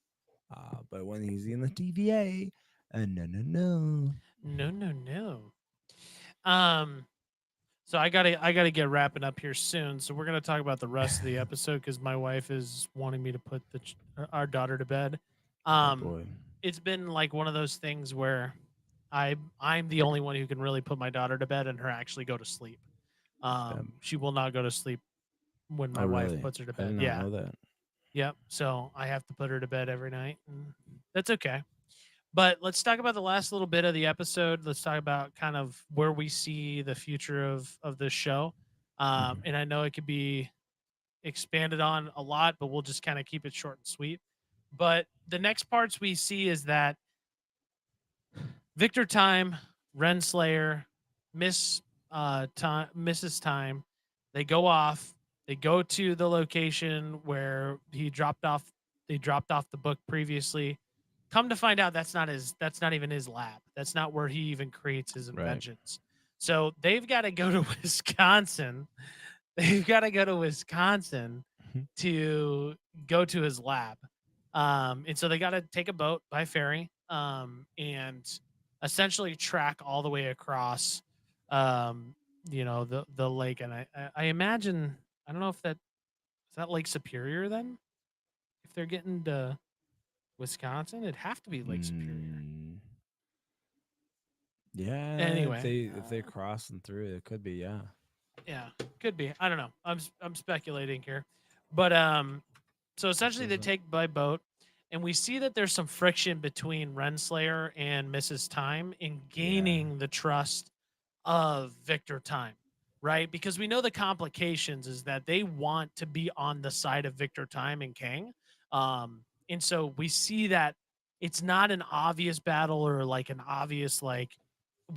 But when he's in the TVA, no.
No. So I gotta get wrapping up here soon. So we're gonna talk about the rest of the episode, because my wife is wanting me to put our daughter to bed.
Oh boy.
It's been like one of those things where I'm the only one who can really put my daughter to bed and her actually go to sleep. She will not go to sleep when my
Oh,
wife
really?
puts her to
I did
bed.
not
Yeah.
know that.
Yep. So I have to put her to bed every night, and that's okay. But let's talk about the last little bit of the episode. Let's talk about kind of where we see the future of this show.
Mhm.
And I know it could be expanded on a lot, but we'll just kind of keep it short and sweet. But the next parts we see is that Victor Time, Renslayer, Mrs. Time, they go off. They go to the location where he dropped off. They dropped off the book previously. Come to find out, that's not even his lab. That's not where he even creates his
Right.
inventions. So they've got to go to Wisconsin. They've got to go to Wisconsin to go to his lab. And so they got to take a boat by ferry, and essentially track all the way across, the lake. And I imagine, I don't know if is that Lake Superior then? If they're getting to Wisconsin, it'd have to be Lake Superior.
Mm, yeah.
Anyway,
if they crossing through, it could be. Yeah.
yeah, could be. I don't know. I'm speculating here, but so essentially they
doesn't-
take by boat, and we see that there's some friction between Renslayer and Mrs. Time in gaining the trust of Victor Time, right? Because we know the complications is that they want to be on the side of Victor Time and Kang. And so we see that it's not an obvious battle or like an obvious like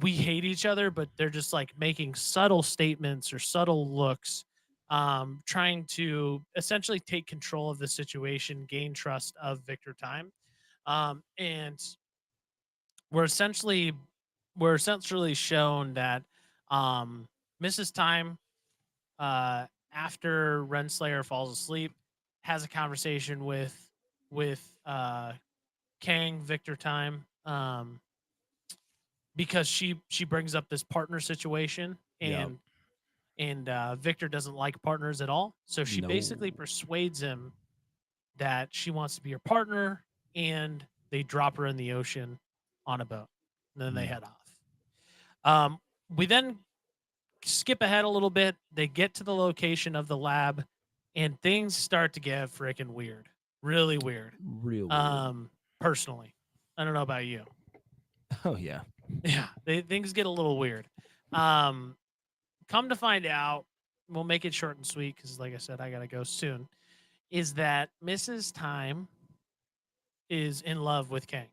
we hate each other, but they're just like making subtle statements or subtle looks, trying to essentially take control of the situation, gain trust of Victor Time. And we're essentially shown that um Mrs. Time, after Renslayer falls asleep, has a conversation with Kang Victor Time, because she brings up this partner situation,
Yep.
and Victor doesn't like partners at all. So she basically
No.
persuades him that she wants to be her partner, and they drop her in the ocean on a boat. And then they
Hmm.
head off. We then skip ahead a little bit. They get to the location of the lab, and things start to get freaking weird, really weird.
Real weird.
Personally, I don't know about you.
Oh yeah.
Yeah, things get a little weird. Um, come to find out, we'll make it short and sweet because, like I said, I gotta go soon. Is that Mrs. Time is in love with Kang,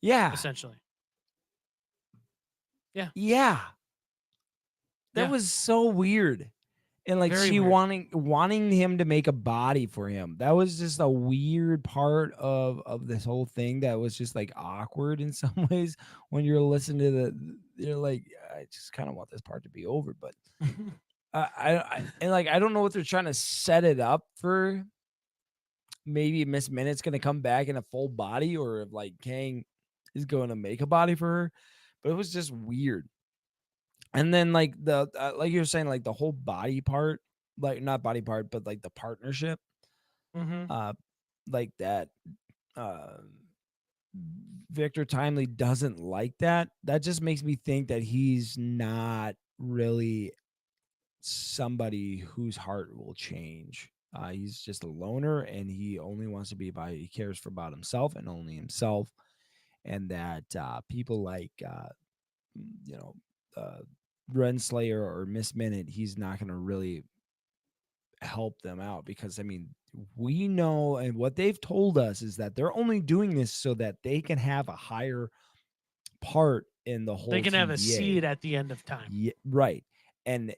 Yeah.
essentially?
Yeah. That
Yeah.
was so weird. And like
Very
she
weird.
wanting him to make a body for him. That was just a weird part of this whole thing that was just like awkward in some ways when you're listening to you're like, I just kind of want this part to be over, but and like I don't know what they're trying to set it up for. Maybe Miss Minute's gonna come back in a full body, or if like Kang is going to make a body for her, but it was just weird. And then like like you were saying, like the whole body part, like not body part, but like the partnership,
Mm-hmm.
uh, like that. Uh, Victor Timely doesn't like that. That just makes me think that he's not really somebody whose heart will change. He's just a loner, and he only wants to be by. He cares for about himself and only himself, and that people like you know, uh, Renslayer or Miss Minute, he's not going to really help them out because I mean, we know, and what they've told us is that they're only doing this so that they can have a higher part in the
They
whole
can have a
TVA.
seed at the end of time.
Yeah, right. And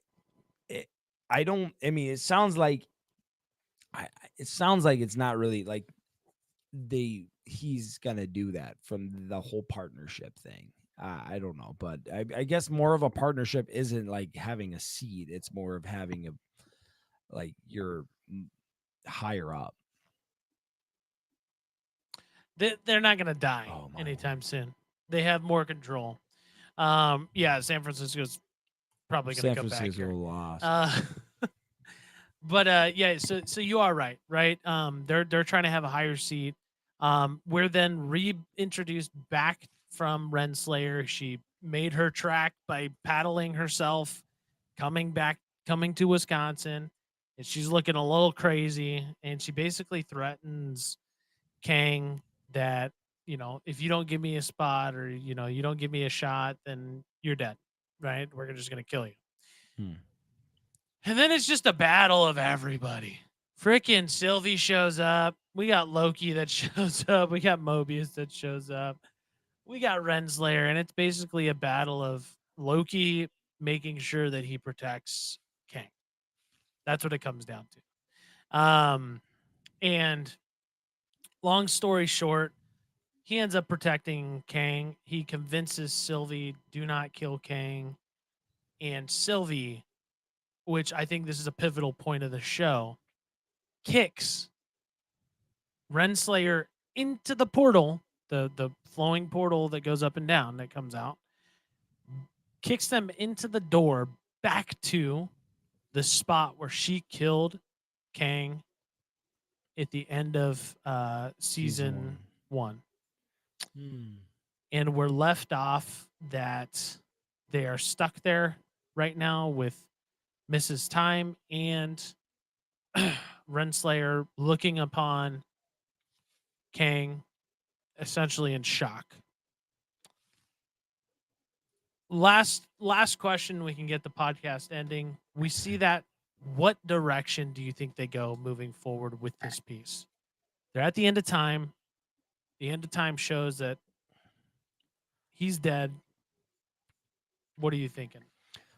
it, I don't. I mean, it sounds like it sounds like it's not really like he's gonna do that from the whole partnership thing. I don't know, but I guess more of a partnership isn't like having a seed. It's more of having a like you're higher up.
They're not gonna die
Oh my!
anytime soon. They have more control. Yeah, San Francisco's probably gonna
San
come back
Francisco
here.
lost.
But yeah, so you are right, right? They're trying to have a higher seat. We're then reintroduced back from Renslayer. She made her track by paddling herself, coming to Wisconsin, and she's looking a little crazy. And she basically threatens Kang that, if you don't give me a spot, or you don't give me a shot, then you're dead, right? We're just gonna kill you.
Hmm.
And then it's just a battle of everybody. Freaking Sylvie shows up. We got Loki that shows up. We got Mobius that shows up. We got Renslayer, and it's basically a battle of Loki making sure that he protects Kang. That's what it comes down to. And long story short, he ends up protecting Kang. He convinces Sylvie, do not kill Kang. And Sylvie, which I think this is a pivotal point of the show, kicks Renslayer into the portal, the flowing portal that goes up and down that comes out, kicks them into the door back to the spot where she killed Kang at the end of season one.
Hmm.
And we're left off that they are stuck there right now with Mrs. Time and Renslayer looking upon Kang essentially in shock. last question, we can get the podcast ending. We see that. What direction do you think they go moving forward with this piece? They're at the end of time. The end of time shows that he's dead. What are you thinking?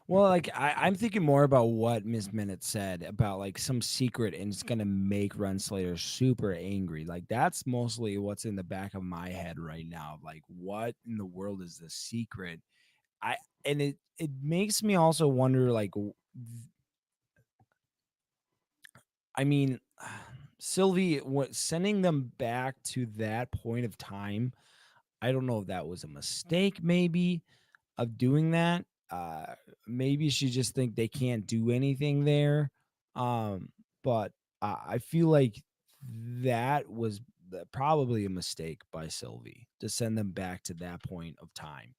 Well, like I'm thinking more about what Miss Minute said about like some secret and it's gonna make Renslayer super angry. Like that's mostly what's in the back of my head right now. Like, what in the world is the secret? And it makes me also wonder, like, I mean, Sylvie, sending them back to that point of time, I don't know if that was a mistake, maybe, of doing that. Maybe she just think they can't do anything there. But I feel like that was probably a mistake by Sylvie to send them back to that point of time.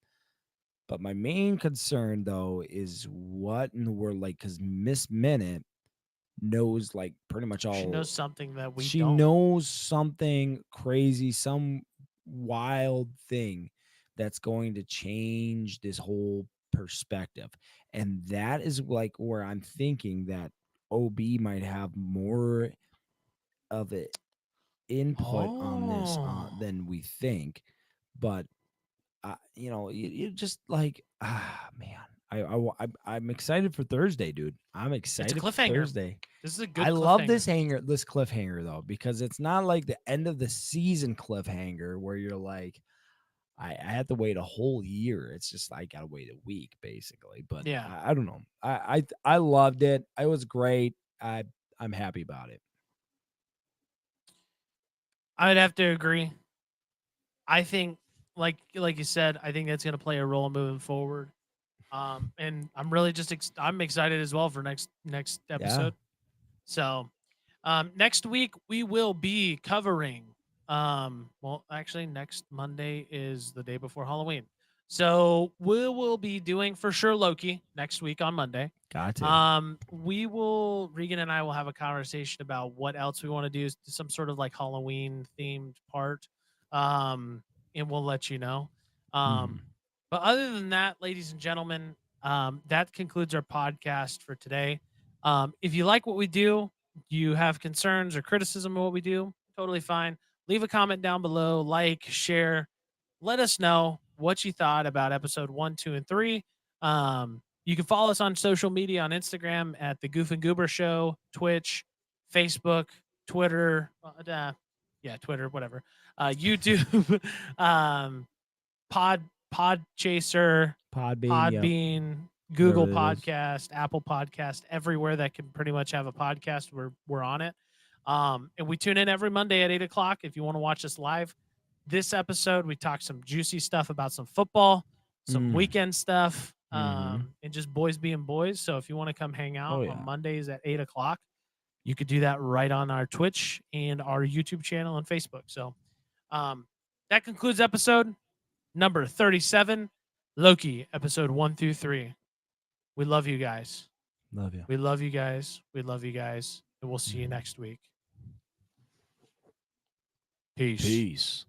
But my main concern, though, is what in the world, like, because Miss Minute knows, like, pretty much all.
She knows something that we
she
don't.
knows something crazy, some wild thing that's going to change this whole perspective. And that is like where I'm thinking that OB might have more of an input on this than we think. But you just like, man, I'm excited for Thursday, dude. I'm excited for
cliffhanger.
Thursday.
This is a good.
I love this
cliffhanger.
this cliffhanger though, because it's not like the end of the season cliffhanger where you're like, I had to wait a whole year. It's just I gotta wait a week basically. But
Yeah.
I don't know. I loved it. It was great. I'm happy about it.
I'd have to agree. I think, like you said, I think that's going to play a role moving forward. And I'm really just I'm excited as well for next episode. So, next week we will be covering. Well, actually, next Monday is the day before Halloween, so we will be doing for sure Loki next week on Monday.
Got it.
Regan and I will have a conversation about what else we want to do, some sort of like Halloween themed part. And we'll let you know. But other than that, ladies and gentlemen, that concludes our podcast for today. If you like what we do, you have concerns or criticism of what we do, totally fine. Leave a comment down below, like, share. Let us know what you thought about episode 1, 2, and 3. You can follow us on social media on Instagram at the Goof and Goober Show, Twitch, Facebook, Twitter, Twitter, whatever. YouTube, Podchaser, Podbean, Google Podcast, Apple Podcast, everywhere that can pretty much have a podcast, we're on it. And we tune in every Monday at 8:00 if you want to watch us live. This episode, we talked some juicy stuff about some football, some weekend stuff, and just boys being boys. So if you want to come hang out on Mondays at 8:00, you could do that right on our Twitch and our YouTube channel and Facebook. So that concludes episode number 37, Loki, episode 1 through 3. We love you guys.
Love you.
We love you guys. We love you guys. And we'll see you next week. Peace.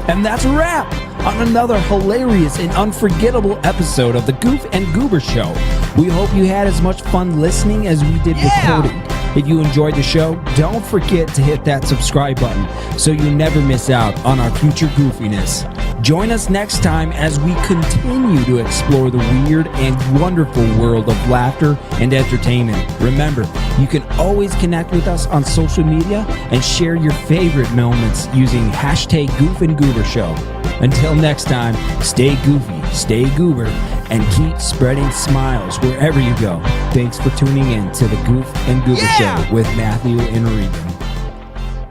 And that's a wrap on another hilarious and unforgettable episode of the Goof and Goober Show. We hope you had as much fun listening as we did recording. If you enjoyed the show, don't forget to hit that subscribe button so you never miss out on our future goofiness. Join us next time as we continue to explore the weird and wonderful world of laughter and entertainment. Remember, you can always connect with us on social media and share your favorite moments using hashtag Goof and Goober Show. Until next time, stay goofy, stay goober, and keep spreading smiles wherever you go. Thanks for tuning in to the Goof and Goober Show with Matthew and Regan.